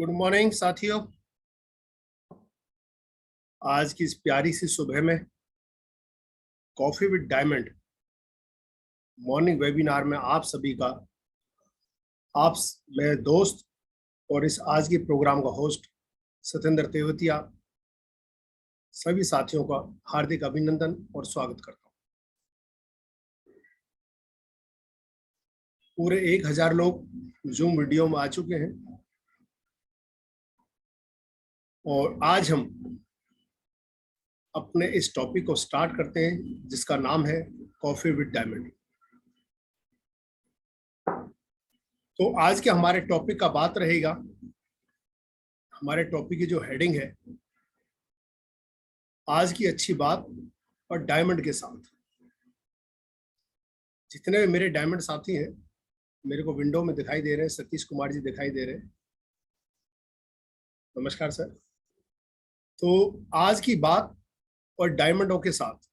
Good morning साथियों। आज की इस प्यारी सी सुबह में coffee with diamond morning webinar में आप सभी का, आप मेरे दोस्त और इस आज के प्रोग्राम का होस्ट सत्येंद्र तेवतिया, सभी साथियों का हार्दिक अभिनंदन और स्वागत करता हूं। पूरे 1000 लोग जूम वीडियो में आ चुके हैं और आज हम अपने इस टॉपिक को स्टार्ट करते हैं जिसका नाम है कॉफी विद डायमंड। तो आज के हमारे टॉपिक का बात रहेगा, हमारे टॉपिक की जो हेडिंग है, आज की अच्छी बात और डायमंड के साथ। जितने भी मेरे डायमंड साथी हैं, मेरे को विंडो में दिखाई दे रहे हैं। सतीश कुमार जी दिखाई दे रहे हैं, नमस्कार सर। तो आज की बात और डायमंडों के साथ,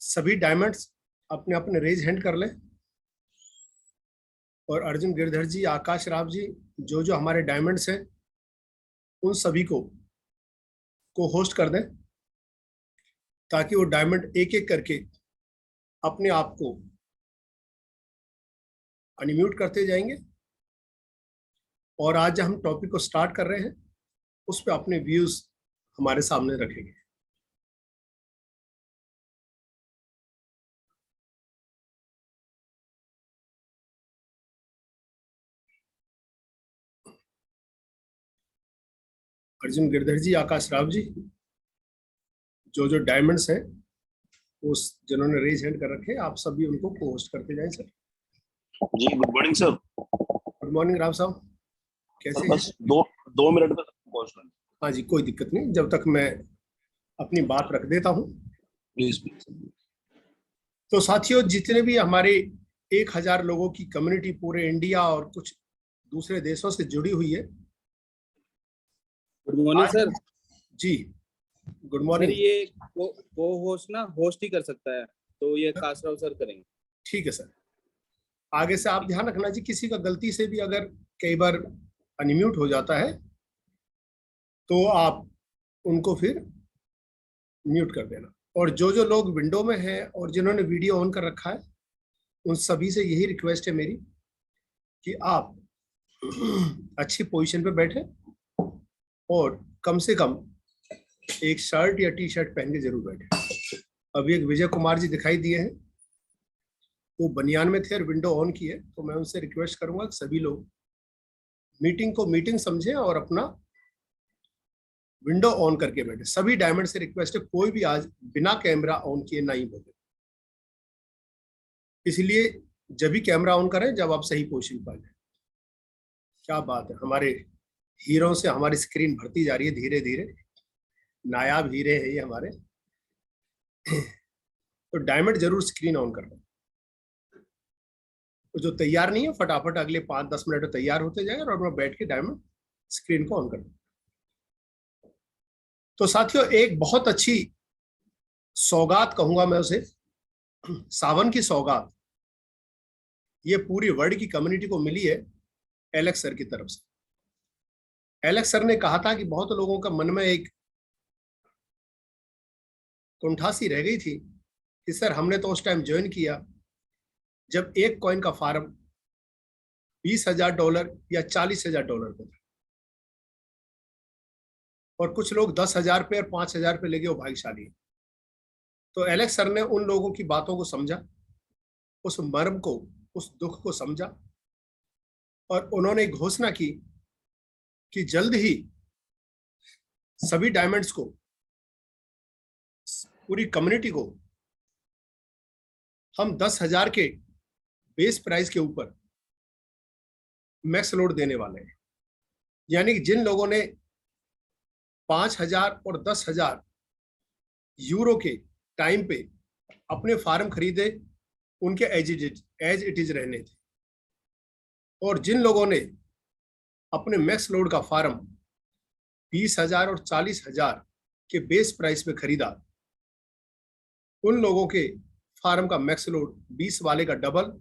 सभी डायमंड्स अपने अपने रेज हैंड कर लें और अर्जुन गिरधर जी, आकाश राव जी, जो जो हमारे डायमंड्स हैं उन सभी को होस्ट कर दें ताकि वो डायमंड एक एक करके अपने आप को अनम्यूट करते जाएंगे और आज हम टॉपिक को स्टार्ट कर रहे हैं उस पर अपने व्यूज हमारे सामने रखेंगे। अर्जुन गिरधर जी, आकाश राव जी, जो जो डायमंड्स हैं उस जिन्होंने रेज हैंड कर रखे, आप सभी उनको होस्ट करते जाएं सर। जी good morning sir. Good morning Rao साहब, कैसे बस हैं? दो मिनट में पहुंच रहा हूं। हाँ जी, कोई दिक्कत नहीं, जब तक मैं अपनी बात रख देता हूँ। प्लीज। तो साथियों, जितने भी हमारे 1000 लोगों की कम्युनिटी पूरे इंडिया और कुछ दूसरे देशों से जुड़ी हुई है। Good morning sir. जी गुड सर मॉर्निंग। ये को होस्ट ना होस्ट ही कर सकता है, तो ये कासराव सर करेंगे। ठीक है सर। आगे से आप ध्यान रखना जी, किसी का गलती से भी अगर कई बार अनम्यूट हो जाता है तो आप उनको फिर म्यूट कर देना। और जो जो लोग विंडो में हैं और जिन्होंने वीडियो ऑन कर रखा है, उन सभी से यही रिक्वेस्ट है मेरी कि आप अच्छी पोजीशन पे बैठे और कम से कम एक शर्ट या टी शर्ट पहन के जरूर बैठे। अभी एक विजय कुमार जी दिखाई दिए हैं, वो बनियान में थे और विंडो ऑन की है, तो मैं उनसे रिक्वेस्ट करूंगा कि सभी लोग मीटिंग को मीटिंग समझें और अपना विंडो ऑन करके बैठे। सभी डायमंड से रिक्वेस्ट है, कोई भी आज बिना कैमरा ऑन किए नहीं बोले, इसलिए जब भी कैमरा ऑन करें जब आप सही पोजीशन पर जाए। क्या बात है, हमारे हीरो से हमारी स्क्रीन भरती जा रही है धीरे धीरे, नायाब हीरे हैं ये हमारे। तो डायमंड जरूर स्क्रीन ऑन करना। तो जो तैयार नहीं है फटाफट अगले 5-10 मिनट में तैयार होते जाएगा और मैं बैठ के डायमंड स्क्रीन को ऑन कर दूं। तो साथियों, एक बहुत अच्छी सौगात कहूंगा मैं उसे, सावन की सौगात, ये पूरी वर्ल्ड की कम्युनिटी को मिली है एलेक्स सर की तरफ से। एलेक्स सर ने कहा था कि बहुत लोगों का मन में एक कुंठासी रह गई थी कि सर हमने तो उस टाइम ज्वाइन किया जब एक कॉइन का फार्म $20,000 या $40,000 पे था, और कुछ लोग 10,000 पे और 5,000 पे लेके वो भाग्यशाली है। तो एलेक्स सर ने उन लोगों की बातों को समझा, उस मर्म को, उस दुख को समझा, और उन्होंने घोषणा की कि जल्द ही सभी डायमंड्स को, पूरी कम्युनिटी को हम 10,000 के बेस प्राइस के ऊपर मैक्स लोड देने वाले हैं। यानी कि जिन लोगों ने 5,000 और 10,000 यूरो के टाइम पे अपने फार्म खरीदे, उनके एज इट इज रहने थे, और जिन लोगों ने अपने मैक्स लोड का फार्म 20,000 और 40,000 के बेस प्राइस पे खरीदा, उन लोगों के फार्म का मैक्स लोड 20 वाले का डबल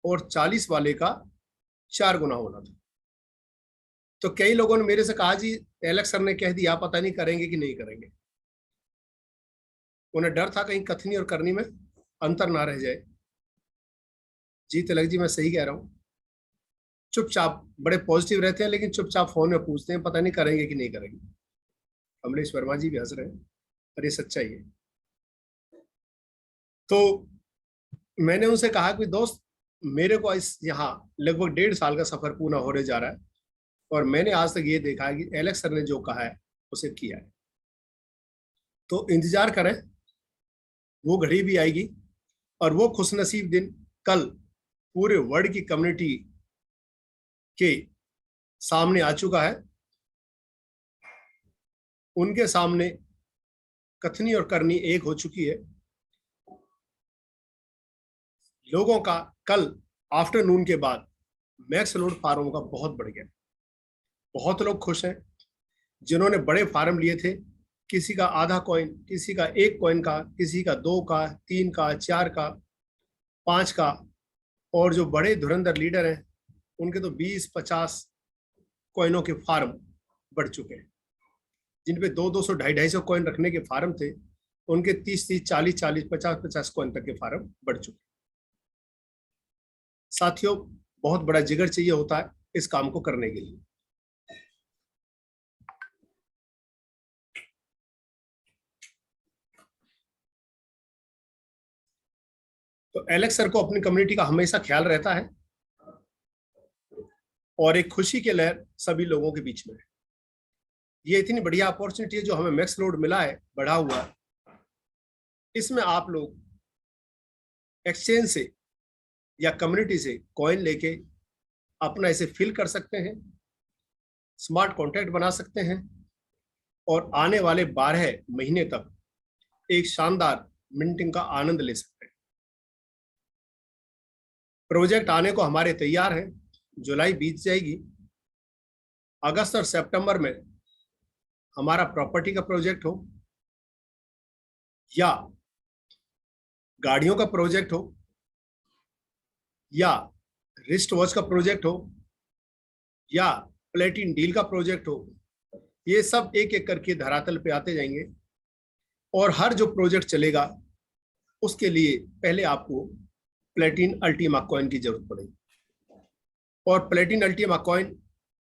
और 40 वाले का 4 गुना होना था। तो कई लोगों ने मेरे से कहा जी एलेक्स सर ने कह दिया, पता नहीं करेंगे कि नहीं करेंगे। उन्हें डर था कहीं कथनी और करनी में अंतर ना रह जाए। जी तिलक जी मैं सही कह रहा हूँ। चुपचाप बड़े पॉजिटिव रहते हैं, लेकिन चुपचाप फोन में पूछते हैं पता नहीं करेंगे कि नहीं करेंगे। कमलेश वर्मा जी भी हंस रहे हैं, पर ये सच्चाई है। तो मैंने उनसे कहा कि दोस्त, मेरे को इस यहाँ लगभग 1.5 साल का सफर पूरा होने जा रहा है, और मैंने आज तक ये देखा है कि एलेक्स सर ने जो कहा है उसे किया है। तो इंतजार करें, वो घड़ी भी आएगी, और वो खुशनसीब दिन कल पूरे वर्ल्ड की कम्युनिटी के सामने आ चुका है। उनके सामने कथनी और करनी एक हो चुकी है। लोगों का कल आफ्टरनून के बाद मैक्स लोड फार्मों का बहुत बढ़ गया। बहुत लोग खुश हैं। जिन्होंने बड़े फार्म लिए थे, किसी का आधा कॉइन, किसी का 1 कॉइन का, किसी का 2 का, 3 का, 4 का, 5 का, और जो बड़े धुरंधर लीडर हैं उनके तो 20-50 कॉइनों के फार्म बढ़ चुके हैं। जिन पे 200-200, 250-250 कॉइन रखने के फार्म थे, उनके 30-30, 40-40, 50-50 कॉइन तक के फार्म बढ़ चुके। साथियों, बहुत बड़ा जिगर चाहिए होता है इस काम को करने के लिए। तो एलेक्स सर को अपनी कम्युनिटी का हमेशा ख्याल रहता है, और एक खुशी की लहर सभी लोगों के बीच में है। ये इतनी बढ़िया अपॉर्चुनिटी है जो हमें मैक्स लोड मिला है, बढ़ा हुआ है। इसमें आप लोग एक्सचेंज से या कम्युनिटी से कॉइन लेके अपना इसे फिल कर सकते हैं, स्मार्ट कॉन्ट्रैक्ट बना सकते हैं, और आने वाले 12 महीने तक एक शानदार मिंटिंग का आनंद ले सकते हैं। प्रोजेक्ट आने को हमारे तैयार हैं। जुलाई बीत जाएगी, अगस्त और सितंबर में हमारा प्रॉपर्टी का प्रोजेक्ट हो, या गाड़ियों का प्रोजेक्ट हो, या रिस्ट वॉच का प्रोजेक्ट हो, या प्लेटिन डील का प्रोजेक्ट हो, ये सब एक एक करके धरातल पे आते जाएंगे। और हर जो प्रोजेक्ट चलेगा उसके लिए पहले आपको प्लेटिन अल्टीमा कॉइन की जरूरत पड़ेगी। और प्लेटिन अल्टीमा कॉइन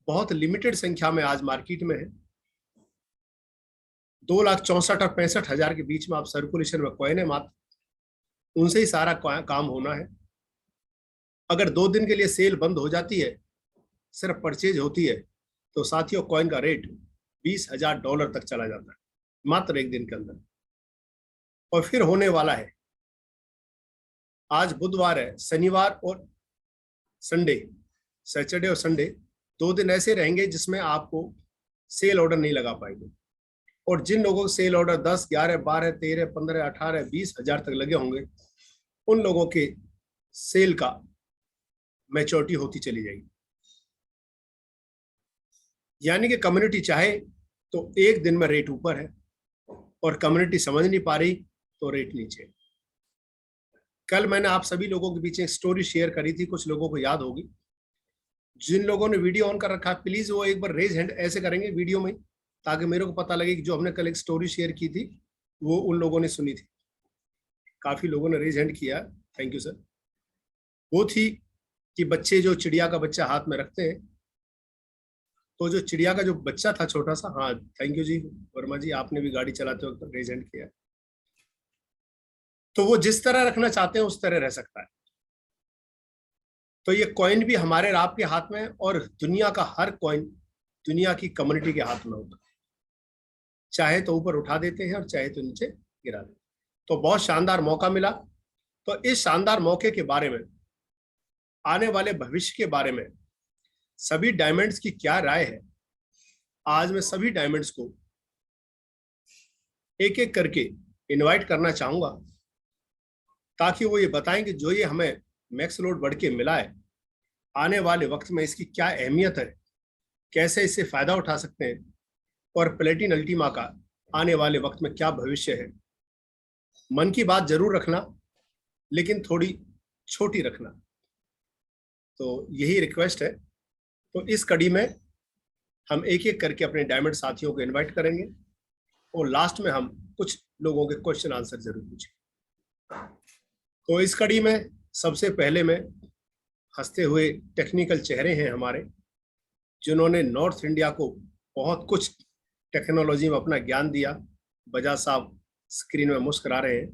बहुत लिमिटेड संख्या में आज मार्केट में है। 2,64,000 और 65,000 के बीच में आप सर्कुलेशन में कॉइन है मात्र, उनसे ही सारा काम होना है। अगर 2 दिन के लिए सेल बंद हो जाती है, सिर्फ परचेज होती है, तो साथियों कॉइन का रेट $20,000 तक चला जाता है मात्र 1 दिन के अंदर। और फिर होने वाला है, आज बुधवार है, शनिवार और संडे, सैटरडे और संडे 2 दिन ऐसे रहेंगे जिसमें आपको सेल ऑर्डर नहीं लगा पाएंगे। और जिन लोगों को सेल ऑर्डर 10, 11, 12, 13, 15, 18, 20,000 तक लगे होंगे, उन लोगों के सेल का मैच्योरिटी होती चली जाएगी। यानी कि कम्युनिटी चाहे तो 1 दिन में रेट ऊपर है, और कम्युनिटी समझ नहीं पा रही तो रेट नीचे। कल मैंने आप सभी लोगों के बीच एक स्टोरी शेयर करी थी, कुछ लोगों को याद होगी। जिन लोगों ने वीडियो ऑन कर रखा है, प्लीज वो एक बार रेज हैंड ऐसे करेंगे वीडियो में, ताकि मेरे को पता लगे कि जो हमने कल एक स्टोरी शेयर की थी वो उन लोगों ने सुनी थी। काफी लोगों ने रेज हैंड किया, थैंक यू सर। वो थी कि बच्चे जो चिड़िया का बच्चा हाथ में रखते हैं, तो जो चिड़िया का जो बच्चा था छोटा सा, हाँ थैंक यू जी वर्मा जी, आपने भी गाड़ी चलाते वक्त रेज हैंड किया। तो वो जिस तरह रखना चाहते हैं उस तरह रह सकता है। तो ये कॉइन भी हमारे आपके हाथ में है, और दुनिया का हर कॉइन दुनिया की कम्युनिटी के हाथ में होता है। चाहे तो ऊपर उठा देते हैं और चाहे तो नीचे गिरा देते हैं। तो बहुत शानदार मौका मिला। तो इस शानदार मौके के बारे में, आने वाले भविष्य के बारे में सभी डायमंड्स की क्या राय है, आज मैं सभी डायमंड्स को एक एक करके इनवाइट करना चाहूंगा, ताकि वो ये बताएं कि जो ये हमें मैक्स लोड बढ़ के मिला है, आने वाले वक्त में इसकी क्या अहमियत है, कैसे इससे फायदा उठा सकते हैं, और प्लेटिन अल्टीमा का आने वाले वक्त में क्या भविष्य है। मन की बात जरूर रखना, लेकिन थोड़ी छोटी रखना। तो यही रिक्वेस्ट है। तो इस कड़ी में हम एक एक करके अपने डायमंड साथियों को इनवाइट करेंगे और लास्ट में हम कुछ लोगों के क्वेश्चन आंसर जरूर पूछेंगे। तो इस कड़ी में सबसे पहले में हंसते हुए टेक्निकल चेहरे हैं हमारे, जिन्होंने नॉर्थ इंडिया को बहुत कुछ टेक्नोलॉजी में अपना ज्ञान दिया। बजाज साहब स्क्रीन में मुस्कुरा रहे हैं।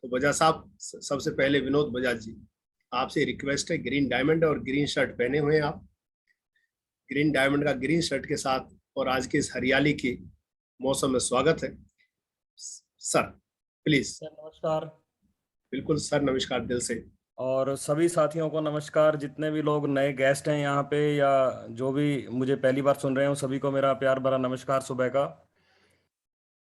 तो बजाज साहब, सबसे पहले विनोद बजाज जी, आपसे रिक्वेस्ट है, ग्रीन डायमंड और ग्रीन शर्ट पहने हुए हैं आप, ग्रीन डायमंड का ग्रीन शर्ट के साथ, और आज के इस हरियाली के मौसम में स्वागत है सर, प्लीज। सर नमस्कार। बिल्कुल सर, नमस्कार दिल से। और सभी साथियों को नमस्कार, जितने भी लोग नए गेस्ट हैं यहाँ पे या जो भी मुझे पहली बार सुन रहे हो, सभी को मेरा प्यार भरा नमस्कार सुबह का।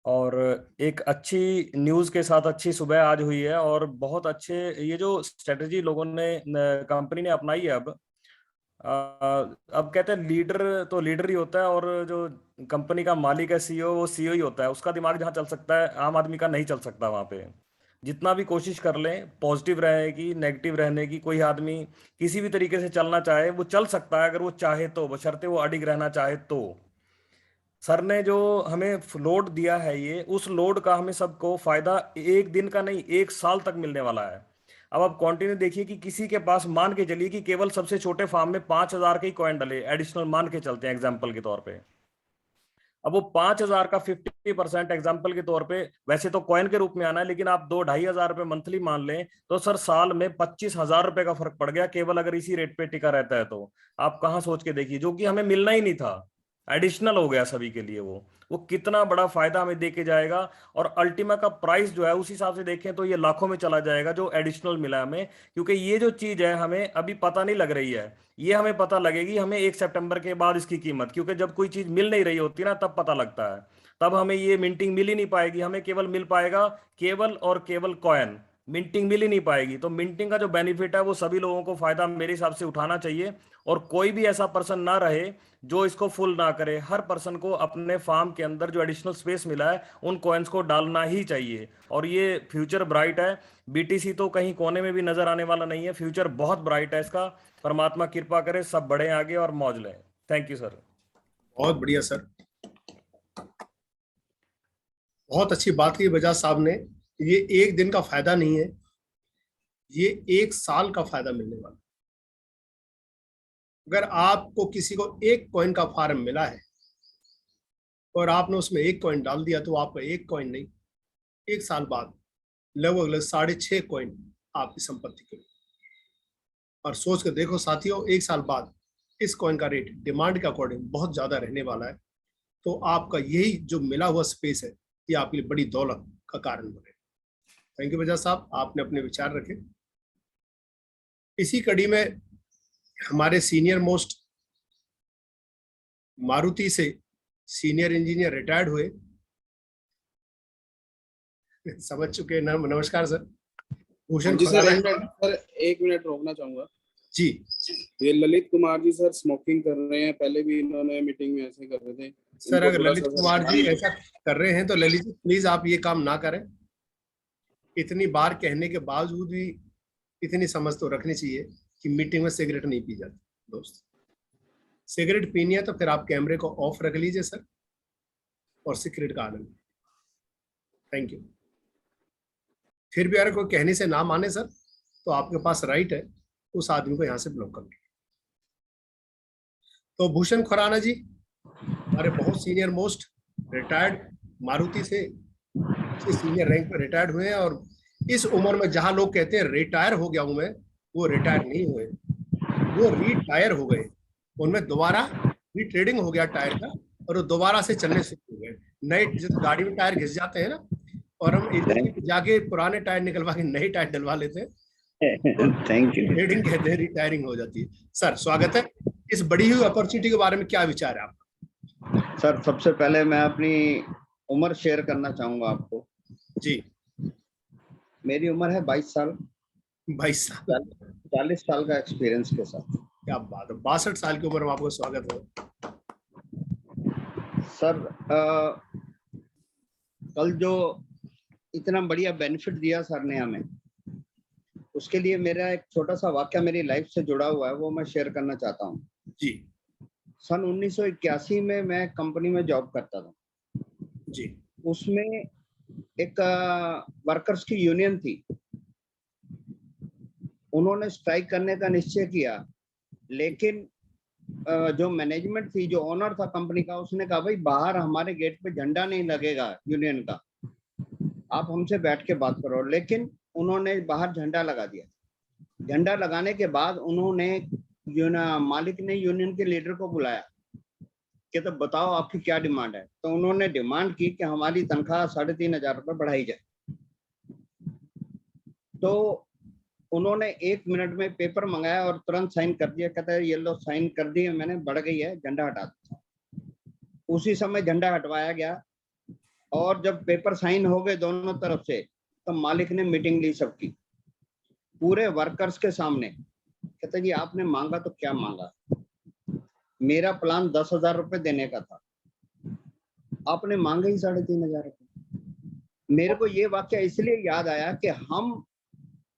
और एक अच्छी न्यूज़ के साथ अच्छी सुबह आज हुई है, और बहुत अच्छे ये जो स्ट्रेटजी लोगों ने कंपनी ने अपनाई है। अब कहते हैं लीडर तो लीडर ही होता है, और जो कंपनी का मालिक है सीईओ, वो सीईओ ही होता है। उसका दिमाग जहाँ चल सकता है, आम आदमी का नहीं चल सकता वहाँ पे। जितना भी कोशिश कर लें पॉजिटिव रहने की, नेगेटिव रहने की, कोई आदमी किसी भी तरीके से चलना चाहे वो चल सकता है, अगर वो चाहे तो, बशर्ते वो अडिग रहना चाहे तो। सर ने जो हमें लोड दिया है, ये उस लोड का हमें सबको फायदा एक दिन का नहीं, 1 साल तक मिलने वाला है। अब आप कंटिन्यू देखिए कि किसी के पास, मान के चलिए कि केवल सबसे छोटे फार्म में 5,000 के ही कॉइन डले, एडिशनल मान के चलते हैं एग्जाम्पल के तौर पे। अब वो 5,000 का 50% एग्जाम्पल के तौर पे वैसे तो कॉइन के रूप में आना है, लेकिन आप 2-2,500 रुपए मंथली मान लें तो सर साल में 25,000 रुपए का फर्क पड़ गया, केवल अगर इसी रेट पे टिका रहता है तो। आप कहाँ सोच के देखिए, जो कि हमें मिलना ही नहीं था, एडिशनल हो गया सभी के लिए। वो कितना बड़ा फायदा हमें दे के जाएगा। और अल्टीमा का प्राइस जो है उस हिसाब से देखें तो ये लाखों में चला जाएगा जो एडिशनल मिला हमें, क्योंकि ये जो चीज है हमें अभी पता नहीं लग रही है, ये हमें पता लगेगी हमें 1 सितंबर के बाद इसकी कीमत, क्योंकि जब कोई चीज मिल नहीं रही होती ना तब पता लगता है। तब हमें ये मिंटिंग मिल ही नहीं पाएगी, हमें केवल मिल पाएगा केवल और केवल कॉइन, मिंटिंग मिल ही नहीं पाएगी। तो मिंटिंग का जो बेनिफिट है वो सभी लोगों को फायदा मेरे हिसाब से उठाना चाहिए, और कोई भी ऐसा पर्सन ना रहे जो इसको फुल ना करे। हर पर्सन को अपने फार्म के अंदर जो एडिशनल स्पेस मिला है उन कॉइन्स को डालना ही चाहिए, और ये फ्यूचर ब्राइट है। बीटीसी तो कहीं कोने में भी नजर आने वाला नहीं है, फ्यूचर बहुत ब्राइट है इसका। परमात्मा कृपा करे, सब बढ़े आगे और मौज लें। Thank you sir. बहुत बढ़िया सर, बहुत अच्छी बात की बजाज साहब ने। ये एक दिन का फायदा नहीं है, ये 1 साल का फायदा मिलने वाला। अगर आपको किसी को 1 कॉइन का फार्म मिला है और आपने उसमें 1 कॉइन डाल दिया, तो आपका 1 कॉइन नहीं, 1 साल बाद लगभग 6.5 कॉइन आपकी संपत्ति के। और सोच कर देखो साथियों, 1 साल बाद इस कॉइन का रेट डिमांड के अकॉर्डिंग बहुत ज्यादा रहने वाला है। तो आपका यही जो मिला हुआ स्पेस है, ये आपके लिए बड़ी दौलत का कारण बने। थैंक यू बजाज साहब, आपने अपने विचार रखे। इसी कड़ी में हमारे सीनियर मोस्ट मारुति से सीनियर इंजीनियर रिटायर्ड हुए, समझ चुके ना। नमस्कार सर, भूषण जी सर, खुराना। एक मिनट रोकना चाहूंगा जी, ये ललित कुमार जी सर स्मोकिंग कर रहे हैं, पहले भी इन्होंने मीटिंग में ऐसे कर रहे थे सर अगर ललित कुमार जी ऐसा कर रहे हैं तो ललित जी प्लीज आप ये काम ना करें। इतनी बार कहने के बावजूद भी इतनी समझ तो रखनी चाहिए कि मीटिंग में सिगरेट नहीं पी जाती। दोस्त, सिगरेट पीनी है तो फिर आप कैमरे को ऑफ रख लीजिए सर, और सिगरेट का आनंद। Thank you. फिर भी अगर कोई कहने से ना माने सर, तो आपके पास राइट है उस आदमी को यहाँ से ब्लॉक करने। तो भूषण खुराना जी हमारे बहुत सीनियर मोस्ट रिटायर्ड, मारुति से सीनियर रैंक पर रिटायर्ड हुए हैं। और इस उम्र में जहां लोग कहते हैं रिटायर हो गया हूं मैं, वो रिटायर नहीं हुए, वो रिटायर हो गए। उनमें दोबारा रिट्रेडिंग हो गया टायर का, और वो दोबारा से चलने शुरू हो गए। नए, जैसे गाड़ी में टायर घिस जाते हैं ना, और हम एजेंसी जाके पुराने टायर निकलवा के नए टायर डलवा लेते हैं, थैंक यू। ट्रेडिंग कहते हैं, रिटायरिंग हो जाती है। सर स्वागत है। इस बड़ी हुई अपॉर्चुनिटी के बारे में क्या विचार है आपका? सर सबसे पहले मैं अपनी उम्र शेयर करना चाहूंगा आपको। जी, मेरी उम्र है 22 साल। 22 साल, 40 साल का एक्सपीरियंस के साथ। क्या बात है, 62 साल की उम्र में आपको स्वागत हो। सर कल जो इतना बढ़िया बेनिफिट दिया सर ने हमें, उसके लिए मेरा एक छोटा सा वाक्य मेरी लाइफ से जुड़ा हुआ है, वो मैं शेयर करना चाहता हूँ। जी, सन 1981 में मैं कंपनी में जॉब करता था। जी उसमें एक वर्कर्स की यूनियन थी। उन्होंने स्ट्राइक करने का निश्चय किया, लेकिन जो मैनेजमेंट थी, जो ओनर था कंपनी का, उसने कहा भाई बाहर हमारे गेट पे झंडा नहीं लगेगा यूनियन का, आप हमसे बैठ के बात करो। लेकिन उन्होंने बाहर झंडा लगा दिया। झंडा लगाने के बाद उन्होंने मालिक ने यूनियन के लीडर को बुलाया कि तो बताओ आपकी क्या डिमांड है। तो उन्होंने डिमांड की कि हमारी तनख्वाह 3,500 रुपये बढ़ाई जाए। तो उन्होंने 1 मिनट में पेपर मंगाया और तुरंत साइन कर दिया। कहता है ये लो साइन कर दिए मैंने, बढ़ गई है, झंडा हटा दो। उसी समय झंडा हटवाया गया और जब पेपर साइन हो गए दोनों तरफ से, तो मालिक ने मीटिंग ली सबकी पूरे वर्कर्स के सामने। कहते जी आपने मांगा तो क्या मांगा? मेरा प्लान 10,000 रुपये देने का था, आपने मांगे ही 3,500 रुपये। मेरे को ये वाक्य इसलिए याद आया कि हम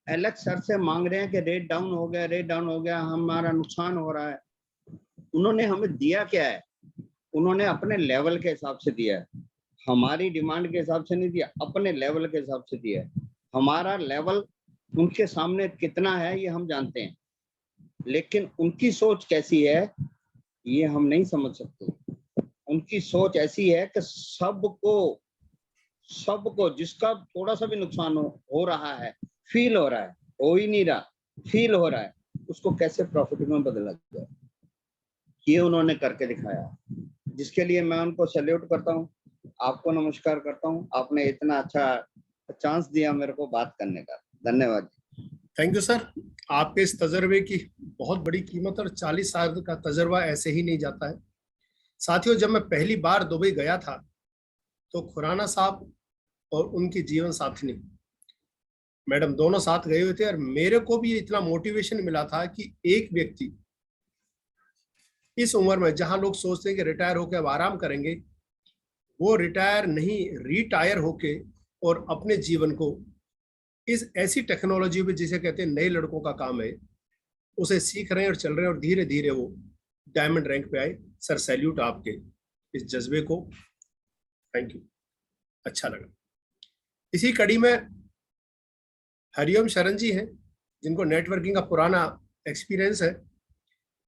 एलेक्स सर से मांग रहे हैं कि रेट डाउन हो गया, रेट डाउन हो गया, हमारा नुकसान हो रहा है। उन्होंने हमें दिया क्या है? उन्होंने अपने लेवल के हिसाब से दिया है, हमारी डिमांड के हिसाब से नहीं दिया, अपने लेवल के हिसाब से दिया है। हमारा लेवल उनके सामने कितना है ये हम जानते हैं, लेकिन उनकी सोच कैसी है ये हम नहीं समझ सकते। उनकी सोच ऐसी है कि सबको जिसका थोड़ा सा भी नुकसान हो रहा है, फील हो रहा है, हो ही नहीं रहा, फील हो रहा है, उसको कैसे प्रॉफिट में बदला जाए, ये उन्होंने करके दिखाया, जिसके लिए मैं उनको सैल्यूट करता हूँ। आपको नमस्कार करता हूँ, आपने इतना अच्छा चांस दिया मेरे को बात करने का, धन्यवाद। Thank you sir. आपके इस तजर्बे की बहुत बड़ी कीमत, और 40 साल का तजर्बा ऐसे ही नहीं जाता है। साथियों, जब मैं पहली बार दुबई गया था तो खुराना साहब और उनकी जीवन साथिनी मैडम दोनों साथ गए हुए थे, और मेरे को भी इतना मोटिवेशन मिला था कि एक व्यक्ति इस उम्र में, जहां लोग सोचते हैं कि रिटायर होकर अब आराम करेंगे, वो रिटायर नहीं, रिटायर होके और अपने जीवन को इस ऐसी टेक्नोलॉजी में, जिसे कहते हैं नए लड़कों का काम है, उसे सीख रहे हैं और चल रहे हैं, और धीरे धीरे वो डायमंड रैंक पे आए। सर सैल्यूट आपके इस जज्बे को, थैंक यू, अच्छा लगा। इसी कड़ी में हरिओम शरण जी हैं, जिनको नेटवर्किंग का पुराना एक्सपीरियंस है,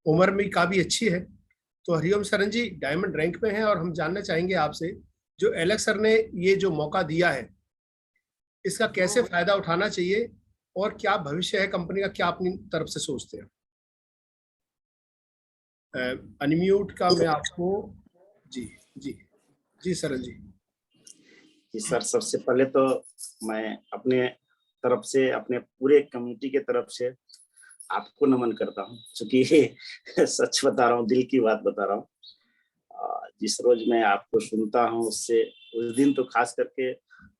उम्र में काफ़ी अच्छी है। तो हरिओम शरण जी डायमंड रैंक में हैं, और हम जानना चाहेंगे आपसे, जो एलेक्स सर ने ये जो मौका दिया है, इसका कैसे फायदा उठाना चाहिए, और क्या भविष्य है कंपनी का, क्या अपनी तरफ से सोचते हैं? अनम्यूट का मैं आपको, जी जी जी सरल जी। जी सर, सबसे पहले तो मैं अपने तरफ से, अपने पूरे कम्युनिटी के तरफ से आपको नमन करता हूँ, क्योंकि सच बता रहा हूँ, दिल की बात बता रहा हूँ। जिस रोज मैं आपको सुनता हूँ उससे, उस दिन तो खास करके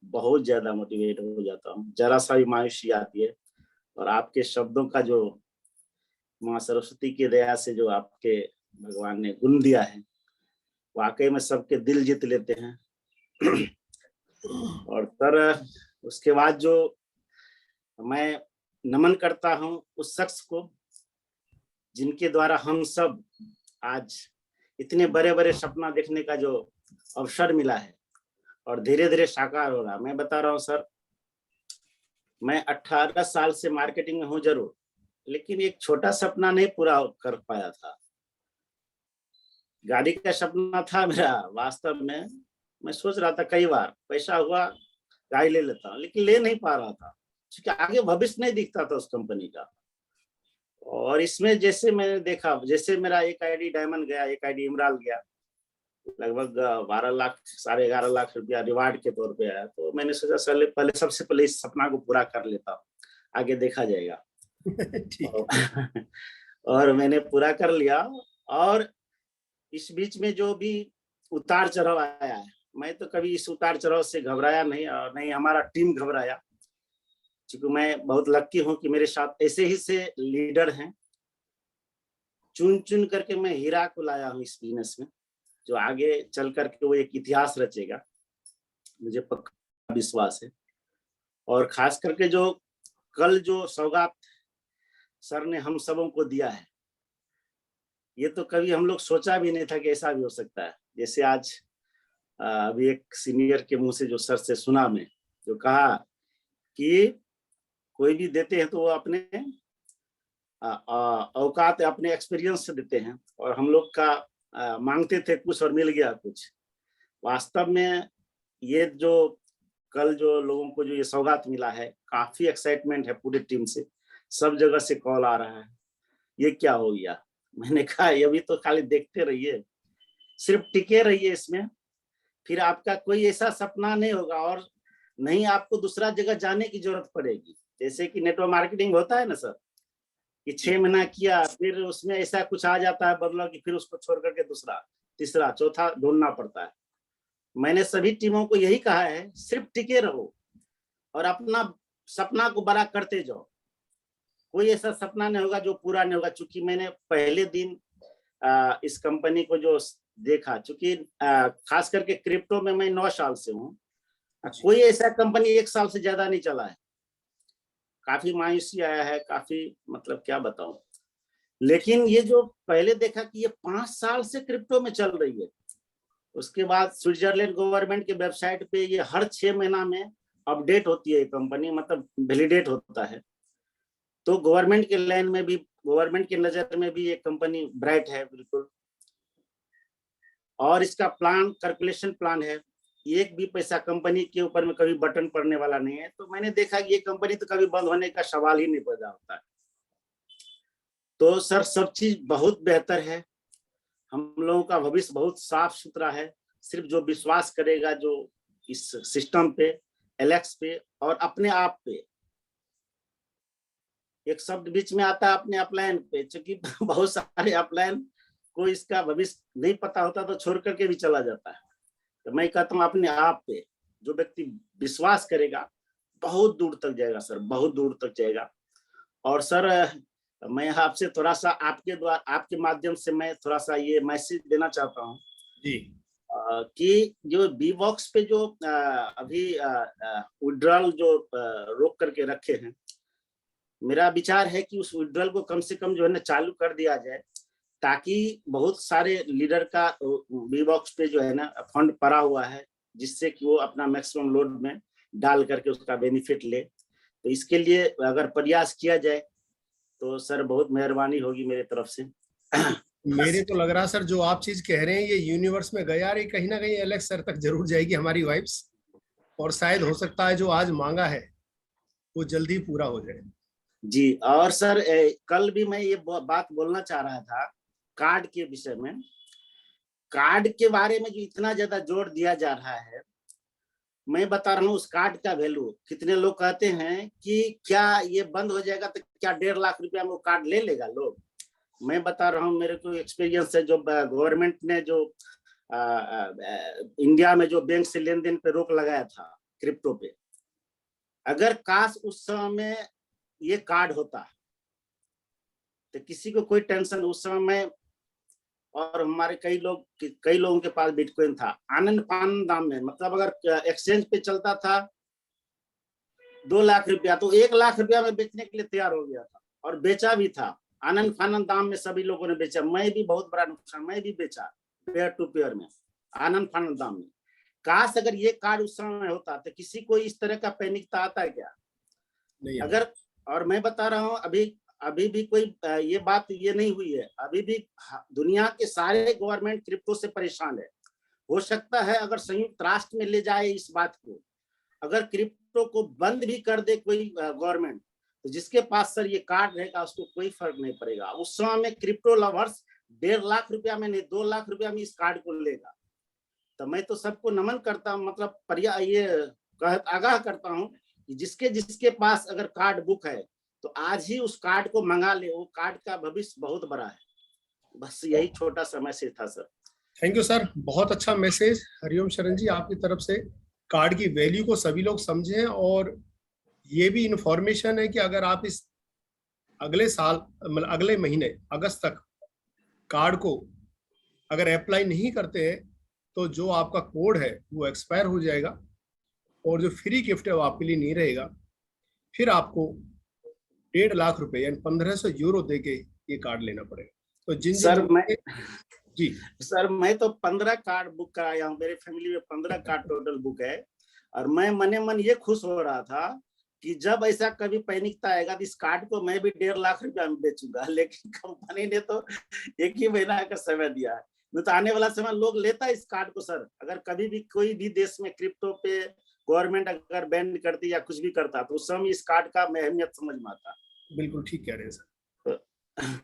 बहुत ज्यादा मोटिवेट हो जाता हूँ, जरा सा भी मायूसी आती है। और आपके शब्दों का जो माँ सरस्वती की दया से जो आपके भगवान ने गुण दिया है, वाकई में सबके दिल जीत लेते हैं। और सर, उसके बाद जो मैं नमन करता हूँ उस शख्स को जिनके द्वारा हम सब आज इतने बड़े बड़े सपना देखने का जो अवसर मिला है और धीरे धीरे साकार हो रहा। मैं बता रहा हूँ सर, मैं 18 साल से मार्केटिंग में हूँ जरूर, लेकिन एक छोटा सपना नहीं पूरा कर पाया था। गाड़ी का सपना था मेरा, वास्तव में मैं सोच रहा था कई बार, पैसा हुआ गाड़ी ले लेता हूँ, लेकिन ले नहीं पा रहा था, क्योंकि आगे भविष्य नहीं दिखता था उस कंपनी का। और इसमें जैसे मैंने देखा, जैसे मेरा एक आईडी डायमंड गया, एक आईडी इमराल गया, लगभग 12 लाख 11.5 लाख रुपया रिवार्ड के तौर पे आया। तो मैंने सोचा सबसे पहले इस सपना को पूरा कर लेता हूँ, आगे देखा जाएगा। और मैंने पूरा कर लिया। और इस बीच में जो भी उतार चढ़ाव आया है, मैं तो कभी इस उतार चढ़ाव से घबराया नहीं, और नहीं हमारा टीम घबराया, क्योंकि मैं बहुत लक्की हूं कि मेरे साथ ऐसे ही से लीडर हैं। चुन चुन करके मैं हीरा को लाया हूं इस बिजनेस में, जो आगे चल करके वो एक इतिहास रचेगा, मुझे पक्का विश्वास है। और खास करके जो कल जो सौगात सर ने हम सबों को दिया है, ये तो कभी हम लोग सोचा भी नहीं था कि ऐसा भी हो सकता है। जैसे आज अभी एक सीनियर के मुंह से जो सर से सुना मैं, जो कहा कि कोई भी देते हैं तो वो अपने औकात अपने एक्सपीरियंस से देते हैं, और हम लोग का मांगते थे कुछ और मिल गया कुछ। वास्तव में ये जो कल जो लोगों को जो ये सौगात मिला है, काफी एक्साइटमेंट है पूरी टीम से, सब जगह से कॉल आ रहा है, ये क्या हो गया। मैंने कहा अभी तो खाली देखते रहिए, सिर्फ टिके रहिए इसमें, फिर आपका कोई ऐसा सपना नहीं होगा और नहीं आपको दूसरा जगह जाने की जरूरत पड़ेगी। जैसे कि नेटवर्क मार्केटिंग होता है ना सर, कि 6 महीना किया, फिर उसमें ऐसा कुछ आ जाता है बदलाव कि फिर उसको छोड़ करके दूसरा, तीसरा, चौथा ढूंढना पड़ता है। मैंने सभी टीमों को यही कहा है, सिर्फ टिके रहो और अपना सपना को बड़ा करते जाओ। कोई ऐसा सपना नहीं होगा जो पूरा नहीं होगा। चूंकि मैंने पहले दिन इस कंपनी को जो देखा, चूंकि खास करके क्रिप्टो में मैं 9 साल से हूँ, कोई ऐसा कंपनी 1 साल से ज्यादा नहीं चला है। काफी मायूसी आया है, काफी मतलब क्या बताऊं। लेकिन ये जो पहले देखा कि ये 5 साल से क्रिप्टो में चल रही है, उसके बाद स्विट्जरलैंड गवर्नमेंट के वेबसाइट पे ये हर 6 महीना में अपडेट होती है कंपनी, मतलब वैलिडेट होता है। तो गवर्नमेंट के लाइन में भी, गवर्नमेंट की नजर में भी ये कंपनी ब्राइट है बिल्कुल। और इसका प्लान, कैलकुलेशन प्लान है, एक भी पैसा कंपनी के ऊपर में कभी बटन पड़ने वाला नहीं है। तो मैंने देखा कि ये कंपनी तो कभी बंद होने का सवाल ही नहीं पैदा होता है। तो सर सब चीज बहुत बेहतर है, हम लोगों का भविष्य बहुत साफ सुथरा है। सिर्फ जो विश्वास करेगा जो इस सिस्टम पे, एलेक्स पे और अपने आप पे, एक शब्द बीच में आता है अपने अपलाइन पे, क्योंकि बहुत सारे अपलाइन को इसका भविष्य नहीं पता होता तो छोड़ करके भी चला जाता है। तो मैं कहता हूँ अपने आप पे जो व्यक्ति विश्वास करेगा बहुत दूर तक जाएगा सर, बहुत दूर तक जाएगा। और सर मैं आपसे थोड़ा सा आपके द्वारा, आपके माध्यम से मैं थोड़ा सा ये मैसेज देना चाहता हूँ जी कि जो बीबॉक्स पे जो अभी विड्रॉल जो रोक करके रखे हैं, मेरा विचार है कि उस विड्रॉल को कम से कम जो है ना चालू कर दिया जाए, ताकि बहुत सारे लीडर का बीबॉक्स पे जो है ना फंड पड़ा हुआ है, जिससे कि वो अपना मैक्सिमम लोड में डाल करके उसका बेनिफिट ले। तो इसके लिए अगर प्रयास किया जाए तो सर बहुत मेहरबानी होगी मेरे तरफ से। मेरे को लग रहा सर जो आप चीज कह रहे हैं ये यूनिवर्स में गया रही, कहीं ना कहीं एलेक्स सर तक जरूर जाएगी हमारी वाइब्स, और शायद हो सकता है जो आज मांगा है वो जल्दी पूरा हो जाए। जी। और सर कल भी मैं ये बात बोलना चाह रहा था कार्ड के विषय में। कार्ड के बारे में जो इतना ज्यादा जोर दिया जा रहा है, मैं बता रहा हूँ उस कार्ड का वैल्यू। कितने लोग कहते हैं कि क्या ये बंद हो जाएगा तो क्या 1.5 लाख रुपया में वो कार्ड ले लेगा लोग। मैं बता रहा हूँ, मेरे को एक्सपीरियंस है, जो गवर्नमेंट ने जो इंडिया में जो बैंक से लेन देन पे रोक लगाया था क्रिप्टो पे, अगर काश उस समय में ये कार्ड होता तो किसी को कोई टेंशन उस समय में। और हमारे कई लोगों के पास बिटकॉइन था आनंद फानंद दाम में, मतलब अगर एक्सचेंज पे चलता था 2 लाख रुपया तो 1 लाख रुपया में बेचने के लिए तैयार हो गया था, और बेचा भी था आनंद फानंद दाम में। सभी लोगों ने बेचा, मैं भी बहुत बड़ा नुकसान, मैं भी बेचा पेयर टू पेयर में आनंद फानंद दाम में। काश अगर ये कार्ड उस समय में होता तो किसी को इस तरह का पैनिक आता है क्या? नहीं अगर, और मैं बता रहा हूँ अभी भी कोई ये बात ये नहीं हुई है, अभी भी दुनिया के सारे गवर्नमेंट क्रिप्टो से परेशान है। हो सकता है अगर संयुक्त राष्ट्र में ले जाए इस बात को, अगर क्रिप्टो को बंद भी कर दे कोई गवर्नमेंट, तो जिसके पास सर ये कार्ड रहेगा उसको कोई फर्क नहीं पड़ेगा। उस समय में क्रिप्टो लवर्स 1.5 लाख रुपया में नहीं 2 लाख रुपया में इस कार्ड को लेगा। तो मैं तो सबको नमन करता हूँ, मतलब ये आगाह करता हूँ कि जिसके पास अगर कार्ड बुक है तो आज ही उस कार्ड को मंगा ले, वो कार्ड का भविष्य बहुत बड़ा है। बस यही छोटा सा मैसेज था सर। थैंक यू सर, बहुत अच्छा मैसेज हरिओम शरण जी आपकी तरफ से। कार्ड की वैल्यू को सभी लोग समझें, और ये भी इंफॉर्मेशन है कि अगर आप इस अगले साल मतलब अगले महीने अगस्त तक कार्ड को अगर अप्लाई नहीं करते हैं तो जो आपका कोड है वो एक्सपायर हो जाएगा, और जो फ्री गिफ्ट है वो आपके लिए नहीं रहेगा। फिर आपको 1.5 लाख रुपए यानी 1500 यूरो दे के ये कार्ड लेना पड़ेगा। तो जिन सर मैं जी सर मैं तो 15 कार्ड बुक कराया हूँ, मेरे फैमिली में 15 कार्ड टोटल बुक है। और मैं मने मन ये खुश हो रहा था कि जब ऐसा कभी पैनिक आएगा तो इस कार्ड को मैं भी 1.5 लाख रुपया में बेचूंगा, लेकिन कंपनी ने तो 1 ही महीना का समय दिया है। नहीं तो आने वाला समय लोग लेता है इस कार्ड को सर। अगर कभी भी कोई भी देश में क्रिप्टो पे गवर्नमेंट अगर बैन करती या कुछ भी करता तो उस समय इस कार्ड का मैं अहमियत समझ में आता। बिल्कुल ठीक कह रहे हैं सर।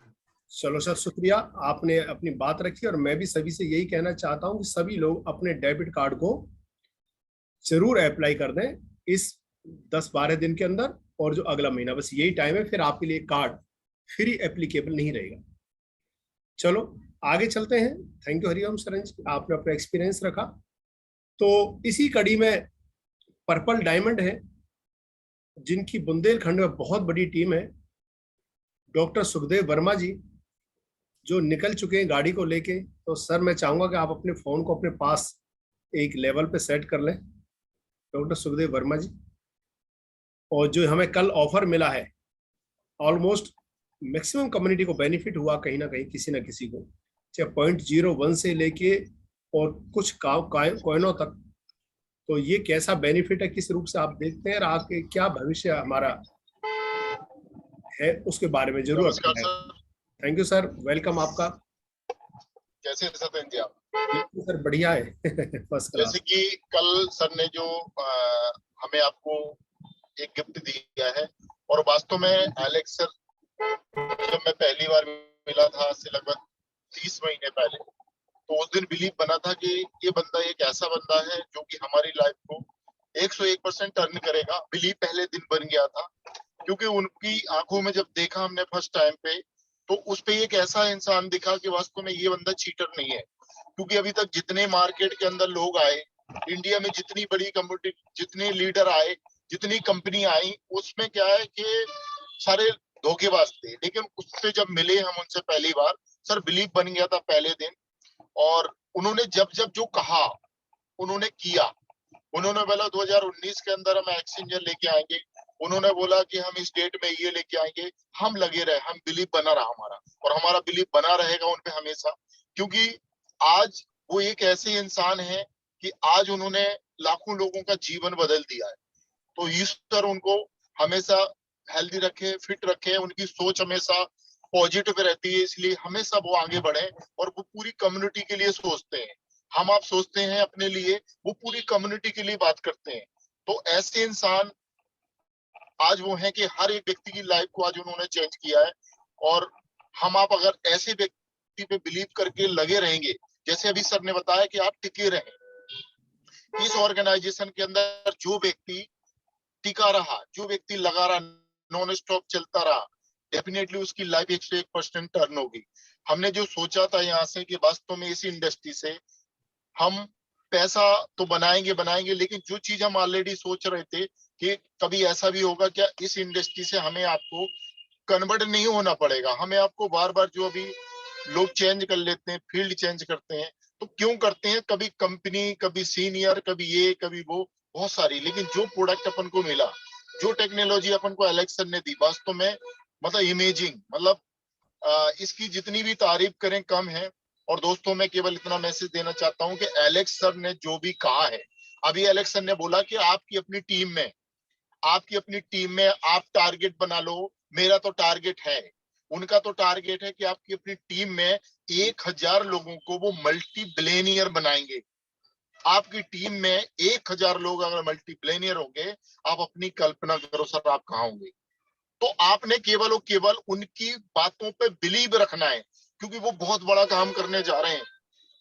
चलो सर, शुक्रिया, आपने अपनी बात रखी। और मैं भी सभी से यही कहना चाहता हूं कि सभी लोग अपने डेबिट कार्ड को जरूर अप्लाई कर दें इस 10-12 दिन के अंदर, और जो अगला महीना बस यही टाइम है, फिर आपके लिए कार्ड फ्री एप्लीकेबल नहीं रहेगा। चलो आगे चलते हैं। थैंक यू हरिओम सरन जी, आपने अपना एक्सपीरियंस रखा। तो इसी कड़ी में पर्पल डायमंड है, जिनकी बुंदेलखंड में बहुत बड़ी टीम है। डॉक्टर सुखदेव वर्मा जी जो निकल चुके हैं गाड़ी को लेके। तो सर मैं चाहूंगा कि आप अपने फोन को अपने पास एक लेवल पे सेट कर लें, डॉक्टर सुखदेव वर्मा जी। और जो हमें कल ऑफर मिला है, ऑलमोस्ट मैक्सिमम कम्युनिटी को बेनिफिट हुआ कहीं ना कहीं, किसी ना किसी को, चाहे 0.01 से लेके और कुछ कॉइनों तक। तो ये कैसा बेनिफिट है, किस रूप से आप देखते हैं, और आगे क्या भविष्य हमारा है, उसके बारे में जरूर नमस्कार sir. Thank you sir, welcome आपका। कैसे सत्येंद्र जी आप? सर बढ़िया है फर्स्ट क्लास। जैसे कि कल सर ने जो हमें आपको एक गिफ्ट दिया है, और वास्तव में एलेक्स सर जब मैं पहली बार मिला था से लगभग 30 महीने पहले, तो उस दिन बिलीव बना था कि ये बंदा एक ऐसा बंदा है जो कि हमारी लाइफ को 101% टर्न करेगा। बिलीव पहले दिन बन गया था, क्योंकि उनकी आंखों में जब देखा हमने फर्स्ट टाइम पे, तो उस पे एक ऐसा इंसान दिखा कि वास्तव में ये बंदा चीटर नहीं है। क्योंकि अभी तक जितने मार्केट के अंदर लोग आए, इंडिया में जितनी बड़ी कम्युनिटी, जितने लीडर आए, जितनी कंपनी आई, उसमें क्या है कि सारे धोखेबाज थे। लेकिन उससे जब मिले हम उनसे पहली बार, सर बिलीव बन गया था पहले दिन। और उन्होंने जब जब जो कहा उन्होंने किया। उन्होंने बोला 2019 के अंदर हम एक्सचेंजर लेके आएंगे, उन्होंने बोला कि हम इस डेट में ये लेके आएंगे। हम लगे रहे, हम बिलीव बना रहा हमारा, और हमारा बिलीव बना रहेगा उनपे हमेशा। क्योंकि आज वो एक ऐसे इंसान है कि आज उन्होंने लाखों लोगों का जीवन बदल दिया है। तो ईश्वर उनको हमेशा हेल्दी रखे, फिट रखे, उनकी सोच हमेशा पॉजिटिव रहती है, इसलिए हमेशा वो आगे बढ़े और वो पूरी कम्युनिटी के लिए सोचते हैं। हम आप सोचते हैं अपने लिए, वो पूरी कम्युनिटी के लिए बात करते हैं। तो ऐसे इंसान आज वो हैं कि हर एक व्यक्ति की लाइफ को आज उन्होंने चेंज किया है। और हम आप अगर ऐसे व्यक्ति पे बिलीव करके लगे रहेंगे, जैसे अभी सर ने बताया कि आप टिके रहें इस ऑर्गेनाइजेशन के अंदर, जो व्यक्ति टिका रहा, जो व्यक्ति लगा रहा, नॉन स्टॉप चलता रहा, डेफिनेटली उसकी लाइफ 101% टर्न होगी। हमने जो सोचा था यहाँ से कि वास्तव में इस इंडस्ट्री से हम पैसा तो बनाएंगे, लेकिन जो चीज हम ऑलरेडी सोच रहे थे कि कभी ऐसा भी होगा क्या इस इंडस्ट्री से हमें आपको कन्वर्ट नहीं होना पड़ेगा। हमें आपको बार बार, जो अभी लोग चेंज कर लेते हैं, फील्ड चेंज करते हैं, तो क्यों करते हैं, कभी कंपनी, कभी सीनियर, कभी ये कभी वो, बहुत सारी। लेकिन जो प्रोडक्ट अपन को मिला, जो टेक्नोलॉजी अपन को एलेक्स सर ने दी, वास्तव में मतलब इमेजिंग, मतलब इसकी जितनी भी तारीफ करें कम है। और दोस्तों मैं केवल इतना मैसेज देना चाहता हूं कि एलेक्स सर ने जो भी कहा है, अभी एलेक्स सर ने बोला कि आपकी अपनी टीम में आप टारगेट बना लो। मेरा तो टारगेट है, उनका तो टारगेट है कि आपकी अपनी टीम में 1000 लोगों को वो मल्टी बिलियनियर बनाएंगे। आपकी टीम में 1000 लोग अगर मल्टी बिलियनियर होंगे, आप अपनी कल्पना करो सर आप कहाँ होंगे। तो आपने केवल और केवल उनकी बातों पे बिलीव रखना है, क्योंकि वो बहुत बड़ा काम करने जा रहे हैं।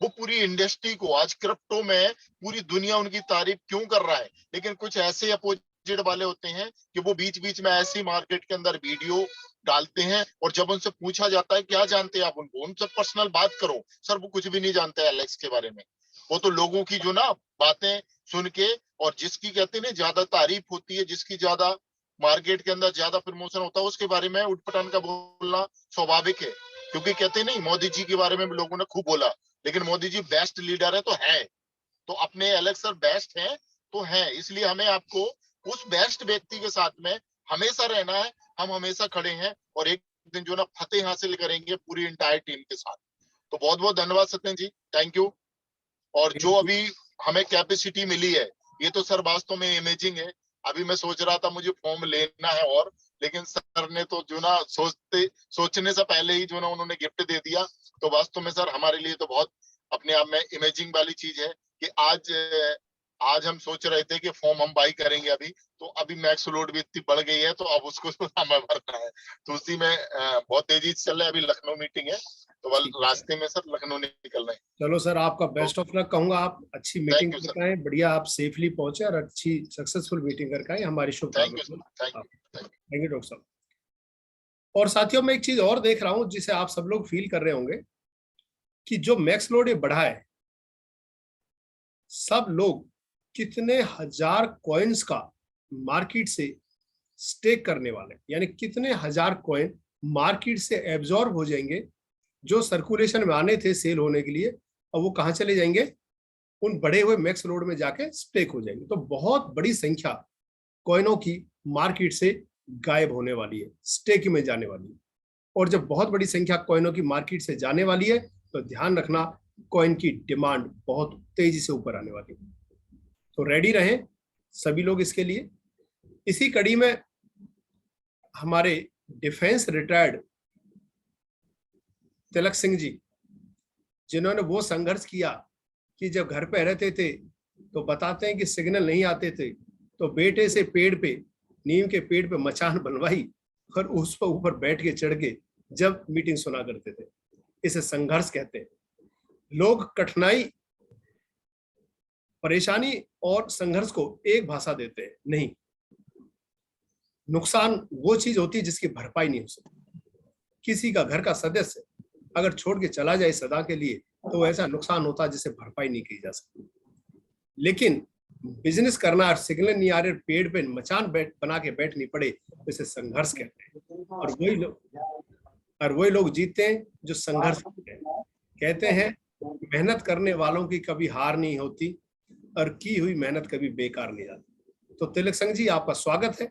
वो पूरी इंडस्ट्री को, आज क्रिप्टो में पूरी दुनिया उनकी तारीफ क्यों कर रहा है, लेकिन कुछ ऐसे अपोजिट वाले होते हैं कि वो बीच बीच में ऐसी मार्केट के अंदर वीडियो डालते हैं, और जब उनसे पूछा जाता है क्या जानते हैं आप उनको, उनसे पर्सनल बात करो, सर वो कुछ भी नहीं जानते एलेक्स के बारे में। वो तो लोगों की जो ना बातें सुन के, और जिसकी कहते हैं ज्यादा तारीफ होती है, जिसकी ज्यादा मार्केट के अंदर ज्यादा प्रमोशन होता है, उसके बारे में उठपटांग का बोलना स्वाभाविक है। क्योंकि कहते नहीं, मोदी जी के बारे में भी लोगों ने खूब बोला, लेकिन मोदी जी बेस्ट लीडर है तो है, तो अपने एलेक्स सर बेस्ट है तो है। इसलिए हमें आपको उस बेस्ट व्यक्ति के साथ में हमेशा रहना है। हम हमेशा खड़े हैं, और एक दिन जो ना फतेह हासिल करेंगे पूरी इंटायर टीम के साथ। तो बहुत बहुत धन्यवाद सत्येंद्र जी, थैंक यू। और जो अभी हमें कैपेसिटी मिली है ये तो सर वास्तव में इमेजिंग है। अभी मैं सोच रहा था मुझे फॉर्म लेना है और, लेकिन सर ने तो जो ना सोचने से पहले ही जो ना उन्होंने गिफ्ट दे दिया। तो वास्तव में सर हमारे लिए तो बहुत अपने आप में इमेजिंग वाली चीज है कि आज हम सोच रहे थे कि फॉर्म हम बाई करेंगे अभी, तो अभी मैक्स लोड भी इतनी बढ़ गई है तो अब उसको हमें भरना है। तो उसी में बहुत तेजी से चल रहा है। अभी लखनऊ मीटिंग है तो वह रास्ते में सर लखनऊ निकल रहे हैं। चलो सर, आपका बेस्ट ऑफ लक कहूंगा। आप अच्छी मीटिंग you, करके आए, बढ़िया आप सेफली पहुंचे और अच्छी सक्सेसफुल मीटिंग करके आए। हमारी शुभकामनाएं। थैंक यू डॉक्टर साहब। और साथियों, मैं एक चीज और देख रहा हूं जिसे आप सब लोग फील कर रहे होंगे कि जो मैक्स लोड ये बढ़ा है, सब लोग कितने हजार कॉइन्स का मार्केट से स्टेक करने वाले, यानी कितने हजार कॉइन मार्केट से एब्जॉर्ब हो जाएंगे जो सर्कुलेशन में आने थे सेल होने के लिए, और वो कहां चले जाएंगे? उन बढ़े हुए मैक्स लोड में जाके स्टेक हो जाएंगे। तो बहुत बड़ी संख्या कॉइनों की मार्केट से गायब होने वाली है, स्टेक में जाने वाली है। और जब बहुत बड़ी संख्या कॉइनों की मार्केट से जाने वाली है तो ध्यान रखना, कॉइन की डिमांड बहुत तेजी से ऊपर आने वाली है। तो रेडी रहें सभी लोग इसके लिए। इसी कड़ी में हमारे डिफेंस रिटायर्ड तिलक सिंह जी, जिन्होंने वो संघर्ष किया कि जब घर पे रहते थे तो बताते हैं कि सिग्नल नहीं आते थे तो बेटे से पेड़ पे, नीम के पेड़ पे मचान बनवाई और उस पर ऊपर बैठ के चढ़ के जब मीटिंग सुना करते थे। इसे संघर्ष कहते हैं। लोग कठिनाई, परेशानी और संघर्ष को एक भाषा देते हैं, नहीं। नुकसान वो चीज होती है जिसकी भरपाई नहीं हो सकती। किसी का घर का सदस्य अगर छोड़ के चला जाए सदा के लिए तो ऐसा नुकसान होता है जिसे भरपाई नहीं की जा सकती। लेकिन बिजनेस करना, सिग्नल नहीं आ रहे, पेड़ पे मचान बना के बैठनी पड़े, तो इसे संघर्ष कहते हैं। और वही लोग जीतते हैं जो संघर्ष करते हैं। कहते हैं मेहनत करने वालों की कभी हार नहीं होती और की हुई मेहनत कभी बेकार नहीं जाती। तो तिलक सिंह जी, आपका स्वागत है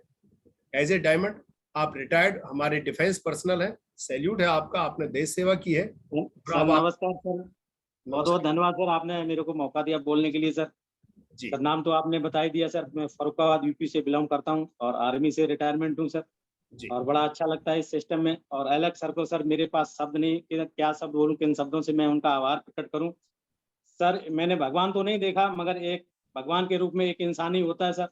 एज ए डायमंड। आप रिटायर्ड हमारे डिफेंस पर्सनल है, सैल्यूट है आपका, आपने देश सेवा की है। नमस्कार सर, बहुत बहुत धन्यवाद सर, आपने मेरे को मौका दिया बोलने के लिए सर। जी सर, नाम तो आपने बता ही दिया सर। मैं फर्रुखाबाद यूपी से बिलोंग करता हूं और आर्मी से रिटायरमेंट हूं सर। जी। और बड़ा अच्छा लगता है इस सिस्टम में। और एलेक्स सर को सर मेरे पास शब्द नहीं कि क्या शब्द बोलूं, किन शब्दों से मैं उनका आभार प्रकट करूं। सर, मैंने भगवान तो नहीं देखा मगर एक भगवान के रूप में एक इंसान ही होता है सर,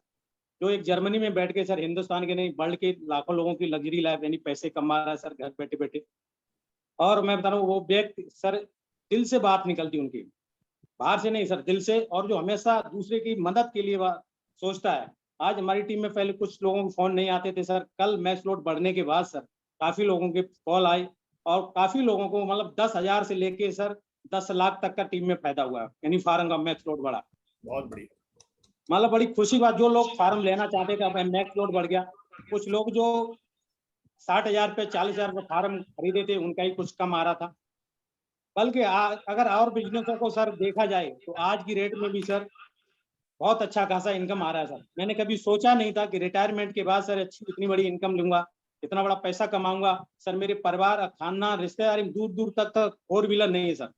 जो एक जर्मनी में बैठ के सर हिंदुस्तान के नहीं वर्ल्ड के लाखों लोगों की लग्जरी लाइफ यानी पैसे कमा रहा है सर घर बैठे बैठे। और मैं बता रहा हूँ वो व्यक्ति सर दिल से बात निकलती उनकी, बाहर से नहीं सर, दिल से। और जो हमेशा दूसरे की मदद के लिए सोचता है। आज हमारी टीम में पहले कुछ लोगों को फोन नहीं आते थे सर, कल मैच लोड बढ़ने के बाद सर काफी लोगों के कॉल आई और काफी लोगों को मतलब 10,000 से लेके सर 10 लाख तक का टीम में फायदा हुआ है, यानी फार्म का मैच लोड बढ़ा। बहुत बढ़िया, मतलब बड़ी खुशी बात। जो लोग फार्म लेना चाहते थे अब मैक्स लोड बढ़ गया। कुछ लोग जो 60,000 पे 40,000 पे फार्म खरीदे थे उनका ही कुछ कम आ रहा था। बल्कि अगर और बिजनेसों को सर देखा जाए तो आज की रेट में भी सर बहुत अच्छा खासा इनकम आ रहा है सर। मैंने कभी सोचा नहीं था कि रिटायरमेंट के बाद सर अच्छी इतनी बड़ी इनकम लूंगा, इतना बड़ा पैसा कमाऊंगा सर। मेरे परिवार, खानदान, रिश्तेदारी दूर दूर तक 4 व्हीलर नहीं है सर।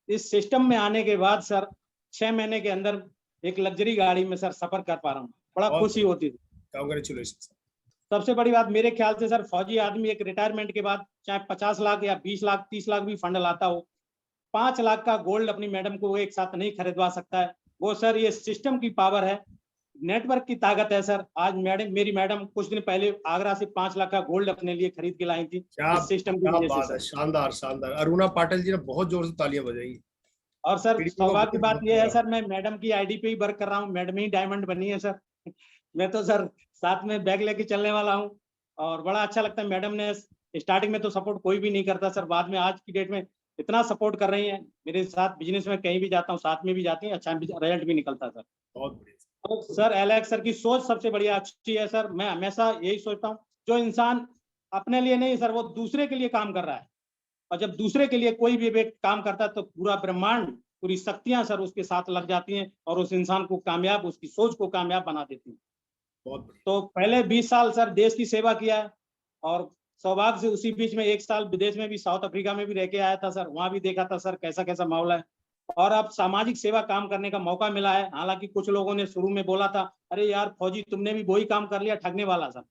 इस सिस्टम में आने के बाद सर 6 महीने के अंदर एक लग्जरी गाड़ी में सर सफर कर पा रहा हूँ, बड़ा खुशी होती थी। कांग्रेचुलेशन। सबसे बड़ी बात मेरे ख्याल से सर, फौजी आदमी एक रिटायरमेंट के बाद चाहे 50 लाख या 20 लाख 30 लाख भी फंड लाता हो, 5 लाख का गोल्ड अपनी मैडम को एक साथ नहीं खरीदवा सकता है। वो सर ये सिस्टम की पावर है, नेटवर्क की ताकत है सर। आज मेरी मैडम कुछ दिन पहले आगरा से 5 लाख का गोल्ड अपने लिए खरीद के लाई थी इस सिस्टम की वजह से। शानदार शानदार। अरुणा पाटिल जी ने बहुत जोर से तालियां बजाई। और सर सौभाग्य की बात यह है सर, मैं मैडम की आईडी पे ही वर्क कर रहा हूँ, मैडम ही डायमंड बनी है सर। मैं तो सर साथ में बैग लेके चलने वाला हूँ और बड़ा अच्छा लगता है। मैडम ने स्टार्टिंग में तो सपोर्ट कोई भी नहीं करता सर, बाद में आज की डेट में इतना सपोर्ट कर रही हैं मेरे साथ। बिजनेस में कहीं भी जाता हूँ साथ में भी जाती हैं, अच्छा रिजल्ट भी निकलता है सर। बहुत बढ़िया। तो सर एलेक्स सर की सोच सबसे बढ़िया अच्छी है सर। मैं हमेशा यही सोचता हूँ, जो इंसान अपने लिए नहीं सर वो दूसरे के लिए काम कर रहा है, और जब दूसरे के लिए कोई भी व्यक्ति काम करता है तो पूरा ब्रह्मांड, पूरी शक्तियां सर उसके साथ लग जाती हैं और उस इंसान को कामयाब, उसकी सोच को कामयाब बना देती हैं। तो पहले 20 साल सर देश की सेवा किया है और सौभाग्य से उसी बीच में 1 साल विदेश में भी, साउथ अफ्रीका में भी रह के आया था सर, वहां भी देखा था सर कैसा कैसा माहौल है। और अब सामाजिक सेवा काम करने का मौका मिला है। हालांकि कुछ लोगों ने शुरू में बोला था, अरे यार फौजी तुमने भी वही काम कर लिया, ठगने वाला सर।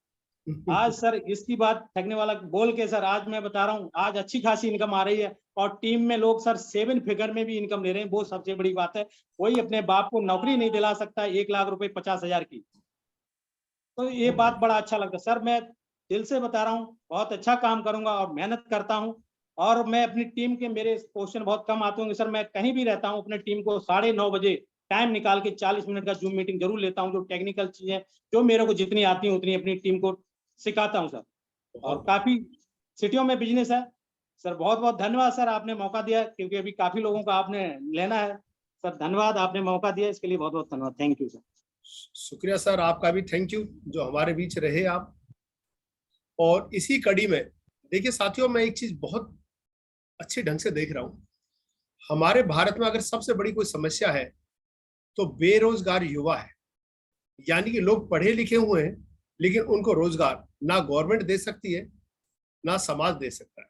आज सर इसकी बात ठगने वाला बोल के सर, आज मैं बता रहा हूँ, आज अच्छी खासी इनकम आ रही है और टीम में लोग सर 7 फिगर में भी इनकम ले रहे हैं। वो सबसे बड़ी बात है। कोई अपने बाप को नौकरी नहीं दिला सकता 1 लाख रुपए 50,000 की। तो ये बात बड़ा अच्छा लगता है सर। मैं दिल से बता रहा हूँ, बहुत अच्छा काम करूंगा और मेहनत करता हूँ। और मैं अपनी टीम के, मेरे क्वेश्चन बहुत कम आते होंगे सर, मैं कहीं भी रहता हूँ अपने टीम को 9:30 बजे टाइम निकाल के 40 मिनट का जूम मीटिंग जरूर लेता हूँ। जो टेक्निकल चीजें जो मेरे को जितनी आती हैं उतनी अपनी टीम को सिखाता हूँ सर। और काफी सिटियों में बिजनेस है सर। बहुत बहुत धन्यवाद सर, आपने मौका दिया, क्योंकि अभी काफी लोगों का आपने लेना है सर। धन्यवाद, आपने मौका दिया, इसके लिए बहुत बहुत धन्यवाद। Thank you sir. शुक्रिया सर, आपका भी थैंक यू जो हमारे बीच रहे आप। और इसी कड़ी में देखिए साथियों, मैं एक चीज बहुत अच्छे ढंग से देख रहा हूं। हमारे भारत में अगर सबसे बड़ी कोई समस्या है तो बेरोजगार युवा है। यानी कि लोग पढ़े लिखे हुए हैं लेकिन उनको रोजगार ना गवर्नमेंट दे सकती है ना समाज दे सकता है।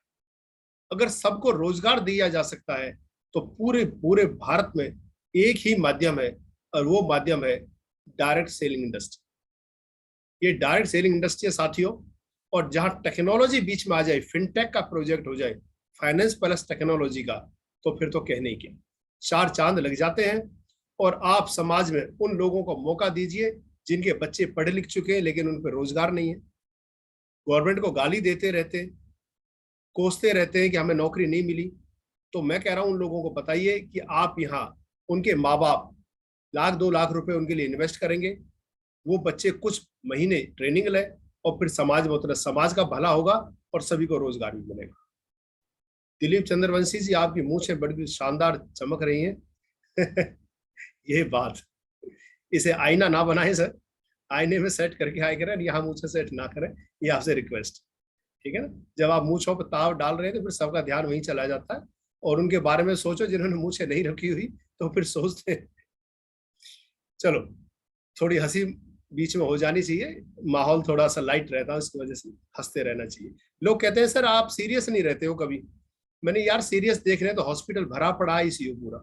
अगर सबको रोजगार दिया जा सकता है तो पूरे पूरे भारत में एक ही माध्यम है और वो माध्यम है डायरेक्ट सेलिंग इंडस्ट्री। ये डायरेक्ट सेलिंग इंडस्ट्री है साथियों। और जहां टेक्नोलॉजी बीच में आ जाए, फिनटेक का प्रोजेक्ट हो जाए, फाइनेंस प्लस टेक्नोलॉजी का, तो फिर तो कहने ही क्या, 4 चांद लग जाते हैं। और आप समाज में उन लोगों को मौका दीजिए जिनके बच्चे पढ़े लिख चुके हैं लेकिन उन पर रोजगार नहीं है, गवर्नमेंट को गाली देते रहते हैं, कोसते रहते हैं कि हमें नौकरी नहीं मिली। तो मैं कह रहा हूं उन लोगों को बताइए कि आप यहाँ उनके माँ बाप 1-2 लाख रुपए उनके लिए इन्वेस्ट करेंगे, वो बच्चे कुछ महीने ट्रेनिंग ले और फिर समाज में उतरे, समाज का भला होगा और सभी को रोजगार भी मिलेगा। दिलीप चंद्रवंशी जी, आपकी मूंछें बड़ी शानदार चमक रही हैं। ये बात, इसे आईना ना बनाएं सर, आईने में सेट करके आए करें, यहाँ मूंछें सेट ना करें, ये आपसे रिक्वेस्ट, ठीक है ना। जब आप मूंछों पर ताव डाल रहे हैं तो फिर सबका ध्यान वहीं चला जाता है और उनके बारे में सोचो जिन्होंने मूंछें नहीं रखी हुई, तो फिर सोचते हैं। चलो, थोड़ी हंसी बीच में हो जानी चाहिए, माहौल थोड़ा सा लाइट रहता है, उसकी वजह से हंसते रहना चाहिए। लोग कहते हैं सर आप सीरियस नहीं रहते हो कभी। मैंने यार सीरियस देख रहे हैं तो हॉस्पिटल भरा पड़ा है, ICU पूरा।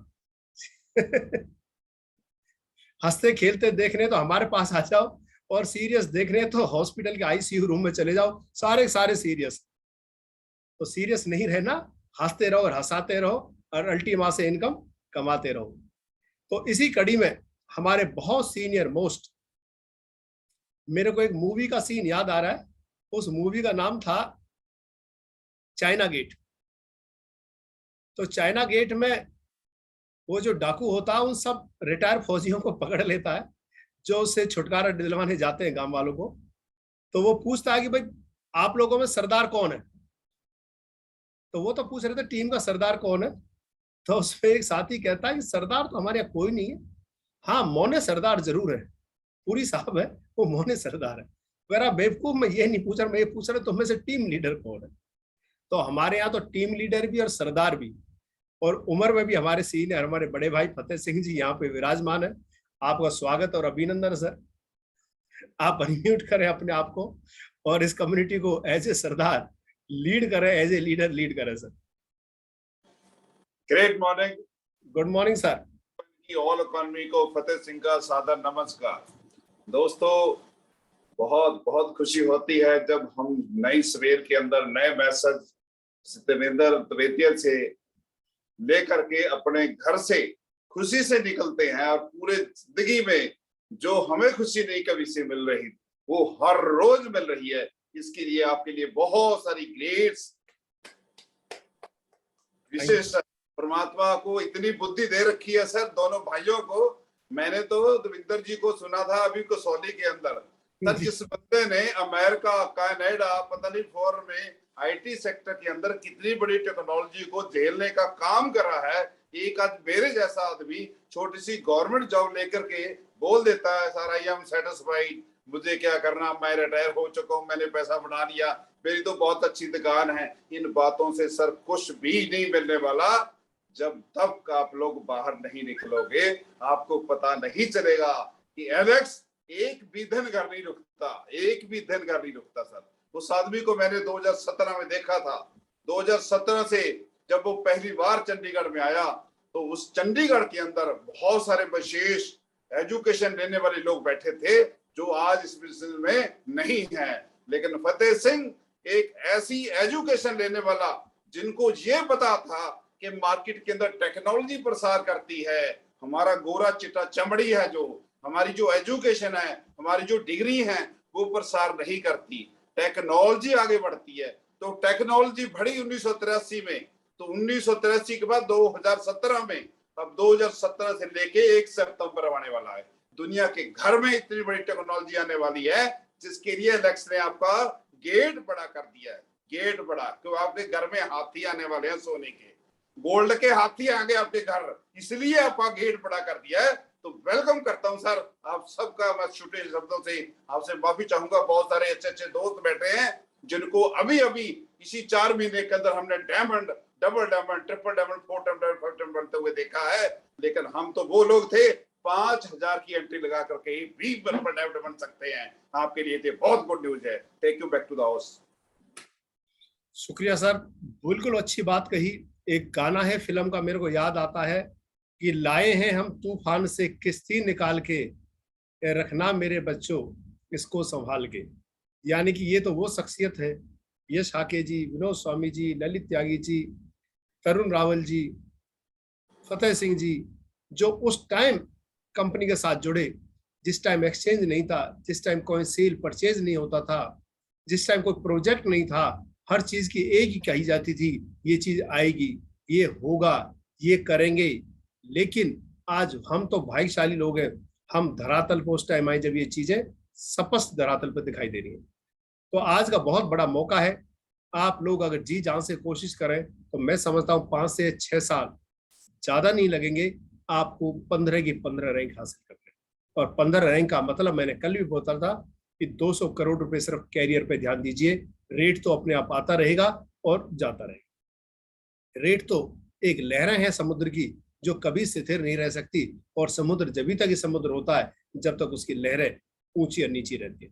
हंसते खेलते देख रहे हैं तो हमारे पास आ जाओ, और सीरियस देख रहे हैं तो हॉस्पिटल के ICU रूम में चले जाओ, सारे सीरियस। तो सीरियस नहीं रहना, हंसते रहो और हंसाते रहो और अल्टीमा से इनकम कमाते रहो। तो इसी कड़ी में हमारे बहुत सीनियर मोस्ट, मेरे को एक मूवी का सीन याद आ रहा है। उस मूवी का नाम था चाइना गेट। तो चाइना गेट में वो जो डाकू होता है उन सब रिटायर फौजियों को पकड़ लेता है जो उससे छुटकारा दिलवाने जाते हैं गांव वालों को। तो वो पूछता है कि भाई आप लोगों में सरदार कौन है। तो वो तो पूछ रहे थे टीम का सरदार कौन है। तो उसमें एक साथी कहता है कि सरदार तो हमारे यहाँ कोई नहीं है, हाँ मोने सरदार जरूर है, पूरी साहब है वो मोने सरदार है। मेरा बेवकूफ, मैं ये नहीं पूछ रहा, मैं ये पूछ रहा तुम में से टीम लीडर कौन है। तो हमारे यहाँ तो टीम लीडर भी और सरदार भी, और उम्र में भी हमारे सीनियर, हमारे बड़े भाई फतेह सिंह जी यहाँ पे विराजमान है। आपका स्वागत और अभिनंदन सर। आप अनम्यूट करें अपने आप को और इस कम्युनिटी को एज ए सरदार लीड करें, एज ए लीडर लीड करें sir. Great morning. Good morning sir. All economy को फतेह सिंह का सादर नमस्कार। दोस्तों बहुत बहुत खुशी होती है जब हम नई सवेर के अंदर नए मैसेज सत्येंद्र द्विवेदी से लेकर के अपने घर से खुशी से निकलते हैं, और पूरे जिंदगी में जो हमें खुशी नहीं कभी से मिल रही वो हर रोज मिल रही है। इसके लिए आपके लिए बहुत सारी ग्रेट्स। विशेष परमात्मा को इतनी बुद्धि दे रखी है सर दोनों भाइयों को। मैंने तो देवेंद्र जी को सुना था अभी कसौली के अंदर, सर जिस बंदे ने अमेरिका कनाडा पता नहीं फॉरेन में IT सेक्टर के अंदर कितनी बड़ी टेक्नोलॉजी को झेलने का काम करा है, एक आज मेरे जैसा आदमी छोटी सी गवर्नमेंट जॉब लेकर के बोल देता है सर आई एम सेटिस्फाइड, मुझे क्या करना, मैं रिटायर हो चुका हूँ, मैंने पैसा बना लिया, मेरी तो बहुत अच्छी दुकान है। इन बातों से सर कुछ भी नहीं मिलने वाला। जब तक आप लोग बाहर नहीं निकलोगे आपको पता नहीं चलेगा कि एलेक्स एक भी दिन घर नहीं रुकता, एक भी दिन घर नहीं रुकता सर। उस आदमी को मैंने 2017 में देखा था। 2017 से जब वो पहली बार चंडीगढ़ में आया तो उस चंडीगढ़ के अंदर बहुत सारे विशेष एजुकेशन लेने वाले लोग बैठे थे जो आज इस बिजनेस में नहीं है। लेकिन फतेह सिंह एक ऐसी एजुकेशन लेने वाला जिनको ये पता था कि मार्केट के अंदर टेक्नोलॉजी प्रसार करती है, हमारा गोरा चिट्टा चमड़ी है, जो हमारी जो एजुकेशन है, हमारी जो डिग्री है वो प्रसार नहीं करती, टेक्नोलॉजी आगे बढ़ती है। तो टेक्नोलॉजी बढ़ी 1983 में, तो 1983 के बाद 2017 में, अब 2017 से लेके 1 सितंबर आने वाला है, दुनिया के घर में इतनी बड़ी टेक्नोलॉजी आने वाली है जिसके लिए एलेक्स ने आपका गेट बड़ा कर दिया है। गेट बड़ा क्यों? आपके घर में हाथी आने वाले हैं, सोने के गोल्ड के हाथी आगे आपके घर, इसलिए आपका गेट बड़ा कर दिया है। तो वेलकम करता हूं सर आप सबका। मैं छोटे शब्दों से आपसे माफी चाहूंगा। बहुत सारे अच्छे अच्छे दोस्त बैठे हैं जिनको अभी अभी इसी 4 महीने के अंदर हमने diamond, double diamond, triple diamond, 4 diamond, 5 diamond बनते हुए देखा है। लेकिन हम तो वो लोग थे 5000 की एंट्री लगा करके भी डबल डायमंड बन सकते हैं। आपके लिए तो बहुत गुड न्यूज है। Take you back to the house. शुक्रिया सर, बिल्कुल अच्छी बात कही। एक गाना है फिल्म का, मेरे को याद आता है कि लाए हैं हम तूफान से किश्ती निकाल के, रखना मेरे बच्चों इसको संभाल के। यानी कि ये तो वो शख्सियत है, यश हाके जी, विनोद स्वामी जी, ललित त्यागी जी, तरुण रावल जी, फतेह सिंह जी, जो उस टाइम कंपनी के साथ जुड़े, जिस टाइम एक्सचेंज नहीं था, जिस टाइम कोई सेल परचेज नहीं होता था, जिस टाइम कोई प्रोजेक्ट नहीं था, हर चीज की एक ही कही जाती थी, ये चीज आएगी, ये होगा, ये करेंगे। लेकिन आज हम तो भाग्यशाली लोग हैं, हम धरातल पे उस टाइम आए जब ये चीजें स्पष्ट धरातल पर दिखाई दे रही है। तो आज का बहुत बड़ा मौका है। आप लोग अगर जी जान से कोशिश करें तो मैं समझता हूँ 5 से 6 साल ज्यादा नहीं लगेंगे आपको 15 की 15 रैंक हासिल करने। और 15 रैंक का मतलब मैंने कल भी बोला था कि 200 करोड़ रुपए सिर्फ कैरियर पे ध्यान दीजिए। रेट तो अपने आप आता रहेगा और जाता रहेगा। रेट तो एक लहरें हैं समुद्र की जो कभी स्थिर नहीं रह सकती, और समुद्र जब तक ही समुद्र होता है जब तक उसकी लहरें ऊंची और नीची रहती है।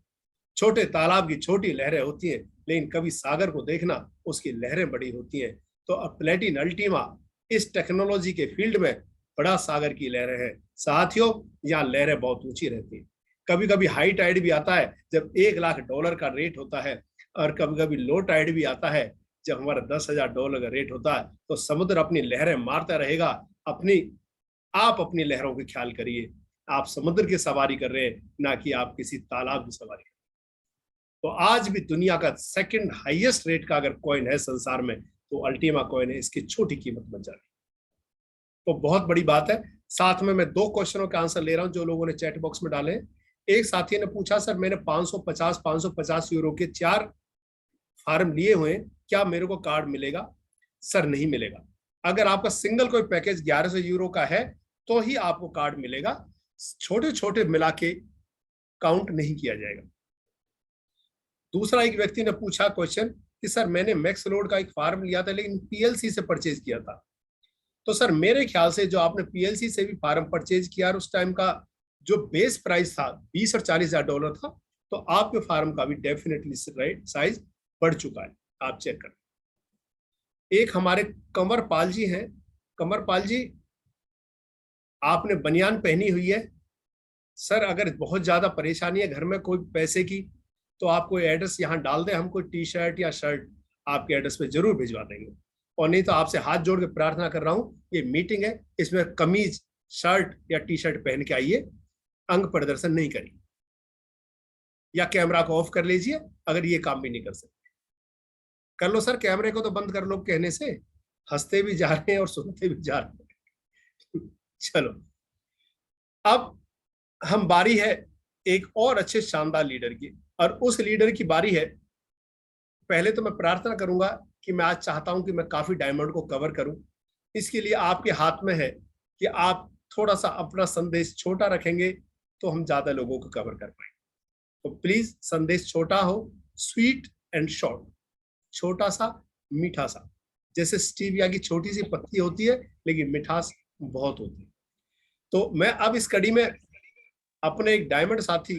छोटे तालाब की छोटी लहरें होती हैं, लेकिन कभी सागर को देखना, उसकी लहरें बड़ी होती हैं। तो अब प्लेटिन अल्टीमा इस टेक्नोलॉजी के फील्ड में बड़ा सागर की लहरें हैं साथियों। यहाँ लहरें बहुत ऊंची रहती हैं। कभी कभी हाई टाइड भी आता है जब $1,00,000 का रेट होता है, और कभी कभी लो टाइड भी आता है जब हमारा $10,000 का रेट होता है। तो समुद्र अपनी लहरें मारता रहेगा। आप अपनी लहरों की ख्याल करिए। आप समुद्र की सवारी कर रहे हैं, ना कि आप किसी तालाब की सवारी कर रहे हैं। तो आज भी दुनिया का सेकंड हाईएस्ट रेट का अगर कॉइन है संसार में तो अल्टीमा कॉइन है। इसकी छोटी कीमत बन जा रही है, तो बहुत बड़ी बात है। साथ में मैं 2 क्वेश्चनों का आंसर ले रहा हूं जो लोगों ने चैट बॉक्स में डाले। एक साथी ने पूछा, सर मैंने 550 यूरो के 4 फार्म लिए हुए, क्या मेरे को कार्ड मिलेगा? सर नहीं मिलेगा। अगर आपका सिंगल कोई पैकेज 1100 यूरो का है तो ही आपको कार्ड मिलेगा। छोटे छोटे मिला के काउंट नहीं किया जाएगा। दूसरा एक व्यक्ति ने पूछा क्वेश्चन कि सर मैंने मैक्स लोड का एक फार्म लिया था लेकिन पीएलसी से परचेज किया था। तो सर मेरे ख्याल से जो आपने पीएलसी से भी फार्म परचेज किया, उस टाइम का जो बेस प्राइस था 20 और 40,000 डॉलर था, तो आपके फार्म का भी डेफिनेटली साइज बढ़ चुका है। आप चेक करें। एक हमारे कंवर पाल जी हैं। कंवर पाल जी, आपने बनियान पहनी हुई है। सर अगर बहुत ज्यादा परेशानी है घर में कोई पैसे की तो आप कोई एड्रेस यहाँ डाल दें, हम कोई टी शर्ट या शर्ट आपके एड्रेस पे जरूर भिजवा देंगे। और नहीं तो आपसे हाथ जोड़ के प्रार्थना कर रहा हूँ, ये मीटिंग है, इसमें कमीज, शर्ट या टी शर्ट पहन के आइए, अंग प्रदर्शन नहीं करिए, या कैमरा को ऑफ कर लीजिए अगर ये काम भी नहीं कर सकते। कर लो सर, कैमरे को तो बंद कर लो, कहने से हंसते भी जा रहे हैं और सुनते भी जा रहे हैं। चलो अब हम बारी है एक और अच्छे शानदार लीडर की, और उस लीडर की बारी है। पहले तो मैं प्रार्थना करूंगा कि मैं आज चाहता हूं कि मैं काफी डायमंड को कवर करूं। इसके लिए आपके हाथ में है कि आप थोड़ा सा अपना संदेश छोटा रखेंगे तो हम ज्यादा लोगों को कवर कर पाएंगे। तो प्लीज संदेश छोटा हो, स्वीट एंड शॉर्ट, छोटा सा मीठा सा। जैसे स्टीविया की छोटी सी पत्ती होती है लेकिन मिठास बहुत होती है। तो मैं अब इस कड़ी में अपने एक डायमंड साथी,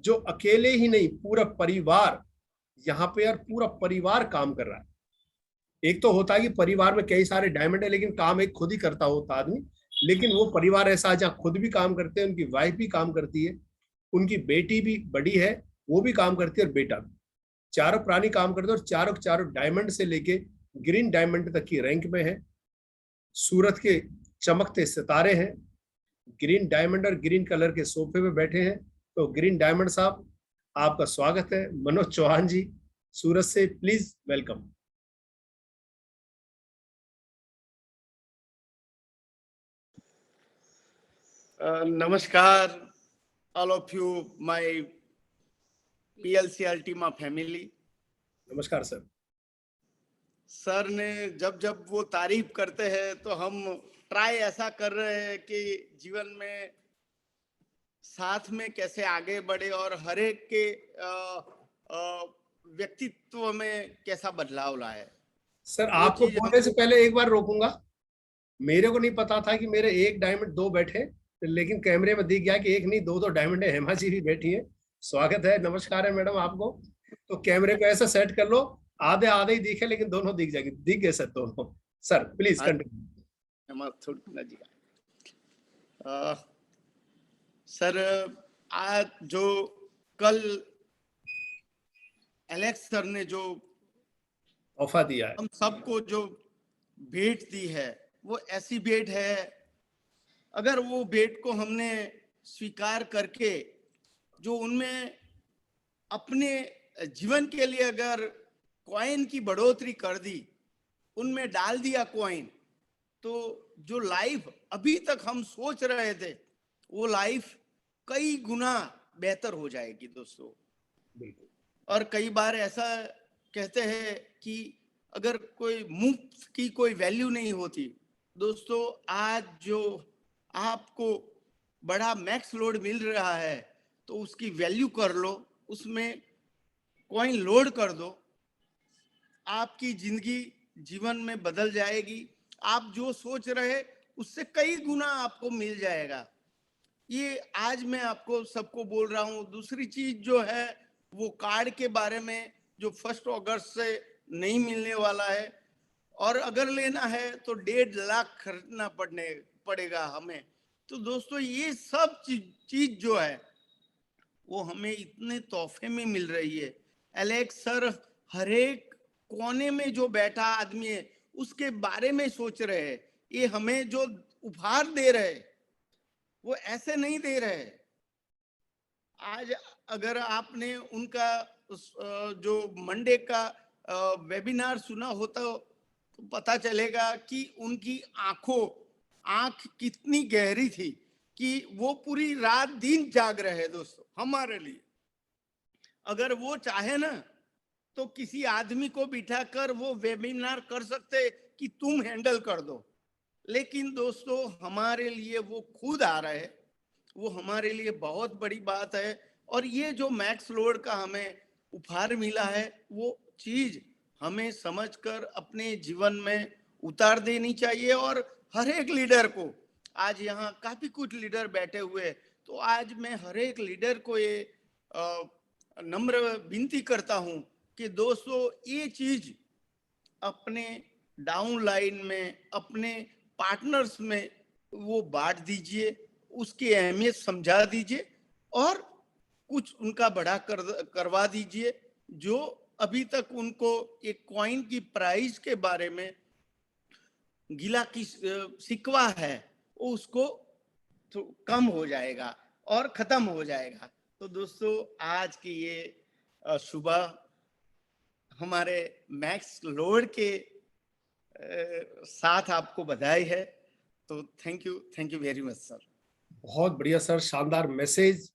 जो अकेले ही नहीं पूरा परिवार यहाँ पे यार पूरा परिवार काम कर रहा है। एक तो होता है कि परिवार में कई सारे डायमंड है, लेकिन काम एक खुद ही करता होता आदमी, लेकिन वो परिवार ऐसा है जहाँ खुद भी काम करते हैं, उनकी वाइफ भी काम करती है, उनकी बेटी भी बड़ी है, वो भी काम करती है, और बेटा भी। चारों प्राणी काम करते हैं, और चारों चारों डायमंड से लेके ग्रीन डायमंड तक की रैंक में है। सूरत के चमकते सितारे हैं, ग्रीन डायमंड और ग्रीन कलर के सोफे पे बैठे हैं। तो ग्रीन डायमंड साहब, आपका स्वागत है। मनोज चौहान जी सूरत से, प्लीज वेलकम। नमस्कार all of you, my PLC Ultima family. नमस्कार सर। सर ने जब जब वो तारीफ करते हैं तो हम ट्राई ऐसा कर रहे हैं कि जीवन में साथ में कैसे आगे बढ़े और हर एक के व्यक्तित्व में कैसा बदलाव लाए। सर आपको बोलने से पहले एक बार रोकूंगा। मेरे को नहीं पता था कि मेरे एक डायमंड दो बैठे, लेकिन कैमरे में दिख गया कि एक नहीं दो दो डायमंड है। हेमा जी भी बैठी है, स्वागत है, नमस्कार है मैडम आपको। तो कैमरे को ऐसा सेट कर लो, आधे आधे ही दिखे लेकिन दोनों दिख जाएंगे। दिख गए सर दोनों। Sir please continue. सर आज जो कल एलेक्स सर ने जो तोहफा दिया है, हम सबको जो भेंट दी है, वो ऐसी भेंट है, अगर वो भेंट को हमने स्वीकार करके जो उनमें अपने जीवन के लिए अगर कॉइन की बढ़ोतरी कर दी, उनमें डाल दिया कॉइन, तो जो लाइफ अभी तक हम सोच रहे थे वो लाइफ कई गुना बेहतर हो जाएगी दोस्तों। और कई बार ऐसा कहते हैं कि अगर कोई मुफ्त की कोई वैल्यू नहीं होती दोस्तों। आज जो आपको बड़ा मैक्स लोड मिल रहा है तो उसकी वैल्यू कर लो, उसमें कॉइन लोड कर दो, आपकी जिंदगी जीवन में बदल जाएगी। आप जो सोच रहे उससे कई गुना आपको मिल जाएगा। ये आज मैं आपको सबको बोल रहा हूँ। दूसरी चीज जो है वो कार्ड के बारे में, जो 1 अगस्त से नहीं मिलने वाला है, और अगर लेना है तो 1.5 लाख खरीदना पड़ेगा हमें। तो दोस्तों ये सब चीज जो है वो हमें इतने तोहफे में मिल रही है। एलेक्स सर हर एक कोने में जो बैठा आदमी है उसके बारे में सोच रहे हैं। ये हमें जो उपहार दे रहे वो ऐसे नहीं दे रहे। आज अगर आपने उनका जो मंडे का वेबिनार सुना होता तो पता चलेगा कि उनकी आंख कितनी गहरी थी कि वो पूरी रात दिन जाग रहे दोस्तों हमारे लिए। अगर वो चाहे ना तो किसी आदमी को बिठाकर वो वेबिनार कर सकते कि तुम हैंडल कर दो, लेकिन दोस्तों हमारे लिए वो खुद आ रहे हैं। वो हमारे लिए बहुत बड़ी बात है। और ये जो मैक्स लोड का हमें उपहार मिला है वो चीज हमें समझकर अपने जीवन में उतार देनी चाहिए। और हर एक लीडर को, आज यहाँ काफी कुछ लीडर बैठे हुए, तो आज मैं हर एक लीडर को ये नम्र विनती करता हूँ कि दोस्तों ये चीज अपने डाउन लाइन में, अपने पार्टनर्स में वो बांट दीजिए, उसकी अहमियत समझा दीजिए और कुछ उनका बड़ा करवा दीजिए। जो अभी तक उनको एक कॉइन की प्राइस के बारे में गिला की शिकवा है वो उसको तो कम हो जाएगा और खत्म हो जाएगा। तो दोस्तों आज की ये सुबह हमारे मैक्स लोड के साथ आपको बधाई है। तो thank you very much sir. बहुत बढ़िया सर, शानदार मैसेज।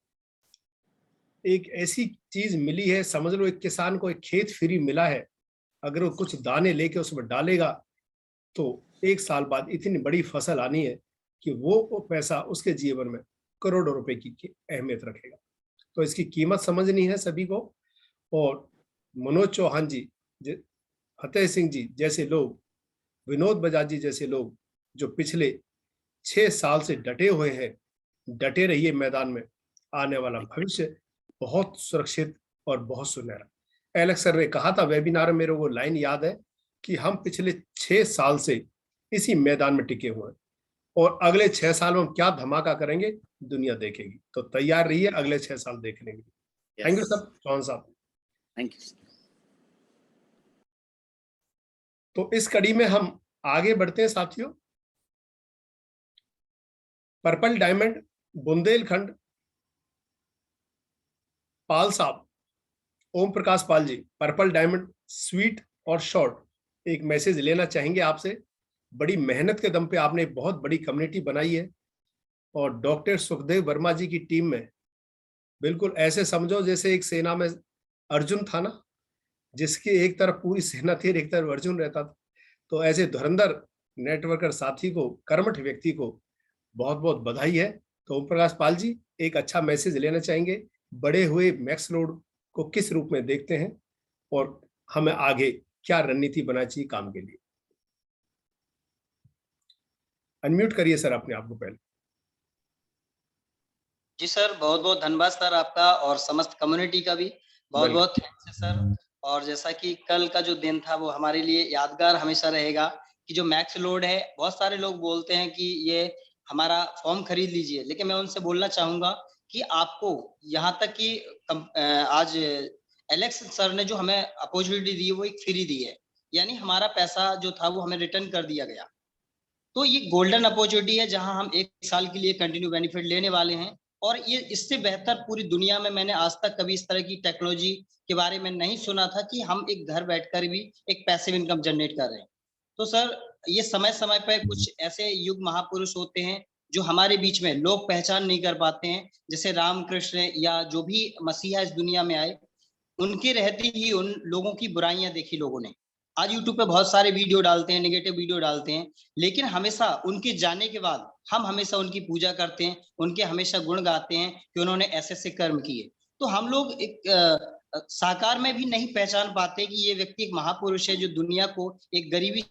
एक ऐसी चीज मिली है, समझ लो एक किसान को एक खेत फ्री मिला है। अगर वो कुछ दाने लेके उसमें डालेगा तो 1 साल बाद इतनी बड़ी फसल आनी है कि वो पैसा उसके जीवन में करोड़ों रुपए की अहमियत रखेगा। तो इसकी कीमत समझनी है सभी को। और मनोज चौहान जी, फतेह सिंह जी जैसे लोग, विनोद बजाज जी जैसे लोग जो पिछले 6 साल से डटे हुए हैं, डटे रहिए मैदान में। आने वाला भविष्य बहुत सुरक्षित और बहुत सुनहरा। एलेक्स सर ने कहा था वेबिनार में, मेरे वो लाइन याद है कि हम पिछले 6 साल से इसी मैदान में टिके हुए हैं और अगले 6 साल में हम क्या धमाका करेंगे दुनिया देखेगी। तो तैयार रहिए अगले 6 साल देखने के लिए। थैंक यू सर, चौहान साहब। Thank you. तो इस कड़ी में हम आगे बढ़ते हैं साथियों। पर्पल डायमंड बुंदेलखंड पाल साहब, Om Prakash Pal ji, purple diamond sweet और शॉर्ट एक मैसेज लेना चाहेंगे आपसे। बड़ी मेहनत के दम पे आपने बहुत बड़ी कम्युनिटी बनाई है और डॉक्टर सुखदेव वर्मा जी की टीम में बिल्कुल ऐसे समझो जैसे एक सेना में अर्जुन था ना, जिसकी एक तरफ पूरी सेना थी, एक तरफ अर्जुन रहता था। तो ऐसे धुरंधर नेटवर्कर साथी को, कर्मठ व्यक्ति को बहुत बहुत बधाई है। तो ओम प्रकाश पाल जी एक अच्छा मैसेज लेना चाहेंगे, बढ़े हुए मैक्स लोड को किस रूप में देखते हैं और हमें आगे क्या रणनीति बनानी चाहिए काम के लिए। अनम्यूट करिए सर अपने आप को पहले। जी सर, बहुत बहुत धन्यवाद सर आपका और समस्त कम्युनिटी का भी बहुत बहुत थैंक्स है सर। और जैसा कि कल का जो दिन था वो हमारे लिए यादगार हमेशा रहेगा कि जो मैक्स लोड है, बहुत सारे लोग बोलते हैं कि ये हमारा फॉर्म खरीद लीजिए, लेकिन मैं उनसे बोलना चाहूंगा कि आपको यहाँ तक कि आज एलेक्स सर ने जो हमें अपॉर्चुनिटी दी है वो एक फ्री दी है, यानी हमारा पैसा जो था वो हमें रिटर्न कर दिया गया। तो ये गोल्डन अपॉर्चुनिटी है जहां हम 1 साल के लिए कंटिन्यू बेनिफिट लेने वाले हैं और ये इससे बेहतर पूरी दुनिया में मैंने आज तक कभी इस तरह की टेक्नोलॉजी के बारे में नहीं सुना था कि हम एक घर बैठकर भी एक पैसिव इनकम जनरेट कर रहे हैं। तो सर ये समय समय पर कुछ ऐसे युग महापुरुष होते हैं जो हमारे बीच में लोग पहचान नहीं कर पाते हैं, जैसे रामकृष्ण या जो भी मसीहा इस दुनिया में आए, उनके रहते ही उन लोगों की बुराइयां देखी लोगों ने। आज यूट्यूब पे बहुत सारे वीडियो डालते हैं, नेगेटिव वीडियो डालते हैं, लेकिन हमेशा उनके जाने के बाद हम हमेशा उनकी पूजा करते हैं, उनके हमेशा गुण गाते हैं कि उन्होंने ऐसे ऐसे कर्म किए। तो हम लोग एक साकार में भी नहीं पहचान पाते कि ये व्यक्ति एक महापुरुष है जो दुनिया को एक गरीबी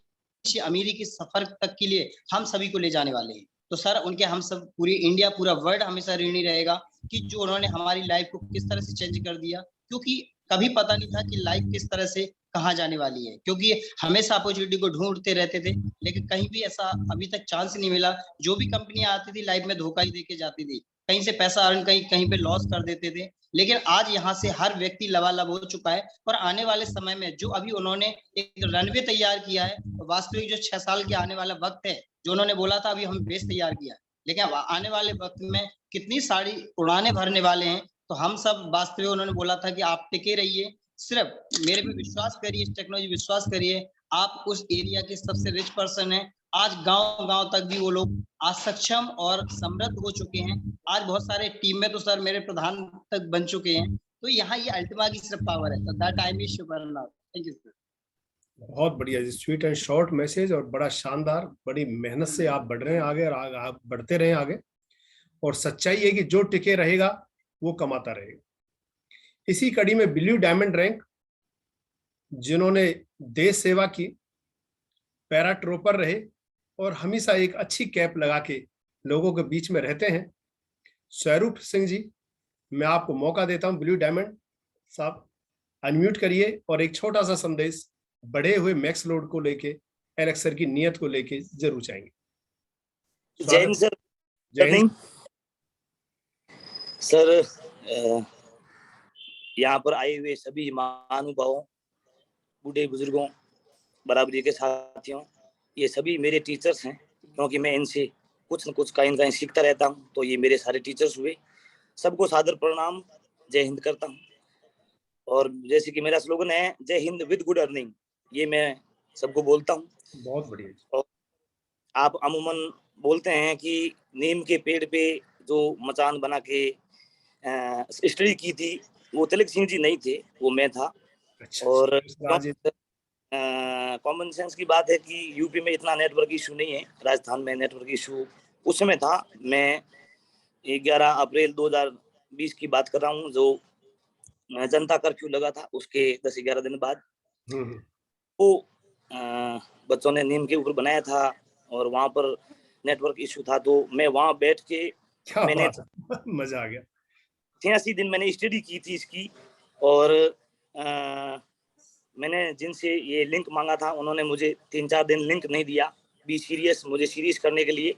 से अमीरी के सफर तक के लिए हम सभी को ले जाने वाले हैं। तो सर उनके हम सब पूरी इंडिया, पूरा वर्ल्ड हमेशा ऋणी रहेगा कि जो उन्होंने हमारी लाइफ को किस तरह से चेंज कर दिया, क्योंकि कभी पता नहीं था कि लाइफ किस तरह से कहाँ जाने वाली है, क्योंकि हमेशा अपॉर्चुनिटी को ढूंढते रहते थे लेकिन कहीं भी ऐसा अभी तक चांस नहीं मिला। जो भी कंपनियां आती थी लाइफ में धोखा ही देके जाती थी, कहीं से पैसा अर्न कहीं पे लॉस कर देते थे। लेकिन आज यहाँ से हर व्यक्ति लबालब हो चुका है और आने वाले समय में जो अभी उन्होंने एक रनवे तैयार किया है, वास्तविक जो 6 साल के आने वाला वक्त है, जो उन्होंने बोला था अभी हम बेस तैयार किया है, लेकिन आने वाले वक्त में कितनी सारी उड़ाने भरने वाले हैं। तो हम सब वास्तविक उन्होंने बोला था कि आप टिके रहिए, सिर्फ मेरे पे विश्वास करिए, इस टेक्नोलॉजी विश्वास करिए। आप उस एरिया के सबसे रिच पर्सन हैं। आज गांव तक भी वो लोग आज सक्षम और समृद्ध हो चुके हैं। आज बहुत सारे टीम में तो सर मेरे प्रधान तक बन चुके हैं। तो यहाँ ये अल्टीमा की सिर्फ पावर है। That time is supernova. Thank you sir. बहुत बढ़िया जी, स्वीट एंड शॉर्ट मैसेज और बड़ा शानदार, बड़ी मेहनत से आप बढ़ रहे हैं आगे और आप बढ़ते रहे आगे। और सच्चाई है कि जो टिके रहेगा वो कमाता रहेगा। इसी कड़ी में ब्लू डायमंड रैंक, जिन्होंने देश सेवा की, पैरा ट्रोपर रहे और हमेशा एक अच्छी कैप लगा के लोगों के बीच में रहते हैं, स्वरूप सिंह जी, मैं आपको मौका देता हूं। ब्लू डायमंड साहब अनम्यूट करिए और एक छोटा सा संदेश बढ़े हुए मैक्स लोड को लेके, एलेक्स सर की नियत को लेके जरूर चाहेंगे। जय हिंद सर। जय हिंद सर। यहाँ पर आए हुए सभी महानुभावों, बूढ़े बुजुर्गों, बराबरी के साथियों, ये सभी मेरे टीचर्स हैं, क्योंकि मैं इनसे कुछ न कुछ कहीं सीखता रहता हूँ। तो ये मेरे सारे टीचर्स हुए। सबको सादर प्रणाम, जय हिंद करता हूँ। और जैसे कि मेरा स्लोगन है जय हिंद विद गुड अर्निंग, ये मैं सबको बोलता हूँ। बहुत बढ़िया। और आप अमूमन बोलते हैं कि नीम के पेड़ पे जो मचान बना के स्टडी की थी वो तिलक सिंह जी नहीं थे, वो मैं था। और कॉमन सेंस की बात है कि यूपी में इतना नेटवर्क इशू नहीं है, राजस्थान में नेटवर्क इशू उस समय था। मैं 11 अप्रैल 2020 की बात कर रहा हूँ, जो जनता कर्फ्यू लगा था उसके 10-11 दिन बाद वो बच्चों ने नीम के ऊपर बनाया था और वहां पर नेटवर्क इशू था। तो मैं वहां बैठ के मैंने मजा आ गया। 86 दिन मैंने स्टडी की थी इसकी। और मैंने जिनसे ये लिंक मांगा था उन्होंने मुझे 3-4 दिन लिंक नहीं दिया, बी सीरियस, मुझे सीरियस करने के लिए।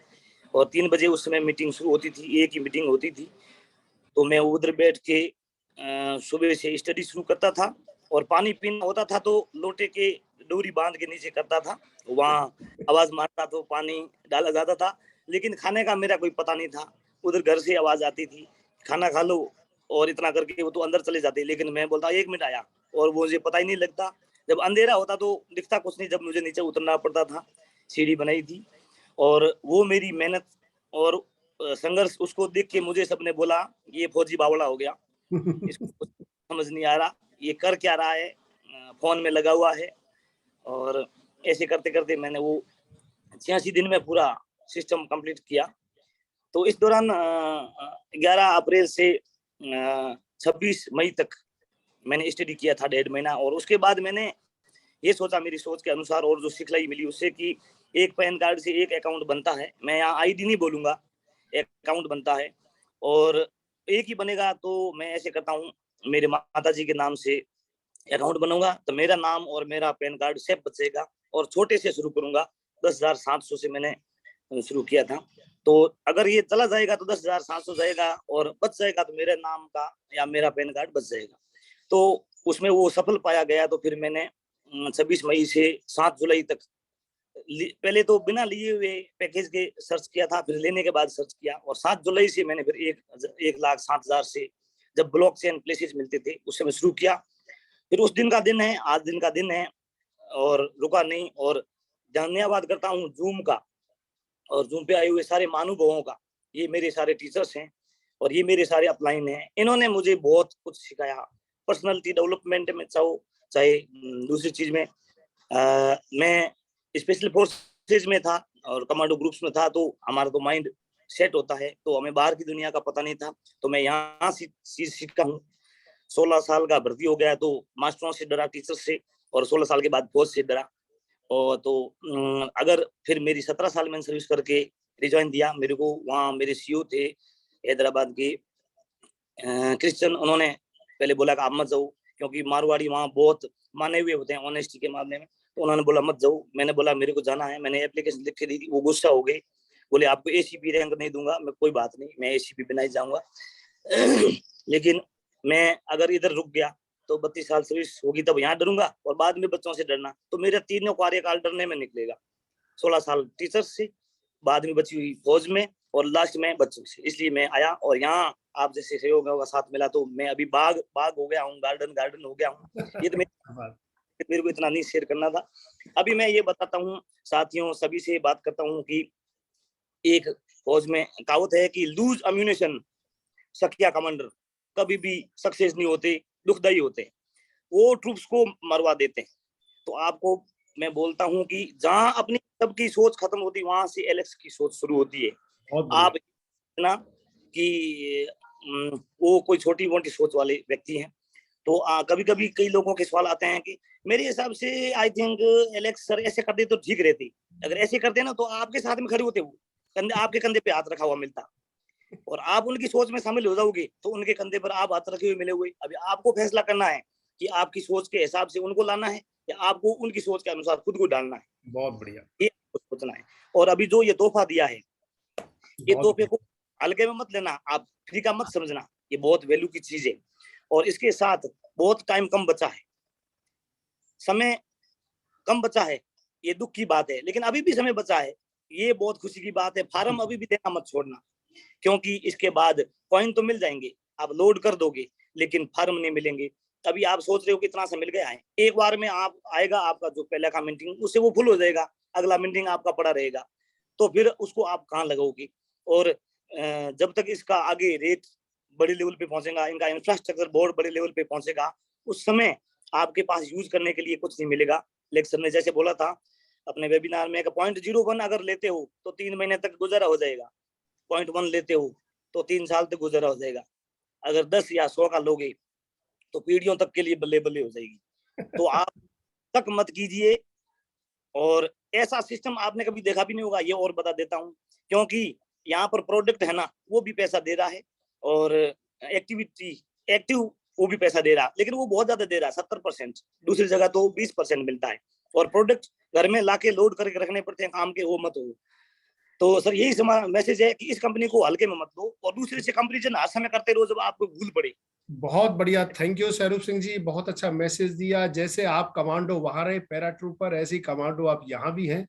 और 3 बजे उस समय मीटिंग शुरू होती थी, एक ही मीटिंग होती थी। तो मैं उधर बैठ के सुबह से स्टडी शुरू करता था और पानी पीना होता था तो लोटे के डोरी बांध के नीचे करता था, वहाँ आवाज मारता तो पानी डाला जाता था। लेकिन खाने का मेरा कोई पता नहीं था। उधर घर से आवाज आती थी, खाना खा लो, और इतना करके वो तो अंदर चले जाते, लेकिन मैं बोलता 1 मिनट आया, और वो मुझे पता ही नहीं लगता। जब अंधेरा होता तो दिखता कुछ नहीं, जब मुझे नीचे उतरना पड़ता था। सीढ़ी बनाई थी और वो मेरी मेहनत और संघर्ष, उसको देख के मुझे सबने बोला ये फौजी बावड़ा हो गया, इसको समझ नहीं आ रहा ये कर क्या रहा है, फोन में लगा हुआ है। और ऐसे करते करते मैंने वो 86 दिन में पूरा सिस्टम कंप्लीट किया। तो इस दौरान 11 अप्रैल से 26 मई तक मैंने स्टडी किया था, 1.5 महीना। और उसके बाद मैंने ये सोचा मेरी सोच के अनुसार और जो सिखलाई मिली उससे कि एक पैन कार्ड से एक अकाउंट बनता है। मैं यहाँ आईडी नहीं बोलूंगा, अकाउंट बनता है और एक ही बनेगा। तो मैं ऐसे करता हूँ, मेरे माता जी के नाम से अकाउंट बनूंगा तो मेरा नाम और मेरा पैन कार्ड सेफ बचेगा। और छोटे से शुरू करूंगा, 10,700 से मैंने शुरू किया था। तो अगर ये चला जाएगा तो 10,700 जाएगा, और बच जाएगा तो मेरे नाम का या मेरा पैन कार्ड बच जाएगा। तो उसमें वो सफल पाया गया। तो फिर मैंने 26 मई से 7 जुलाई तक पहले तो बिना लिए हुए पैकेज के सर्च किया था, फिर लेने के बाद सर्च किया, और 7 जुलाई से मैंने फिर 1,07,000 से जब ब्लॉकचेन प्लेसेस मिलते थे उससे मैं शुरू किया। फिर उस दिन का दिन है, आज दिन का दिन है, और रुका नहीं। और धन्यवाद करता हूँ जूम का और जूम पे आए हुए सारे महानुभावों का। ये मेरे सारे टीचर्स हैं और ये मेरे सारे अपलाइन हैं। इन्होंने मुझे बहुत कुछ सिखाया, पर्सनालिटी डेवलपमेंट में चाहे दूसरी चीज में। मैं स्पेशल फोर्सेज में था और कमांडो ग्रुप्स में था, तो हमारा तो माइंड सेट होता है, तो हमें बाहर की दुनिया का पता नहीं था। तो मैं यहाँ सीखा हूँ। 16 साल का भर्ती हो गया तो मास्टरों से डरा, टीचर से, और 16 साल के बाद फौज से डरा। और तो अगर फिर मेरी 17 साल मैंने सर्विस करके रिज्वाइन दिया, मेरे को वहाँ मेरे सीईओ थे हैदराबाद के क्रिश्चियन, उन्होंने पहले बोला कि आप मत जाओ क्योंकि मारवाड़ी वहाँ बहुत माने हुए होते हैं ऑनेस्टी के मामले में। तो उन्होंने बोला मत जाओ, मैंने बोला मेरे को जाना है। मैंने एप्लीकेशन लिख के दी थी, वो गुस्सा हो गई, बोले आपको एसीपी रैंक नहीं दूंगा। मैं कोई बात नहीं, मैं एसीपी बिना ही जाऊंगा। लेकिन मैं अगर इधर रुक गया तो 32 साल सर्विस होगी तब यहाँ डरूंगा और बाद में बच्चों से डरना, तो मेरा तीनों कार्यकाल डरने में निकलेगा। 16 साल टीचर से, बाद में बची हुई फौज में, और लास्ट में बच्चों से। इसलिए मैं आया और यहाँ आप जैसे सहयोगियों का साथ मिला तो मैं अभी बाग हो गया हूँ, गार्डन हो गया हूँ। ये तो मेरे को इतना नहीं शेयर करना था। अभी मैं ये बताता हूँ साथियों, सभी से बात करता हूँ कि एक फौज में कहावत है कि लूज अम्यूनेशन सकिया कमांडर कभी भी सक्सेस नहीं होते, दुखदाई होते, वो ट्रूप्स को मरवा देते हैं। तो आपको मैं बोलता हूँ कि जहां अपनी सबकी सोच खत्म होती वहां से एलेक्स की सोच शुरू होती है। आप ना कि वो कोई छोटी मोटी सोच वाले व्यक्ति हैं। तो कभी कभी कई लोगों के सवाल आते हैं कि मेरे हिसाब से आई थिंक एलेक्स सर ऐसे कर दे तो ठीक रहती, अगर ऐसे करते ना तो आपके साथ में खड़े होते, वो कंधे आपके कंधे पे हाथ रखा हुआ मिलता, और आप उनकी सोच में शामिल हो जाओगे तो उनके कंधे पर आप हाथ रखे हुए मिले हुए। अभी आपको फैसला करना है कि आपकी सोच के हिसाब से उनको लाना है या आपको उनकी सोच के अनुसार खुद को डालना है। बहुत बढ़िया, ये सोचना है। और अभी जो ये तोहफा दिया है, ये तोहफे को हल्के में मत लेना, आप फ्री का मत समझना, ये बहुत वैल्यू की चीज है। और इसके साथ बहुत टाइम कम बचा है, समय कम बचा है, ये दुख की बात है, लेकिन अभी भी समय बचा है, ये बहुत खुशी की बात है। फार्म अभी भी देना मत छोड़ना, क्योंकि इसके बाद कॉइन तो मिल जाएंगे, आप लोड कर दोगे लेकिन फार्म नहीं मिलेंगे। अभी आप सोच रहे हो कितना सा मिल गया है, एक बार में आप आएगा आपका जो पहला का मीटिंग उससे वो फुल हो जाएगा, अगला मीटिंग आपका पड़ा रहेगा, तो फिर उसको आप कहाँ लगाओगे। और जब तक इसका आगे रेट बड़े लेवल पे पहुंचेगा, इनका इंफ्रास्ट्रक्चर बहुत बड़े लेवल पे पहुंचेगा, उस समय आपके पास यूज करने के लिए कुछ नहीं मिलेगा। लेक्चर में जैसे बोला था अपने वेबिनार में, 0.01 अगर लेते हो तो 3 महीने तक गुजारा हो जाएगा, 0.1 लेते हो तो 3 साल तक गुजारा हो जाएगा, अगर 10 या 100 का लोगे तो पीढ़ियों तक के लिए बल्ले बल्ले हो जाएगी। तो आप तक मत कीजिए, और ऐसा सिस्टम आपने कभी देखा भी नहीं होगा, ये और बता देता हूँ, क्योंकि यहाँ पर प्रोडक्ट है ना वो भी पैसा दे रहा है, और एक्टिव वो भी पैसा दे रहा, लेकिन वो बहुत ज्यादा दे रहा है 70%, दूसरी जगह तो 20% मिलता है, और प्रोडक्ट घर में लाके लोड करके रखने पड़ते हैं काम के, वो मत हो। तो सर यही मैसेज है कि इस कंपनी को हल्के में मत लो, और दूसरे से कंपेरिजन हर समय करते रहो जब आपको भूल पड़े। बहुत बढ़िया, थैंक यू स्वरूप सिंह जी, बहुत अच्छा मैसेज दिया। जैसे आप कमांडो वहां रहे पैराट्रूपर, ऐसे ही कमांडो आप यहाँ भी हैं,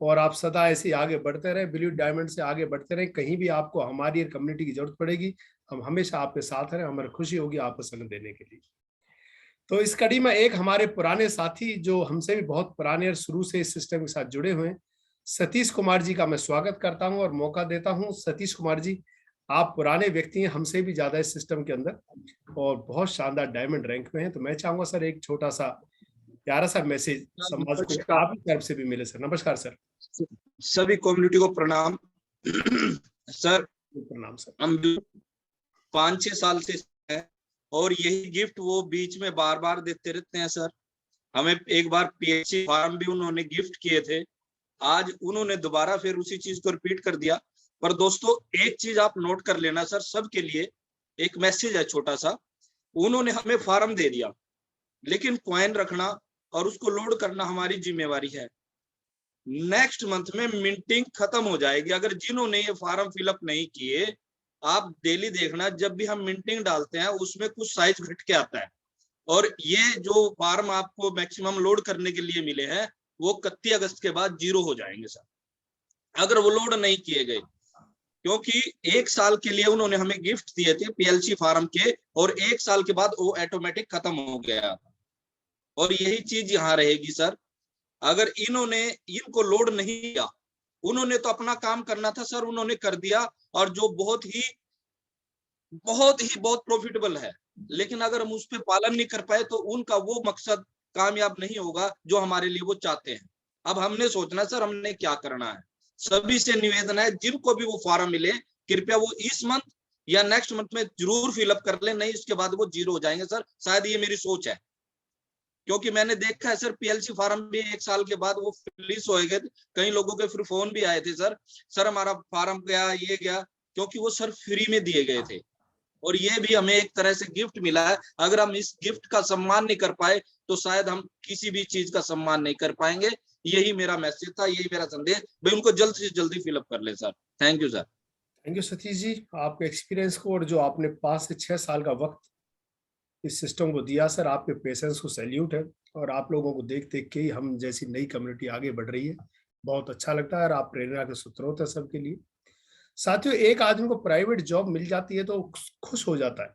और आप सदा ऐसे आगे बढ़ते रहे, ब्लू डायमंड से आगे बढ़ते रहे। कहीं भी आपको हमारी कम्युनिटी की जरूरत पड़ेगी, हम हमेशा आपके साथ हैं, हमारी खुशी होगी आपको समय देने के लिए। तो इस कड़ी में एक हमारे पुराने साथी जो हमसे भी बहुत पुराने और शुरू से इस सिस्टम के साथ जुड़े हुए हैं, सतीश कुमार जी का मैं स्वागत करता हूं और मौका देता हूं। सतीश कुमार जी, आप पुराने व्यक्ति हैं, हमसे भी ज्यादा इस सिस्टम के अंदर, और बहुत शानदार डायमंड रैंक में हैं। तो मैं चाहूंगा सर एक छोटा सा प्यारा सा मैसेज समाज को आपकी तरफ से भी मिले। सर नमस्कार। सर सभी कम्युनिटी को प्रणाम। सर प्रणाम सर। हम 5-6 साल से है, और यही गिफ्ट वो बीच में बार बार देते रहते हैं। सर हमें एक बार पीएचसी फार्म भी उन्होंने गिफ्ट किए थे, आज उन्होंने दोबारा फिर उसी चीज को रिपीट कर दिया। पर दोस्तों एक चीज आप नोट कर लेना सर, सबके लिए एक मैसेज है छोटा सा। उन्होंने हमें फार्म दे दिया, लेकिन कॉइन रखना और उसको लोड करना हमारी जिम्मेवारी है। नेक्स्ट मंथ में मिंटिंग खत्म हो जाएगी। अगर जिन्होंने ये फार्म फिलअप नहीं किए, आप डेली देखना जब भी हम मिंटिंग डालते हैं उसमें कुछ साइज घट के आता है, और ये जो फार्म आपको मैक्सिमम लोड करने के लिए मिले हैं वो 31 अगस्त के बाद 0 हो जाएंगे सर, अगर वो लोड नहीं किए गए। क्योंकि 1 साल के लिए उन्होंने हमें गिफ्ट दिए थे पीएलसी फार्म के, और 1 साल के बाद वो ऑटोमेटिक खत्म हो गया। और यही चीज यहाँ रहेगी सर, अगर इनको लोड नहीं किया, उन्होंने तो अपना काम करना था सर, उन्होंने कर दिया, और जो बहुत प्रॉफिटेबल है। लेकिन अगर हम उस पर पालन नहीं कर पाए तो उनका वो मकसद कामयाब नहीं होगा जो हमारे लिए वो चाहते हैं। अब हमने सोचना सर हमने क्या करना है। सभी से निवेदन है, जिनको भी वो फार्म मिले कृपया वो इस मंथ या नेक्स्ट मंथ में जरूर फिलअप कर ले, नहीं इसके बाद वो 0 हो जाएंगे सर। शायद ये मेरी सोच है, क्योंकि मैंने देखा है सर पीएलसी फार्म भी 1 साल के बाद वो फिनिश हो गए। कई लोगों के फिर फोन भी आए थे, सर हमारा फार्म गया, ये गया, क्योंकि वो सर फ्री में दिए गए थे, और ये भी हमें एक तरह से गिफ्ट मिला है। अगर हम इस गिफ्ट का सम्मान नहीं कर पाए तो शायद हम किसी भी चीज का सम्मान नहीं कर पाएंगे। यही मेरा मैसेज था, यही मेरा संदेश। भाई उनको जल्द से जल्दी फिलअप कर ले sir. Thank you sir. Thank you Satish ji, आपके एक्सपीरियंस को और जो आपने 5 से 6 साल का वक्त इस सिस्टम को दिया सर, आपके पेशेंस को सैल्यूट है। और आप लोगों को देख देख के ही हम जैसी नई कम्युनिटी आगे बढ़ रही है, बहुत अच्छा लगता है, और आप प्रेरणा के स्रोत है सबके लिए। साथियों, एक आदमी को प्राइवेट जॉब मिल जाती है तो खुश हो जाता है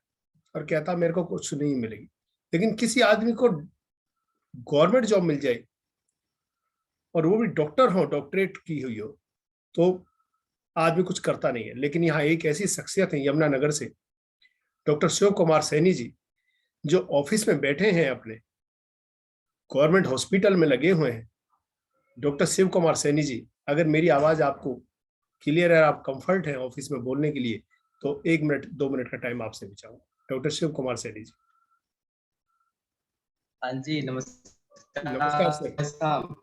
और कहता है मेरे को कुछ नहीं मिलेगी, लेकिन किसी आदमी को गवर्नमेंट जॉब मिल जाए और वो भी डॉक्टर हो, डॉक्टरेट की हुई हो, तो आदमी कुछ करता नहीं है। लेकिन यहाँ एक ऐसी शख्सियत है यमुनानगर से, डॉक्टर शिव कुमार सैनी जी, जो ऑफिस में बैठे हैं, अपने गवर्नमेंट हॉस्पिटल में लगे हुए हैं। डॉक्टर शिव कुमार सैनी जी, अगर मेरी आवाज आपको क्लियर है, आप कंफर्ट हैं ऑफिस में बोलने के लिए, तो 1 मिनट 2 मिनट का टाइम आपसे भी चाहूंगा। डॉक्टर शिव कुमार सैनी जी। हाँ जी, नमस्कार। नमस्कार सर।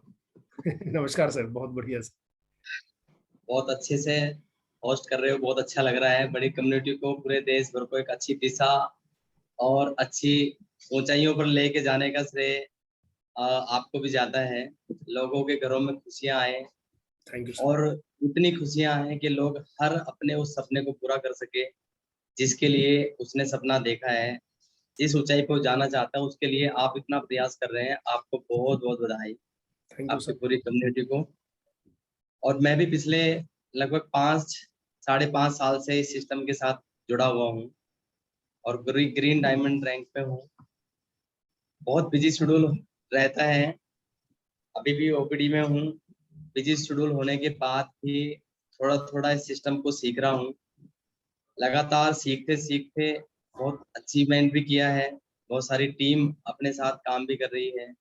नमस्कार सर, बहुत बढ़िया सर। बहुत अच्छे से होस्ट कर रहे हो, बहुत अच्छा लग रहा है। बड़ी कम्युनिटी को, पूरे देश भर को एक अच्छी दिशा और अच्छी ऊंचाइयों पर लेके जाने का श्रेय आपको भी जाता है। लोगों के घरों में खुशियां आए, थैंक यू। और इतनी खुशियां हैं कि लोग हर अपने उस सपने को पूरा कर सके जिसके लिए उसने सपना देखा है, जिस ऊंचाई को जाना चाहता है, उसके लिए आप इतना प्रयास कर रहे हैं। आपको बहुत बहुत बधाई, आपकी पूरी कम्युनिटी को। और मैं भी पिछले लगभग 5-5.5 साल से इस सिस्टम के साथ जुड़ा हुआ हूँ और ग्रीन डायमंड रैंक पे हूँ। बहुत बिजी शेड्यूल रहता है, अभी भी ओपीडी में हूँ। बिजी शेड्यूल होने के बाद भी थोड़ा थोड़ा इस सिस्टम को सीख रहा हूँ। लगातार सीखते सीखते बहुत अचीवमेंट भी किया है। बहुत सारी टीम अपने साथ काम भी कर रही है,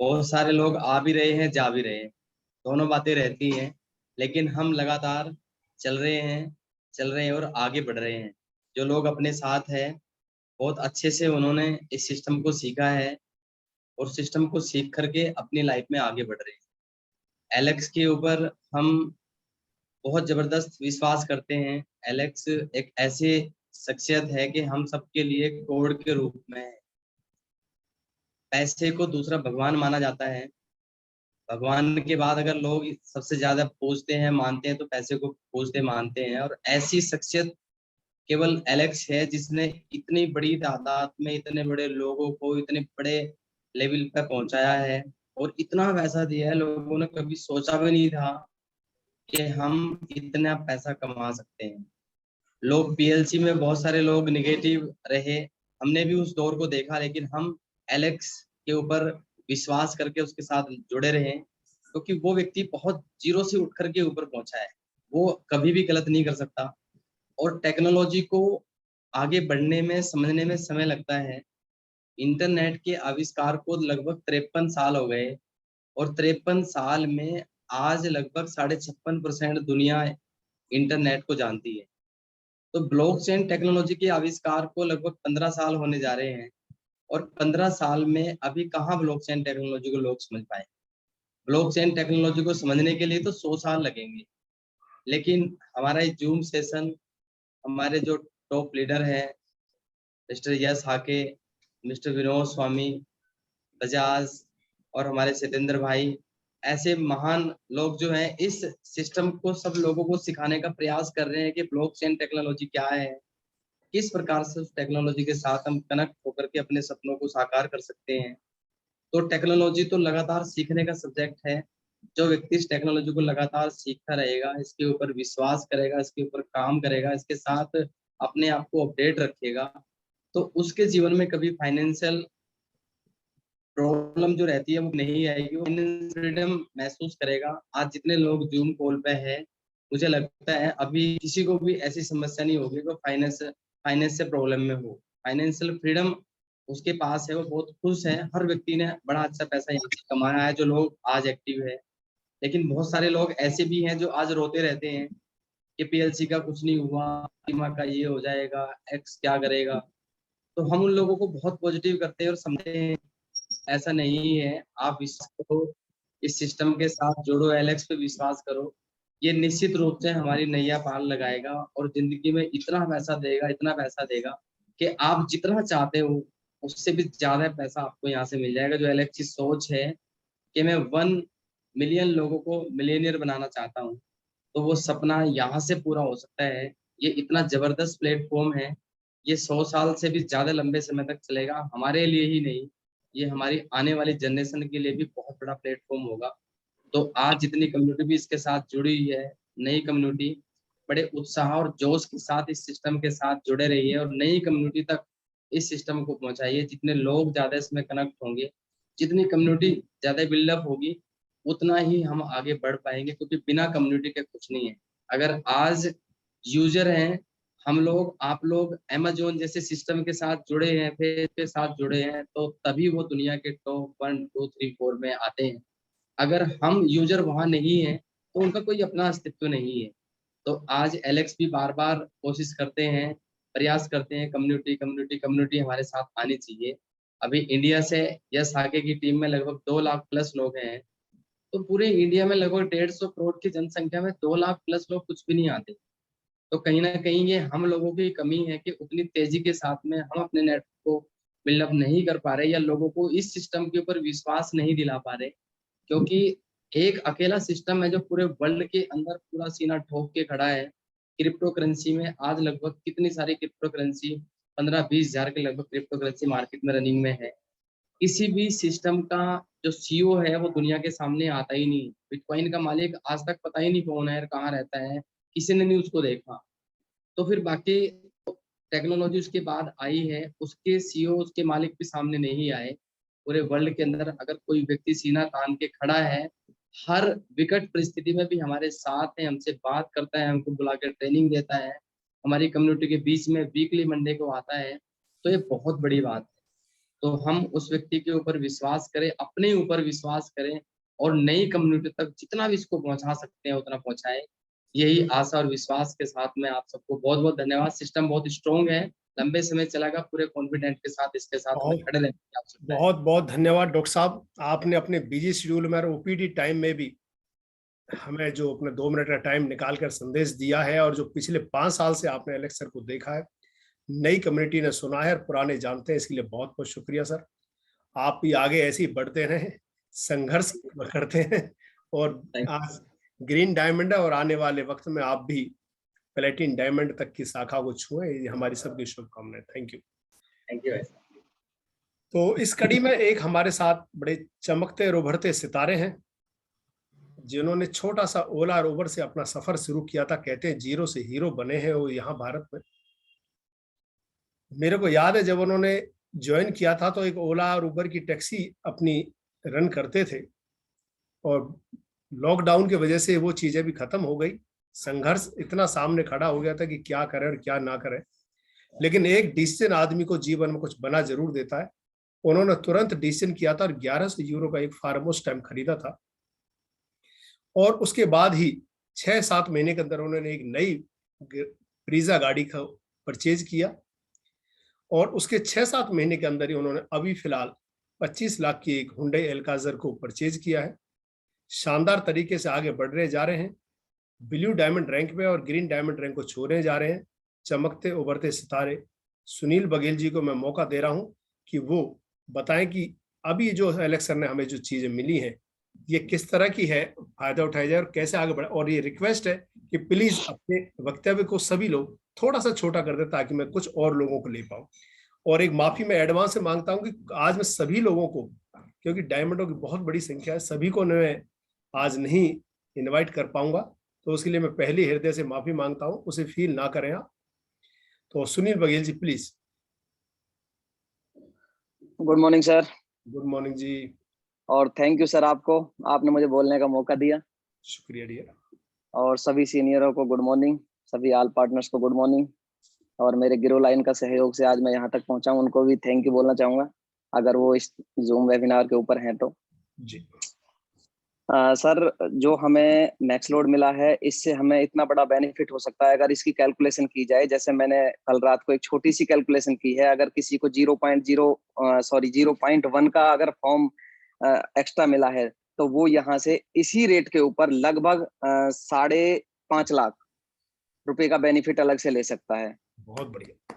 बहुत सारे लोग आ भी रहे हैं, जा भी रहे हैं, दोनों बातें रहती हैं। लेकिन हम लगातार चल रहे हैं और आगे बढ़ रहे हैं। जो लोग अपने साथ है, बहुत अच्छे से उन्होंने इस सिस्टम को सीखा है और सिस्टम को सीख करके अपनी लाइफ में आगे बढ़ रहे हैं। एलेक्स के ऊपर हम बहुत जबरदस्त विश्वास करते हैं। एलेक्स एक ऐसे शख्सियत है कि हम सबके लिए कोड के रूप में है। पैसे को दूसरा भगवान माना जाता है। भगवान के बाद अगर लोग सबसे ज्यादा पूजते हैं, मानते हैं, तो पैसे को पूजते मानते हैं। और ऐसी शख्सियत केवल एलेक्स है जिसने इतनी बड़ी तादाद में इतने बड़े लोगों को इतने बड़े लेवल पर पहुंचाया है और इतना पैसा दिया है। लोगों ने कभी सोचा भी नहीं था कि हम इतना पैसा कमा सकते हैं। लोग पीएलसी में बहुत सारे लोग निगेटिव रहे, हमने भी उस दौर को देखा, लेकिन हम एलेक्स के ऊपर विश्वास करके उसके साथ जुड़े रहे, क्योंकि वो व्यक्ति बहुत जीरो से उठ करके ऊपर पहुंचा है। वो कभी भी गलत नहीं कर सकता। और टेक्नोलॉजी को आगे बढ़ने में, समझने में समय लगता है। इंटरनेट के आविष्कार को लगभग 53 साल हो गए और 53 साल में आज लगभग 56.5% दुनिया इंटरनेट को जानती है। तो ब्लॉकचेन टेक्नोलॉजी के आविष्कार को लगभग 15 साल होने जा रहे हैं और 15 साल में अभी कहाँ ब्लॉकचेन टेक्नोलॉजी को लोग समझ पाए। ब्लॉकचेन टेक्नोलॉजी को समझने के लिए तो 100 साल लगेंगे। लेकिन हमारा ये जूम सेशन, हमारे जो टॉप लीडर हैं मिस्टर यश हाके, मिस्टर विनोद स्वामी बजाज और हमारे सतेंद्र भाई, ऐसे महान लोग जो हैं इस सिस्टम को सब लोगों को सिखाने का प्रयास कर रहे हैं कि ब्लॉकचेन टेक्नोलॉजी क्या है, किस प्रकार से उस टेक्नोलॉजी के साथ हम कनेक्ट होकर के अपने सपनों को साकार कर सकते हैं। तो टेक्नोलॉजी तो लगातार सीखने का सब्जेक्ट है। जो व्यक्ति इस टेक्नोलॉजी को लगातार सीखता रहेगा, इसके ऊपर विश्वास करेगा, इसके ऊपर काम करेगा, इसके साथ अपने आप को अपडेट रखेगा, तो उसके जीवन में कभी फाइनेंशियल प्रॉब्लम जो रहती है वो नहीं आएगी। वो फाइनेंशियल फ्रीडम महसूस करेगा। आज जितने लोग जूम कॉल पे है, मुझे लगता है अभी किसी को भी ऐसी समस्या नहीं होगी कि फाइनेंस से प्रॉब्लम में हो। फाइनेंशियल फ्रीडम उसके पास है, वो बहुत खुश है। हर व्यक्ति ने बड़ा अच्छा पैसा यहाँ से कमाया है जो लोग आज एक्टिव है। लेकिन बहुत सारे लोग ऐसे भी हैं जो आज रोते रहते हैं कि पीएलसी का कुछ नहीं हुआ, बीमा का ये हो जाएगा, एक्स क्या करेगा। तो हम उन लोगों को बहुत पॉजिटिव करते हैं और समझते हैं ऐसा नहीं है। आप विश्वास करो, इस सिस्टम के साथ जुड़ो, एलेक्स पे विश्वास करो। ये निश्चित रूप से हमारी नैया पार लगाएगा और जिंदगी में इतना पैसा देगा कि आप जितना चाहते हो उससे भी ज्यादा पैसा आपको यहाँ से मिल जाएगा। जो एलेक्स की सोच है कि मैं 1 मिलियन लोगों को मिलियनियर बनाना चाहता हूँ, तो वो सपना यहाँ से पूरा हो सकता है। ये इतना जबरदस्त प्लेटफॉर्म है, ये 100 साल से भी ज्यादा लंबे समय तक चलेगा। हमारे लिए ही नहीं, ये हमारी आने वाली जनरेशन के लिए भी बहुत बड़ा प्लेटफॉर्म होगा। तो आज जितनी कम्युनिटी भी इसके साथ जुड़ी हुई है, नई कम्युनिटी बड़े उत्साह और जोश के साथ इस सिस्टम के साथ जुड़े रही है और नई कम्युनिटी तक इस सिस्टम को पहुंचाइए। जितने लोग ज्यादा इसमें कनेक्ट होंगे, जितनी कम्युनिटी ज्यादा बिल्डअप होगी, उतना ही हम आगे बढ़ पाएंगे, क्योंकि बिना कम्युनिटी के कुछ नहीं है। अगर आज यूजर हैं हम लोग, आप लोग अमेज़न जैसे सिस्टम के साथ जुड़े हैं, फेसबुक के साथ जुड़े हैं, तो तभी वो दुनिया के टॉप 1, 2, 3, 4 में आते हैं। अगर हम यूजर वहां नहीं है तो उनका कोई अपना अस्तित्व नहीं है। तो आज एलेक्स भी बार बार कोशिश करते हैं, प्रयास करते हैं, कम्युनिटी हमारे साथ आनी चाहिए। अभी इंडिया से यस आगे की टीम में लगभग 2 लाख प्लस लोग हैं। तो पूरे इंडिया में लगभग 150 करोड़ की जनसंख्या में 2 लाख प्लस लोग कुछ भी नहीं आते। तो कहीं ना कहीं ये हम लोगों की कमी है कि उतनी तेजी के साथ में हम अपने नेटवर्क को बिल्डअप नहीं कर पा रहे, या लोगों को इस सिस्टम के ऊपर विश्वास नहीं दिला पा रहे। क्योंकि एक अकेला सिस्टम है जो पूरे वर्ल्ड के अंदर पूरा सीना ठोक के खड़ा है। क्रिप्टो करेंसी में आज लगभग कितनी सारी क्रिप्टो करेंसी, 15-20 हजार के लगभग क्रिप्टो करेंसी मार्केट में रनिंग में है। किसी भी सिस्टम का जो सीईओ है वो दुनिया के सामने आता ही नहीं। बिटकॉइन का मालिक आज तक पता ही नहीं कौन है, कहाँ रहता है, किसी ने नहीं उसको देखा। तो फिर बाकी टेक्नोलॉजी उसके बाद आई है, उसके सीईओ, उसके मालिक भी सामने नहीं आए। पूरे वर्ल्ड के अंदर अगर कोई व्यक्ति सीना तान के खड़ा है, हर विकट परिस्थिति में भी हमारे साथ है, हमसे बात करता है, हमको बुला के ट्रेनिंग देता है, हमारी कम्युनिटी के बीच में वीकली मंडे को आता है, तो ये बहुत बड़ी बात है। तो हम उस व्यक्ति के ऊपर विश्वास करें, अपने ऊपर विश्वास करें और नई कम्युनिटी तक जितना भी इसको पहुंचा सकते हैं उतना पहुंचाएं। यही आशा और विश्वास के साथ में आप सबको बहुत बहुत धन्यवाद। सिस्टम बहुत स्ट्रॉन्ग है, लंबे समय चलेगा, पूरे कॉन्फिडेंट के साथ इसके साथ खड़े रहेंगे। बहुत बहुत धन्यवाद डॉक्टर साहब, आपने अपने बिजी शेड्यूल में ओपीडी टाइम में भी हमें जो अपने 2 मिनट का टाइम निकाल कर संदेश दिया है, और जो पिछले 5 साल से आपने एलेक्स सर को देखा है, नई कम्युनिटी ने सुना है और पुराने जानते हैं, इसके लिए बहुत बहुत शुक्रिया सर। आप भी आगे ऐसे ही बढ़ते रहें, संघर्ष करते हैं, और आज ग्रीन डायमंड है और आने वाले वक्त में आप भी प्लेटिन डायमंड तक की शाखा को छुएं, ये हमारी सबकी शुभकामनाएं। Thank you. Thank you. तो इस कड़ी में एक हमारे साथ बड़े चमकते और उभरते सितारे हैं, जिन्होंने छोटा सा ओला और उबर से अपना सफर शुरू किया था। कहते हैं जीरो से हीरो बने हैं वो यहाँ भारत में। मेरे को याद है जब उन्होंने ज्वाइन किया था तो एक ओला और उबर की टैक्सी अपनी रन करते थे, और लॉकडाउन की वजह से वो चीजें भी खत्म हो गई। संघर्ष इतना सामने खड़ा हो गया था कि क्या करें और क्या ना करें, लेकिन एक डिसीजन आदमी को जीवन में कुछ बना जरूर देता है। उन्होंने तुरंत डिसीजन किया था और 1100 यूरो का एक फार्म उस टाइम खरीदा था, और उसके बाद ही 6-7 महीने के अंदर उन्होंने एक नई ब्रीजा गाड़ी का परचेज किया, और उसके 6-7 महीने के अंदर ही उन्होंने अभी फिलहाल 25 लाख की एक हुंडई एल्काजर को परचेज किया है। शानदार तरीके से आगे बढ़ रहे जा रहे हैं, ब्लू डायमंड रैंक में और ग्रीन डायमंड रैंक को छोड़ने जा रहे हैं। चमकते उभरते सितारे सुनील बघेल जी को मैं मौका दे रहा हूं कि वो बताएं कि अभी जो एलेक्स सर ने हमें जो चीजें मिली हैं ये किस तरह की है, फायदा उठाया जाए और कैसे आगे बढ़े। और ये रिक्वेस्ट है कि प्लीज अपने वक्तव्य को सभी लोग थोड़ा सा छोटा कर दे ताकि मैं कुछ और लोगों को ले पाऊं। और एक माफी मैं एडवांस से मांगता हूं कि आज मैं सभी लोगों को, क्योंकि डायमंडों की बहुत बड़ी संख्या है, सभी को मैं आज नहीं इनवाइट कर पाऊंगा, तो उसके लिए मैं पहले हृदय से माफी मांगता हूं, उसे फील ना करें आप। तो Sunil Baghel ji please. Good morning sir. Good morning जी। और थैंक यू सर, आपने मुझे बोलने का मौका दिया। शुक्रिया डियर। और सभी सीनियरों को गुड मॉर्निंग, सभी ऑल पार्टनर्स को गुड मॉर्निंग, और मेरे गिरो लाइन का सहयोग से आज मैं यहाँ तक पहुँचा हूँ, उनको भी थैंक यू बोलना चाहूँगा अगर वो इस जूम वेबिनार के ऊपर हैं तो। जी सर, जो हमें मैक्स लोड मिला है इससे हमें इतना बड़ा बेनिफिट हो सकता है अगर इसकी कैलकुलेशन की जाए। जैसे मैंने कल रात को एक छोटी सी कैलकुलेशन की है, अगर किसी को 0.1 का अगर फॉर्म एक्स्ट्रा मिला है तो वो यहाँ से इसी रेट के ऊपर लगभग 5.5 लाख रुपए का बेनिफिट अलग से ले सकता है। बहुत बढ़िया।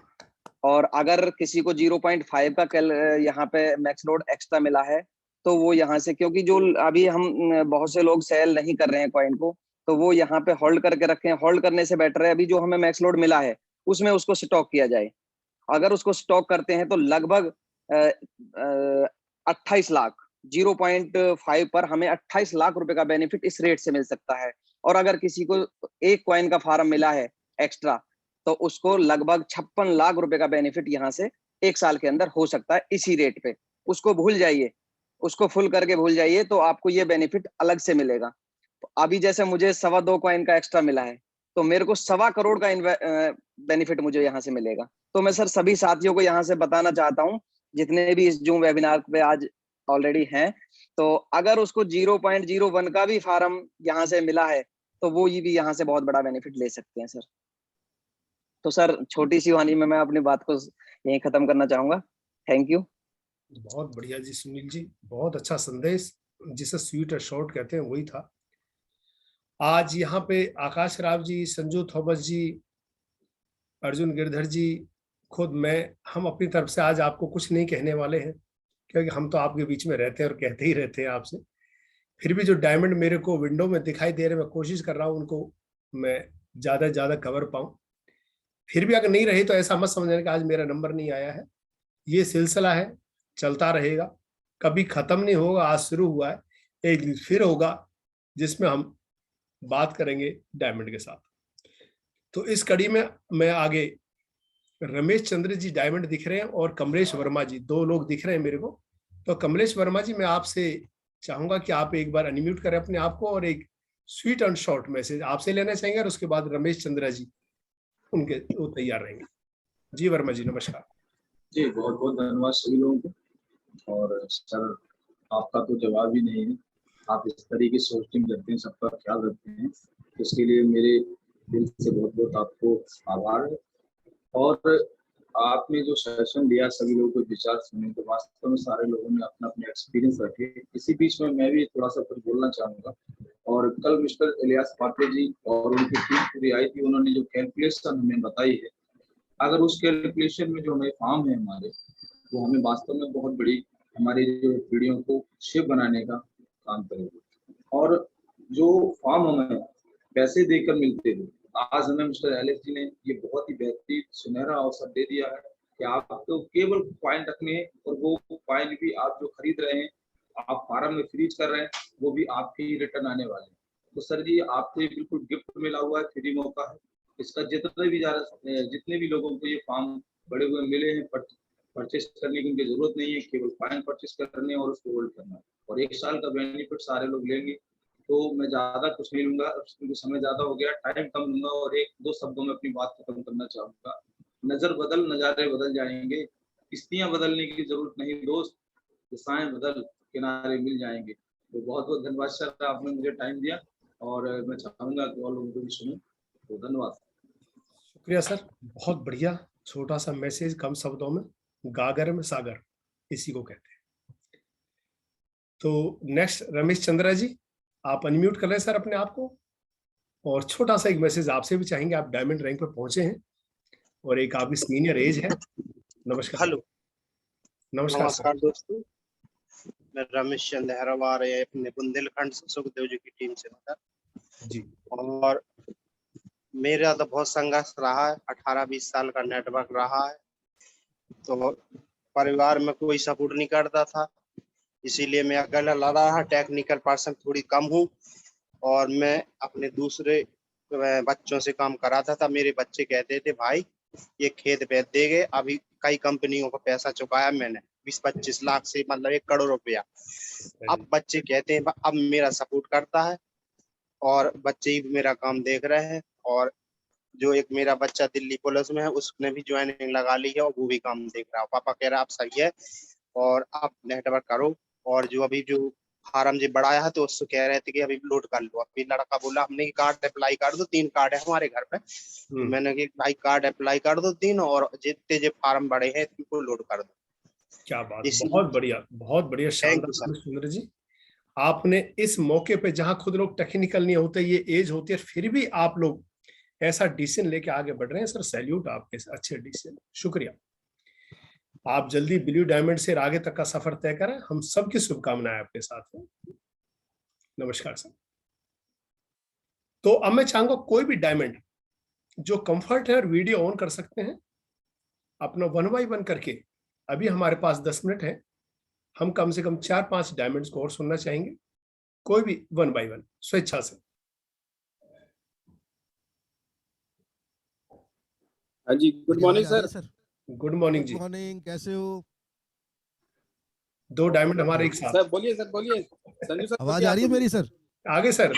और अगर किसी को 0.5 का यहाँ पे मैक्स लोड एक्स्ट्रा मिला है तो वो यहाँ से, क्योंकि जो अभी हम बहुत से लोग सेल नहीं कर रहे हैं कॉइन को, तो वो यहाँ पे होल्ड करके रखे हैं। होल्ड करने से बेटर है अभी जो हमें मैक्स लोड मिला है उसमें उसको स्टॉक किया जाए। अगर उसको स्टॉक करते हैं तो लगभग 28 लाख 0.5 पर हमें 28 लाख रुपए का बेनिफिट इस रेट से मिल सकता है। और अगर किसी को एक कॉइन का फार्म मिला है एक्स्ट्रा तो उसको लगभग 56 लाख रुपए का बेनिफिट यहाँ से 1 साल के अंदर हो सकता है इसी रेट पे। उसको भूल जाइए, उसको फुल करके भूल जाइए, तो आपको ये बेनिफिट अलग से मिलेगा। तो अभी जैसे मुझे 2.25 कॉइन का एक्स्ट्रा मिला है तो मेरे को 2.25 करोड़ का बेनिफिट मुझे यहाँ से मिलेगा। तो मैं सर सभी साथियों को यहाँ से बताना चाहता हूँ जितने भी इस जूम वेबिनार पे आज ऑलरेडी हैं, तो अगर उसको 0.01 का भी फार्म यहाँ से मिला है तो वो ये भी यहाँ से बहुत बड़ा बेनिफिट ले सकते हैं सर। तो सर छोटी सी वाणी में मैं अपनी बात को यहीं खत्म करना चाहूंगा। Thank you. बहुत बढ़िया जी सुनील जी, बहुत अच्छा संदेश, जिसे स्वीट और शॉर्ट कहते हैं वही था। आज यहाँ पे आकाश राव जी, संजू थॉमस जी, अर्जुन गिरधर जी, खुद मैं, हम अपनी तरफ से आज आपको कुछ नहीं कहने वाले हैं क्योंकि हम तो आपके बीच में रहते हैं और कहते ही रहते हैं आपसे। फिर भी जो डायमंड मेरे को विंडो में दिखाई दे रहे, मैं कोशिश कर रहा हूँ उनको मैं ज्यादा से ज्यादा कवर पाऊँ। फिर भी अगर नहीं रही तो ऐसा मत समझने कि आज मेरा नंबर नहीं आया है। ये सिलसिला है, चलता रहेगा, कभी खत्म नहीं होगा। आज शुरू हुआ है, एक दिन फिर होगा जिसमें हम बात करेंगे डायमंड के साथ। तो इस कड़ी में मैं आगे रमेश चंद्र जी डायमंड दिख रहे हैं और कमलेश वर्मा जी, 2 लोग दिख रहे हैं मेरे को। तो कमलेश वर्मा जी, मैं आपसे चाहूंगा कि आप एक बार अनम्यूट करें अपने आप को और एक स्वीट एंड शॉर्ट मैसेज आपसे लेना चाहेंगे, और उसके बाद रमेश चंद्र जी उनके वो तैयार रहेंगे। जी वर्मा जी नमस्कार। जी बहुत बहुत धन्यवाद सभी लोगों को। और सर आपका तो जवाब ही नहीं है, आप इस तरीके से होस्टिंग करते हैं, सबका ख्याल रखते हैं, इसके लिए मेरे दिल से बहुत बहुत आपको आभार है। और आपने जो सेशन दिया सभी लोगों को विचार सुने, तो वास्तव में सारे लोगों ने अपना अपने एक्सपीरियंस रखे। इसी बीच में मैं भी थोड़ा सा कुछ बोलना चाहूँगा। और कल मिस्टर इलियास पाटे जी और उनकी टीम पूरी आई थी, उन्होंने जो कैलकुलेशन हमें बताई है, अगर उस कैलकुलेशन में जो हमें फार्म है हमारे, वो हमें वास्तव में बहुत बड़ी हमारी जो पीढ़ियों को शेप बनाने का काम करेगी। और जो फार्म हमें पैसे देकर मिलते थे, आज हमें मिस्टर एलेक्स जी ने ये बहुत ही बेहतरीन सुनहरा अवसर दे दिया है कि आप तो केवल कॉइन रखने हैं, और वो कॉइन भी आप जो खरीद रहे हैं, आप फार्म में फ्रीज कर रहे हैं, वो भी आपके ही रिटर्न आने वाले हैं। तो सर जी, आपको ये बिल्कुल गिफ्ट मिला हुआ है, फ्री मौका है। इसका जितने भी लोगों को ये फार्म बड़े हुए मिले हैं, परचेस करने की उनकी जरूरत नहीं है, केवल कॉइन परचेस करने और उसको होल्ड करना है, और 1 साल का बेनिफिट सारे लोग लेंगे। तो मैं ज्यादा कुछ नहीं लूंगा, क्योंकि समय ज्यादा हो गया, टाइम कम लूंगा, और 1-2 शब्दों में अपनी बात खत्म करना चाहूंगा। नजर बदल, नजारे बदल जाएंगे, किश्तियां बदलने की जरूरत नहीं दोस्त, दिशाएं बदल, किनारे मिल जाएंगे। तो बहुत बहुत धन्यवाद सर, आपने मुझे टाइम दिया, और मैं चाहूंगा कि और लोगों को भी सुनूं। तो धन्यवाद। शुक्रिया सर, बहुत बढ़िया छोटा सा मैसेज, कम शब्दों में, गागर में सागर, इसी को कहते हैं। तो नेक्स्ट रमेश चंद्रा जी, आप अनम्यूट कर रहे हैं सर अपने आप को, और छोटा सा एक मैसेज आपसे भी चाहेंगे। आप डायमंड रैंक पर पहुंचे हैं और एक आपकी सीनियर एज है। नमस्कार। हेलो, नमस्कार दोस्तों, मैं रमेश चंद्र हैरावार अपने बुंदेलखंड से सुखदेव जी की टीम से जी। और मेरा तो बहुत संघर्ष रहा है, 18-20 साल का नेटवर्क रहा है। तो परिवार में कोई सपोर्ट नहीं करता था, इसीलिए मैं अकेला लड़ा रहा। टेक्निकल पर्सन थोड़ी कम हूँ, और मैं अपने दूसरे बच्चों से काम कराता था। मेरे बच्चे कहते थे भाई ये खेत बेच देंगे, अभी कई कंपनियों को पैसा चुकाया मैंने 20-25 लाख से, मतलब 1 करोड़ रुपया। अब बच्चे कहते हैं, अब मेरा सपोर्ट करता है, और बच्चे ही मेरा काम देख रहे हैं। और जो एक मेरा बच्चा दिल्ली पुलिस में है, उसने भी ज्वाइनिंग लगा ली है, और वो भी काम देख रहा है। पापा कह रहा आप सही है, और आप नेटवर्क करो। और जो अभी जो फार्म जी बढ़ाया है, तो उससे कह रहे थे कि अभी लोड कर लो। अभी लड़का बोला हमने कार्ड अप्लाई कर दो, 3 कार्ड है हमारे घर पे। तो मैंने कि भाई कार्ड अप्लाई कर दो 3, और जितने जो फार्म बड़े हैं इनको लोड कर दो। क्या बात, बहुत बढ़िया, बहुत बढ़िया, शानदार सुंदर जी। आपने इस मौके पे, जहां खुद लोग टेक्निकल नहीं होते, ये एज होती है, फिर भी आप लोग ऐसा डिसीजन लेके आगे बढ़ रहे हैं सर, सैल्यूट आपके अच्छे डिसीजन, शुक्रिया। आप जल्दी ब्लू डायमंड से आगे तक का सफर तय करें, हम सबकी शुभकामनाएं आपके साथ हैं। नमस्कार सर। तो अब मैं चाहूंगा कोई भी डायमंड जो कंफर्ट है और वीडियो ऑन कर सकते हैं, अपना 1 बाय 1 करके। अभी हमारे पास 10 मिनट है, हम कम से कम 4-5 डायमंड्स को और सुनना चाहेंगे। कोई भी 1 बाय 1 स्वेच्छा से। हाँ जी, good morning sir. Good morning जी। गुड मॉर्निंग, कैसे हो? 2 डायमंड हमारे एक साथ। सर बोलिए, सर बोलिए। संजू सर आवाज आ रही है मेरी सर? आगे सर,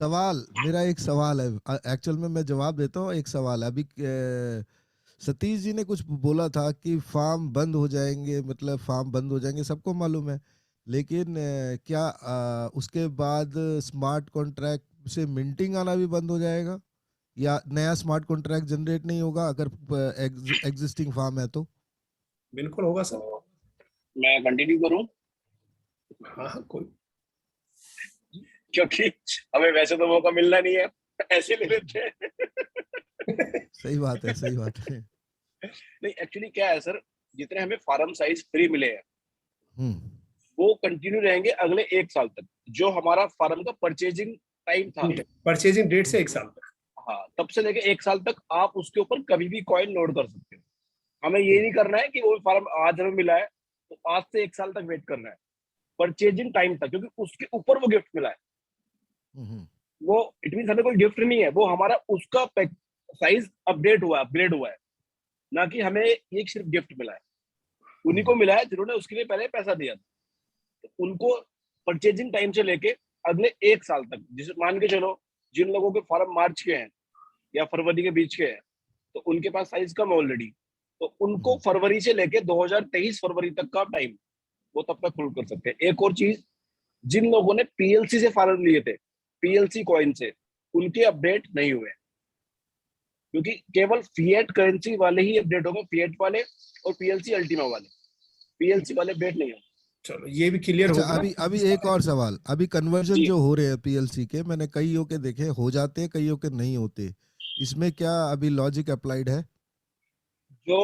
सवाल, मेरा एक सवाल है, एक्चुअल में मैं जवाब देता हूँ। एक सवाल है, अभी सतीश जी ने कुछ बोला था कि फार्म बंद हो जाएंगे, मतलब फार्म बंद हो जाएंगे, सबको मालूम है, लेकिन क्या उसके बाद स्मार्ट कॉन्ट्रैक्ट से मिंटिंग आना भी बंद हो जाएगा, या नया स्मार्ट कॉन्ट्रैक्ट जनरेट नहीं होगा अगर एग्जिस्टिंग फार्म है तो? बिल्कुल होगा सर। मैं कंटिन्यू करूं? हाँ कोई, क्योंकि हमें वैसे तो मौका मिलना नहीं है, ऐसे ले लेते हैं। सही बात है, सही बात है। नहीं, एक्चुअली क्या है सर, जितने हमें फार्म साइज फ्री मिले हैं वो कंटिन्यू रहेंगे अगले 1 साल तक। जो हमारा फार्म का परचेजिंग टाइम था, परचेजिंग डेट से 1 साल तक, हाँ, तब से लेके 1 साल तक आप उसके ऊपर कभी भी कॉइन लोड कर सकते हो। हमें ये नहीं करना है कि वो फार्म आज हमें मिला है तो आज से 1 साल तक वेट करना है, परचेजिंग टाइम तक, क्योंकि उसके ऊपर वो गिफ्ट मिला है। वो इट मीन हमें कोई गिफ्ट नहीं है, वो हमारा उसका साइज अपडेट हुआ है, अपग्रेड हुआ है, ना कि हमें एक सिर्फ गिफ्ट मिला है। उन्हीं को मिला है जिन्होंने उसके लिए पहले पैसा दिया था। तो उनको परचेजिंग टाइम से लेके अगले 1 साल तक, जिसे मान के चलो जिन लोगों के फार्म मार्च के हैं या फरवरी के बीच के हैं, तो उनके पास साइज कम ऑलरेडी, तो उनको फरवरी से लेके 2023 फरवरी तक का टाइम वो तब तक होल्ड कर सकते हैं। एक और चीज, जिन लोगों ने पीएलसी से फार्म लिए थे, पीएलसी कॉइन से, उनके अपडेट नहीं हुए, क्योंकि केवल फिएट करेंसी वाले ही अपडेट होंगे, फिएट वाले और पीएलसी अल्टीमा वाले, पीएलसी वाले अपडेट नहीं होंगे। चलो ये भी क्लियर हो गया। अभी एक और सवाल, अभी कन्वर्जन जो हो रहे हैं पीएलसी के, मैंने कईयों के देखे, हो जाते हैं, कईयों के नहीं होते, इसमें क्या अभी लॉजिक अप्लाइड है? जो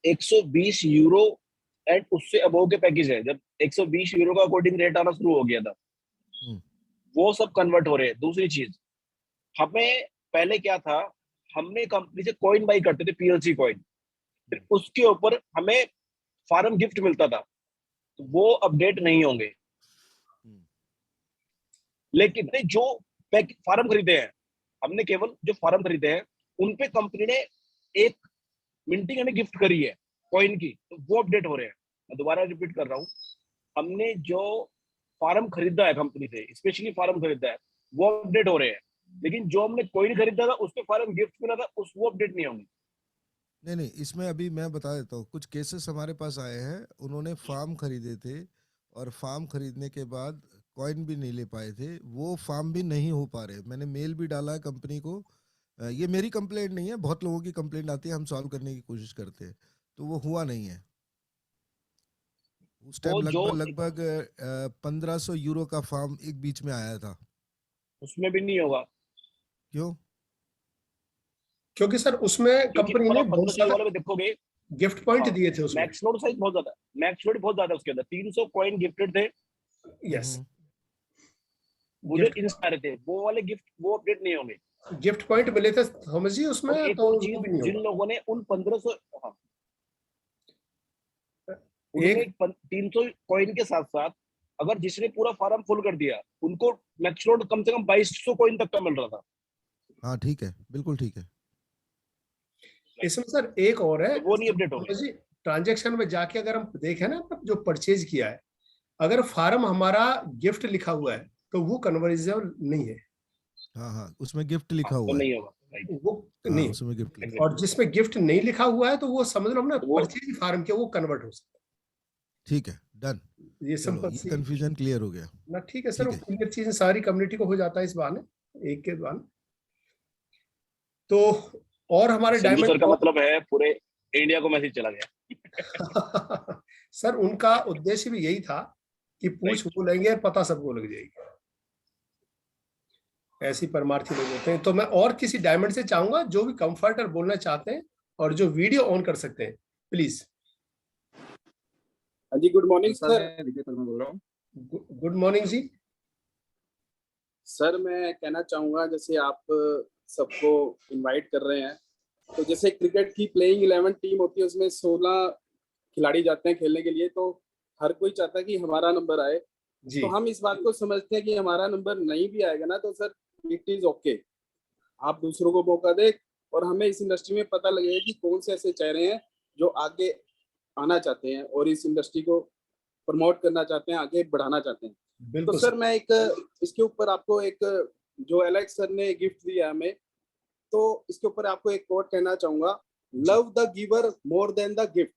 120 यूरो एंड उससे अबव के पैकेज है, जब 120 यूरो का अकॉर्डिंग रेट आना शुरू हो गया था, वो सब कन्वर्ट हो रहे हैं। दूसरी चीज, हमें पहले क्या था, हमने कंपनी से कॉइन बाई करते थे, पीएलसी कॉइन, फिर उसके ऊपर हमें फार्म गिफ्ट मिलता था, तो वो अपडेट नहीं होंगे। लेकिन जो फार्म खरीदे हैं, हमने केवल जो फार्म खरीदे हैं उन पे कंपनी ने एक मिंटिंग हमें गिफ्ट करी है कॉइन की, तो वो अपडेट हो रहे हैं। मैं दोबारा रिपीट कर रहा हूँ, हमने जो फार्म खरीदा है कंपनी से, स्पेशली फार्म खरीदा है, वो अपडेट हो रहे हैं। लेकिन जो हमने कॉइन खरीदा था उस पे फार्म गिफ्ट मिला था, वो अपडेट नहीं होंगे। नहीं, इसमें अभी मैं बता देता हूँ, कुछ केसेस हमारे पास आए हैं, उन्होंने फार्म खरीदे थे और फार्म खरीदने के बाद कॉइन भी नहीं ले पाए थे, वो फार्म भी नहीं हो पा रहे। मैंने मेल भी डाला है कंपनी को, ये मेरी कंप्लेंट नहीं है, बहुत लोगों की कंप्लेंट आती है, हम सॉल्व करने की कोशिश करते हैं, तो वो हुआ नहीं है। उस टाइम लगभग 1500 यूरो का फार्म एक बीच में आया था, उसमें भी नहीं होगा। क्यों? क्योंकि सर उसमें कंपनी ने बहुत सारे वाले में देखोगे गिफ्ट पॉइंट दिए थे उसमें। मैक्स लोड साइज बहुत ज्यादा, मैक्स लोड बहुत ज्यादा, उसके अंदर 300 कॉइन गिफ्टेड थे। यस, वो जो इंस्पायर थे, वो वाले गिफ्ट वो अपडेट नहीं होंगे। गिफ्ट पॉइंट मिले थे थॉमस जी उसमें, तो जिन लोगों ने उन 1500 एक 300 कॉइन के साथ साथ अगर जिसने पूरा फार्म फुल कर दिया, उनको मैक्स लोड कम से कम 2200 कॉइन तक का मिल रहा था। हाँ ठीक है, बिल्कुल ठीक है। इसमें सर एक और है, वो नहीं अपडेट होगा जी। ट्रांजैक्शन में जाके अगर हम देखें ना, जो परचेज किया है, अगर फार्म हमारा गिफ्ट लिखा हुआ है तो वो कन्वर्जेबल नहीं है। हाँ, उसमें गिफ्ट लिखा हुआ है, नहीं होगा वो नहीं, उसमें गिफ्ट और जिसमें गिफ्ट नहीं लिखा हुआ है तो वो समझ लो हमने परचेज फार्म के, वो कन्वर्ट हो सकता है। ठीक है, डन। ये सब कंफ्यूजन क्लियर हो गया ना। ठीक है सर, वो क्लियर चीजें सारी कम्युनिटी को हो जाता है इस बहाने, एक के बहाने। तो और हमारे डायमंड सर का मतलब है पूरे इंडिया को मैसेज चला गया। सर उनका उद्देश्य भी यही था कि पूछ वो लेंगे और पता सबको लग जाएगी, ऐसी परमार्थी लोग होते हैं। तो मैं और किसी डायमंड से चाहूंगा जो भी कंफर्टर बोलना चाहते हैं और जो वीडियो ऑन कर सकते हैं, प्लीज। हाँ जी, good morning sir. Vijay Sharma बोल रहा हूँ। गुड मॉर्निंग जी। सर मैं कहना चाहूंगा, जैसे आप सबको इनवाइट कर रहे हैं, तो जैसे क्रिकेट की प्लेइंग 11 टीम होती है, उसमें 16 खिलाड़ी जाते हैं खेलने के लिए, तो हर कोई चाहता है कि हमारा नंबर आए। तो हम इस बात को समझते हैं कि हमारा नंबर नहीं भी आएगा ना, तो सर इट इज ओके, आप दूसरों को मौका दे, और हमें इस इंडस्ट्री में पता लगेगा कि कौन से ऐसे चेहरे हैं जो आगे आना चाहते हैं और इस इंडस्ट्री को प्रमोट करना चाहते हैं, आगे बढ़ाना चाहते हैं। तो सर मैं एक इसके ऊपर आपको एक जो एलेक्स सर ने गिफ्ट दिया हमें, तो इसके ऊपर आपको एक कोट कहना चाहूंगा, love the giver more than the gift.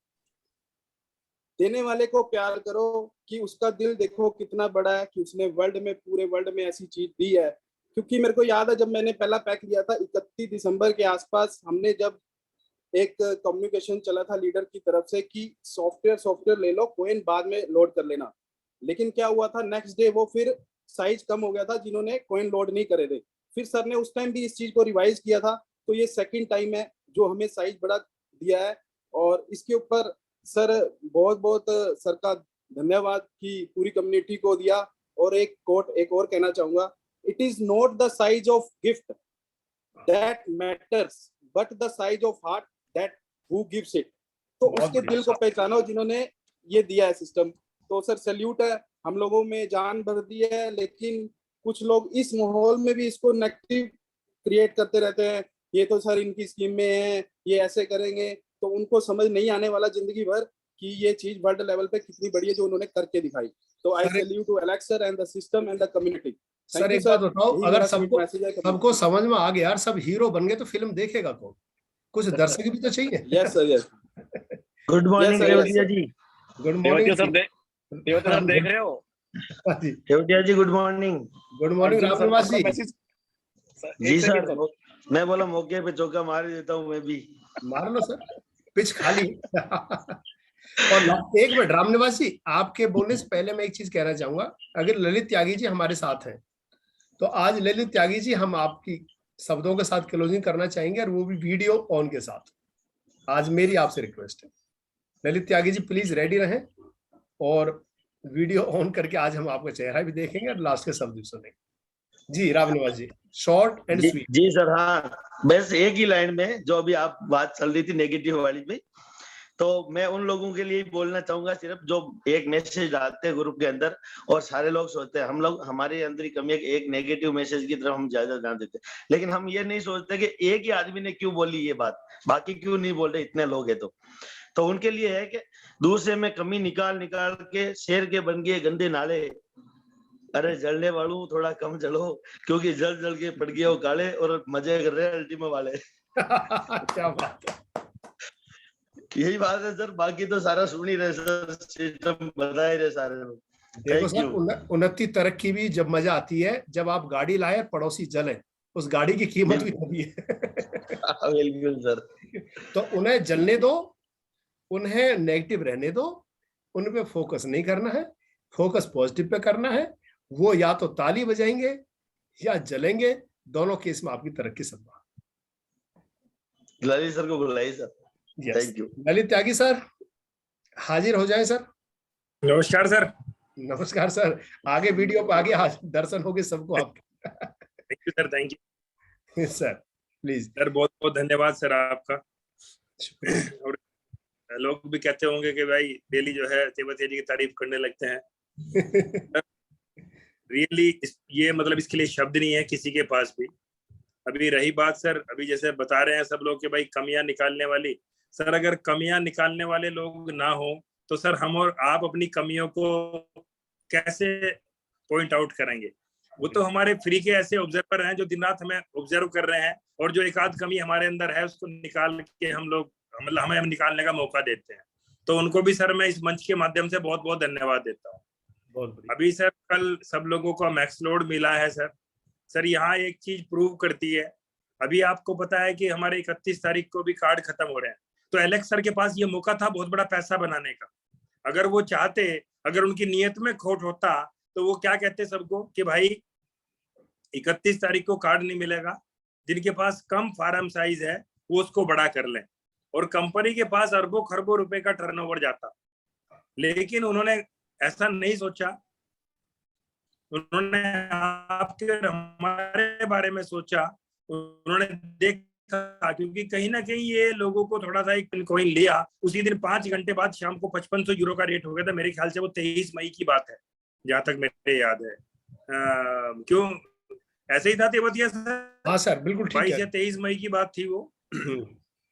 देने वाले को प्यार करो कि उसका दिल देखो कितना बड़ा है, कि उसने वर्ल्ड में, पूरे वर्ल्ड में ऐसी चीज दी है। क्योंकि मेरे को याद है जब मैंने पहला पैक लिया था 31 दिसंबर के आसपास, हमने जब एक कम्युनिकेशन चला था लीडर की तरफ से कि सॉफ्टवेयर ले लो, कॉइन बाद में लोड कर लेना। लेकिन क्या हुआ था, नेक्स्ट डे वो फिर साइज कम हो गया था जिन्होंने कॉइन लोड नहीं करे थे। फिर सर ने उस टाइम भी इस चीज को रिवाइज किया था, तो ये सेकंड टाइम है जो हमें साइज बड़ा दिया है। और इसके ऊपर सर बहुत बहुत सर का धन्यवाद कि पूरी कम्युनिटी को दिया। और एक कोट एक और कहना चाहूंगा, it is not the size of gift that matters but the size of heart that who gives it. तो उसके दिल को पहचानो जिन्होंने ये दिया है सिस्टम। तो सर सैल्यूट है, हम लोगों में जान भर दी है, लेकिन कुछ लोग इस माहौल में भी इसको नेगेटिव क्रिएट करते रहते हैं, ये तो सर इनकी स्कीम में है, ये ऐसे करेंगे। तो उनको समझ नहीं आने वाला जिंदगी भर कि ये चीज वर्ल्ड लेवल पे कितनी बड़ी है जो उन्होंने करके दिखाई। तो I salute to Alex sir and the system and the community. Sir एक बात बताओ, अगर सबको समझ में आ गया यार, सब हीरो बन गए, तो फिल्म देखेगा कौन? कुछ दर्शक भी तो चाहिए। Yes sir, yes. Good morning Revatiya ji. Good morning sir. देख रहे हो Revatiya ji? Good morning. Good morning Ramniwas ji. जी सर, मैं बोला मौके पे चौका मार देता हूँ, मैं भी मार लो सर, पिच खाली। और एक मिनट रामनिवास जी, आपके बोलने से पहले मैं एक चीज कहना चाहूंगा। अगर ललित त्यागी जी हमारे साथ हैं, तो आज ललित त्यागी जी हम आपकी शब्दों के साथ क्लोजिंग करना चाहेंगे, और वो भी वीडियो ऑन के साथ। आज मेरी आपसे रिक्वेस्ट है, ललित त्यागी जी प्लीज रेडी रहें और वीडियो ऑन करके आज हम आपका चेहरा भी देखेंगे और लास्ट के शब्द भी सुनेंगे। जी Ram Niwas ji, short and sweet. जी सर, हाँ बस एक ही लाइन में, जो अभी आप बात चल रही थी नेगेटिव वाली में, तो मैं उन लोगों के लिए बोलना चाहूंगा सिर्फ जो एक मैसेज डालते हैं ग्रुप के अंदर और सारे लोग सोचते हैं, हम लोग हमारे अंदर ही कमी है कि एक नेगेटिव मैसेज की तरफ हम ज्यादा ध्यान देते हैं, लेकिन हम ये नहीं सोचते कि एक ही आदमी ने क्यों बोली ये बात, बाकी क्यों नहीं बोल रहे, इतने लोग हैं तो उनके लिए है कि दूसरे में कमी निकाल निकाल के शेर के बन गए गंदे नाले, अरे जलने वालों थोड़ा कम जलो, क्योंकि जल जल के पड़ गए वो काले और मजे कर रहे हैं अल्टीमा वाले। क्या बात है, यही बात है सर, बाकी तो सारा सुन ही रहे सर, सिस्टम बता ही रहे सारे लोग। देखो सर, उन्नति तरक्की भी जब मजा आती है जब आप गाड़ी लाए पड़ोसी जले, उस गाड़ी की कीमत भी तभी है। बिल्कुल सर। तो उन्हें जलने दो, उन्हें नेगेटिव रहने दो, उन पे फोकस नहीं करना है, फोकस पॉजिटिव पे करना है। वो या तो ताली बजाएंगे या जलेंगे, दोनों केस में आपकी तरक्की संभव। ललित सर को बुलाइए sir. Thank you. Lalit Tyagi sir हाजिर हो जाए सर। नमस्कार सर। नमस्कार सर, आगे वीडियो पे आगे आज दर्शन होंगे सबको आपके। Thank you sir, thank you sir, please sir, बहुत बहुत धन्यवाद सर आपका। और लोग भी कहते होंगे कि भाई डेली जो है तेवतिया जी की तारीफ करने लगते हैं। रियली ये मतलब इसके लिए शब्द नहीं है किसी के पास भी। अभी रही बात सर, अभी जैसे बता रहे हैं सब लोग कि भाई कमियां निकालने वाली, सर अगर कमियां निकालने वाले लोग ना हो तो सर हम और आप अपनी कमियों को कैसे पॉइंट आउट करेंगे? वो तो हमारे फ्री के ऐसे ऑब्जर्वर हैं जो दिन रात हमें ऑब्जर्व कर रहे हैं और जो एक आध कमी हमारे अंदर है उसको निकाल के हम लोग मतलब हमें निकालने का मौका देते हैं। तो उनको भी सर मैं इस मंच के माध्यम से बहुत बहुत धन्यवाद देता हूँ। अभी सर कल सब लोगों को मैक्स लोड मिला है सर। सर यहाँ एक चीज प्रूव करती है, अभी आपको पता है कि हमारे 31 तारीख को भी कार्ड खत्म हो रहे हैं, तो एलेक्स सर के पास ये मौका था बहुत बड़ा पैसा बनाने का। अगर वो चाहते, अगर उनकी नियत में खोट होता तो वो क्या कहते सबको कि भाई 31 तारीख को कार्ड नहीं मिलेगा, जिनके पास कम फार्म साइज है वो उसको बड़ा कर लें, और कंपनी के पास अरबों खरबों रुपए का टर्नओवर जाता। लेकिन उन्होंने ऐसा नहीं सोचा, उन्होंने आपके हमारे बारे में सोचा, उन्होंने देखा क्योंकि कहीं ना कहीं ये लोगों को थोड़ा सा एक कॉइन लिया, उसी दिन 5 घंटे बाद शाम को 5500 यूरो का रेट हो गया था। मेरे ख्याल से वो 23 मई की बात है जहां तक मेरे याद है। क्यों ऐसे ही था तेवतिया सर? हाँ सर बिल्कुल ठीक है, 22 या 23 मई की बात थी वो।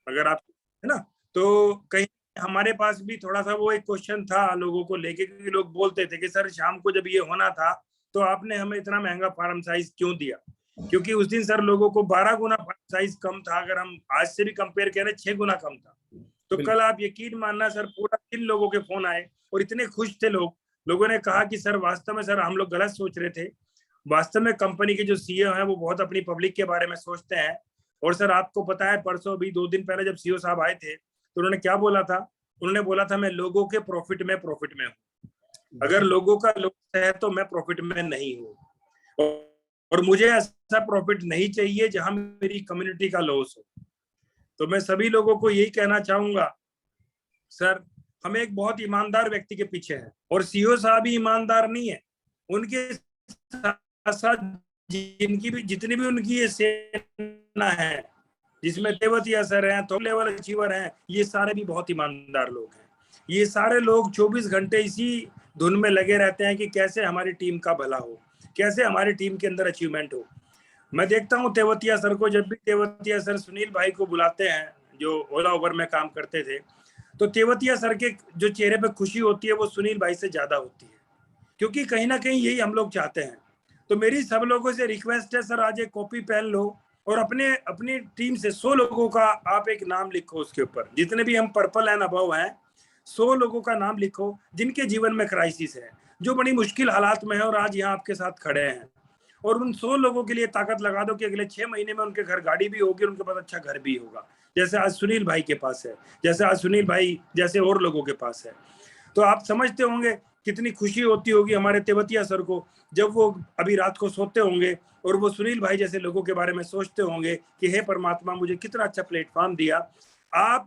अगर आप है ना, तो कहीं हमारे पास भी थोड़ा सा वो एक क्वेश्चन था लोगों को लेके, क्योंकि लोग बोलते थे कि सर शाम को जब ये होना था तो आपने हमें इतना महंगा फार्म साइज क्यों दिया? क्योंकि उस दिन सर लोगों को 12 गुना फार्म साइज कम था, अगर हम आज से भी कंपेयर करें 6 गुना कम था। तो कल आप यकीन मानना सर पूरा 3 लोगों के फोन आए और इतने खुश थे लोगों ने कहा कि सर वास्तव में सर हम लोग गलत सोच रहे थे, वास्तव में कंपनी के जो सीईओ हैं वो बहुत अपनी पब्लिक के बारे में सोचते हैं। और सर आपको पता है परसों अभी 2 दिन पहले जब सीईओ साहब आए थे तो उन्होंने क्या बोला था? उन्होंने बोला था मैं लोगों के प्रॉफिट में हूँ, अगर लोगों का लॉस है तो मैं प्रॉफिट में नहीं हूँ, और मुझे ऐसा प्रॉफिट नहीं चाहिए जहां मेरी कम्युनिटी का लॉस हो। तो मैं सभी लोगों को यही कहना चाहूंगा सर, हमें एक बहुत ईमानदार व्यक्ति के पीछे है, और सीईओ साहब ही ईमानदार नहीं है, उनके साथ जिनकी भी जितनी भी उनकी ये सेना है, जिसमें तेवतिया सर हैं, टॉप लेवल अचीवर हैं, ये सारे भी बहुत ईमानदार लोग हैं। ये सारे लोग 24 घंटे इसी धुन में लगे रहते हैं कि कैसे हमारी टीम का भला हो, कैसे हमारी टीम के अंदर अचीवमेंट हो। मैं देखता हूँ तेवतिया सर को, जब भी तेवतिया सर सुनील भाई को बुलाते हैं जो ओला उबर में काम करते थे, तो तेवतिया सर के जो चेहरे पे खुशी होती है वो सुनील भाई से ज्यादा होती है, क्योंकि कहीं ना कहीं यही हम लोग चाहते हैं। तो मेरी सब लोगों से रिक्वेस्ट है सर, आज एक कॉपी पेन लो और अपनी टीम से 100 लोगों का आप एक नाम लिखो, उसके ऊपर जितने भी हम पर्पल एंड अबव हैं 100 लोगों का नाम लिखो जिनके जीवन में क्राइसिस है, जो बड़ी मुश्किल हालात में है और आज यहाँ आपके साथ खड़े हैं। और उन 100 लोगों के लिए ताकत लगा दो कि अगले 6 महीने में उनके घर गाड़ी भी होगी, उनके पास अच्छा घर भी होगा, जैसे आज सुनील भाई के पास है, जैसे आज सुनील भाई जैसे और लोगों के पास है। तो आप समझते होंगे कितनी खुशी होती होगी हमारे तेवतिया सर को जब वो अभी रात को सोते होंगे और वो सुनील भाई जैसे लोगों के बारे में सोचते होंगे कि हे परमात्मा मुझे कितना अच्छा प्लेटफॉर्म दिया। आप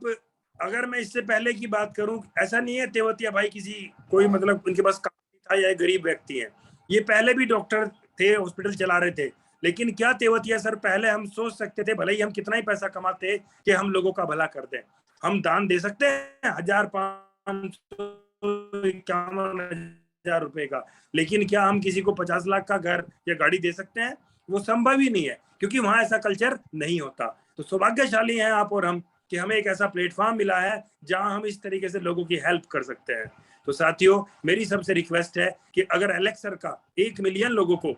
अगर मैं इससे पहले की बात करूं, ऐसा नहीं है तेवतिया भाई किसी कोई मतलब उनके पास काम नहीं था या गरीब व्यक्ति हैं, ये पहले भी डॉक्टर थे, हॉस्पिटल चला रहे थे। लेकिन क्या तेवतिया सर पहले हम सोच सकते थे, भले ही हम कितना ही पैसा कमाते, कि हम लोगों का भला कर दें। हम दान दे सकते हैं 1,551 रुपए का, लेकिन क्या हम किसी को 50 लाख का घर या गाड़ी दे सकते हैं? वो संभव ही नहीं है, क्योंकि वहां ऐसा कल्चर नहीं होता। तो सौभाग्यशाली हैं आप और हम कि हमें एक ऐसा प्लेटफॉर्म मिला है जहां हम इस तरीके से लोगों की हेल्प कर सकते हैं। तो साथियों, मेरी सबसे रिक्वेस्ट है कि अगर एलेक्स सर का 1 मिलियन लोगों को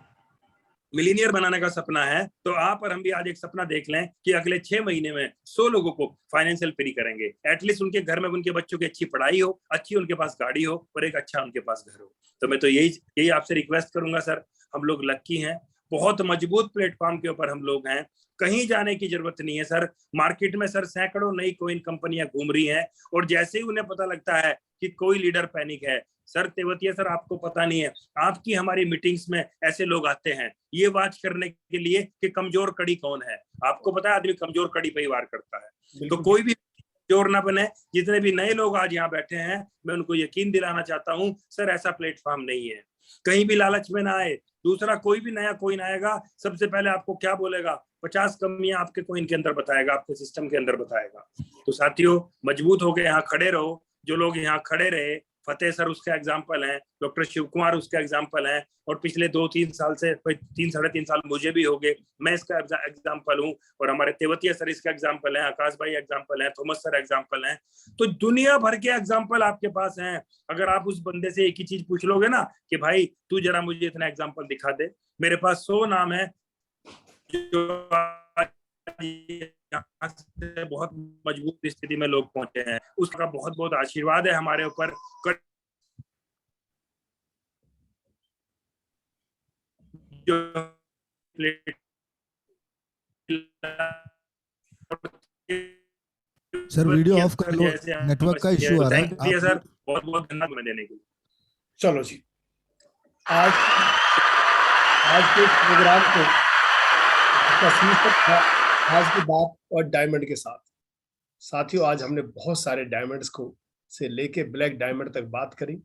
मिलीनियर बनाने का सपना है, तो आप और हम भी आज एक सपना देख लें कि अगले 6 महीने में 100 लोगों को फाइनेंशियल फ्री करेंगे। एटलीस्ट उनके घर में उनके बच्चों की अच्छी पढ़ाई हो, अच्छी उनके पास गाड़ी हो और एक अच्छा उनके पास घर हो। तो मैं तो यही आपसे रिक्वेस्ट करूंगा सर, हम लोग लक्की हैं, बहुत मजबूत प्लेटफॉर्म के ऊपर हम लोग हैं, कहीं जाने की जरूरत नहीं है सर। मार्केट में सर सैकड़ों नई कोइन कंपनियां घूम रही हैं, और जैसे ही उन्हें पता लगता है कि कोई लीडर पैनिक है, सर तेवतिया सर आपको पता नहीं है, आपकी हमारी मीटिंग्स में ऐसे लोग आते हैं ये वाच करने के लिए कि कमजोर कड़ी कौन है। आपको पता है आदमी कमजोर कड़ी पे ही वार करता है, तो कोई भी कमजोर ना बने। जितने भी नए लोग आज यहाँ बैठे हैं, मैं उनको यकीन दिलाना चाहता हूँ सर ऐसा प्लेटफॉर्म नहीं है, कहीं भी लालच में ना आए। दूसरा, कोई भी नया कोइन आएगा, सबसे पहले आपको क्या बोलेगा, 50 कमियां आपके कोइन के अंदर बताएगा, आपके सिस्टम के अंदर बताएगा। तो साथियों, मजबूत होकर यहाँ खड़े रहो। जो लोग यहाँ खड़े रहे, फतेह सर उसका एग्जाम्पल हैं, डॉक्टर शिव कुमार उसका एग्जाम्पल हैं, और पिछले 2-3 साल से 3-3.5 साल मुझे भी हो गए, मैं इसका एग्जाम्पल हूँ, और हमारे तेवतिया सर इसका एग्जाम्पल है, आकाश भाई एग्जाम्पल है, थॉमस सर एग्जाम्पल हैं। तो दुनिया भर के एग्जाम्पल आपके पास हैं। अगर आप उस बंदे से एक ही चीज पूछ लोगे ना कि भाई तू जरा मुझे इतना एग्जाम्पल दिखा दे, मेरे पास 100 नाम है जो से बहुत मजबूत स्थिति में लोग पहुंचे हैं। उसका बहुत बहुत आशीर्वाद है हमारे ऊपर। सर वीडियो ऑफ कर लो, नेटवर्क का इशू आ रहा है। सर बहुत बहुत धन्यवाद देने के लिए। चलो जी, आज के प्रोग्राम को आज की बात और डायमंड के साथ। साथियों, आज हमने बहुत सारे डायमंड्स को से लेके ब्लैक डायमंड तक बात करी।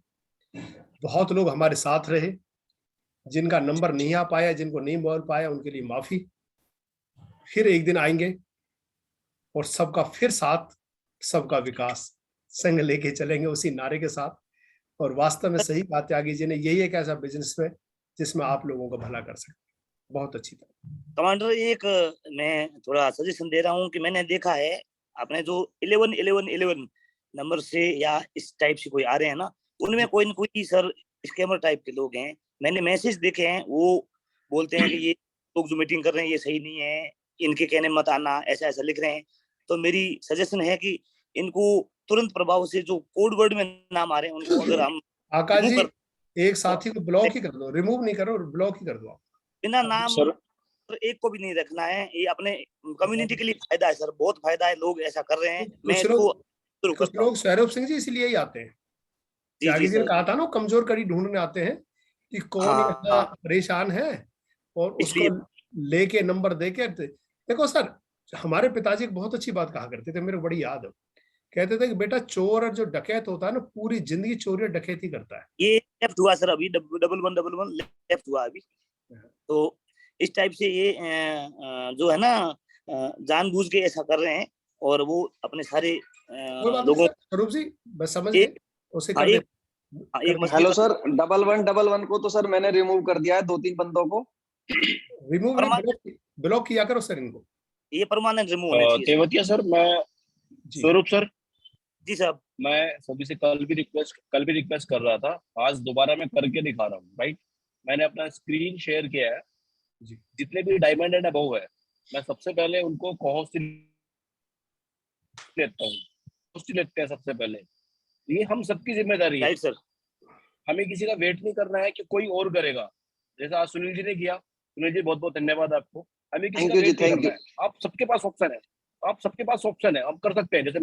बहुत लोग हमारे साथ रहे, जिनका नंबर नहीं आ पाया, जिनको नहीं बोल पाया, उनके लिए माफी। फिर एक दिन आएंगे और सबका फिर साथ, सबका विकास, संग लेके चलेंगे उसी नारे के साथ। और वास्तव में सही बात है, आगे जी ने यही एक ऐसा बिजनेस है जिसमें आप लोगों का भला कर सकते। बहुत अच्छी तरह कमांडर, एक मैं थोड़ा सजेशन दे रहा हूँ कि मैंने देखा है आपने जो 11-11-11 नंबर से या इस टाइप से कोई आ रहे हैं ना, उनमें कोई न कोई सर स्कैमर टाइप के लोग हैं। मैंने मैसेज देखे हैं, वो बोलते हैं कि ये लोग जो मीटिंग कर रहे हैं ये सही नहीं है, इनके कहने मत आना, ऐसा ऐसा लिख रहे हैं। तो मेरी सजेशन है कि इनको तुरंत प्रभाव से जो कोड वर्ड में नाम आ रहे हैं उनको अगर हम आकाश जी, एक साथी को ब्लॉक ही कर दो, रिमूव नहीं करो, ब्लॉक ही कर दो। बिना नाम सर एक को भी नहीं रखना है। ये अपने कम्युनिटी के लिए फायदा है सर, बहुत फायदा है। लोग ऐसा कर रहे हैं, मैं इसको कुछ लोग स्वरूप सिंह जी इसलिए ही आते हैं। आगे जी ने कहा था ना, कमजोर कड़ी ढूंढने आते हैं कि कौन ऐसा परेशान है और उसको लेके नंबर देके। देखो सर, हमारे पिताजी बहुत अच्छी बात कहा करते थे, मेरे बड़ी याद है। कहते थे कि बेटा, चोर और जो डकैत होता है ना, पूरी जिंदगी चोरी और डकैती करता है। ये लेफ्ट हुआ सर, अभी 1111 लेफ्ट हुआ अभी। तो इस टाइप से ये जो है ना जानबूझ के ऐसा कर रहे हैं, और वो अपने सारे लोगों स्वरूप जी बस समझ गए उसे कर दे। हेलो सर, 1111 को तो सर मैंने रिमूव कर दिया है 2-3 बंदों को। रिमूव ब्लॉक किया करो सर इनको, ये परमानेंट रिमूव होने चाहिए। तेवतिया सर, मैं स्वरूप सर जी साहब, मैं सभी से कल भी रिक्वेस्ट कर रहा था, आज दोबारा मैं करके दिखा रहा हूँ। राइट, मैंने अपना स्क्रीन शेयर किया है। जितने भी डायमंड एंड अबव है, मैं सबसे पहले उनको कोहोस्ट लेता हूँ, लेते हैं सबसे पहले। ये हम सबकी जिम्मेदारी है सर। हमें किसी का वेट नहीं करना है कि कोई और करेगा। जैसा आज सुनील जी ने किया, सुनील जी बहुत बहुत धन्यवाद आपको। हमें किसी का वेट नहीं करना है। आप सबके पास ऑप्शन है, आप कर सकते हैं। जैसे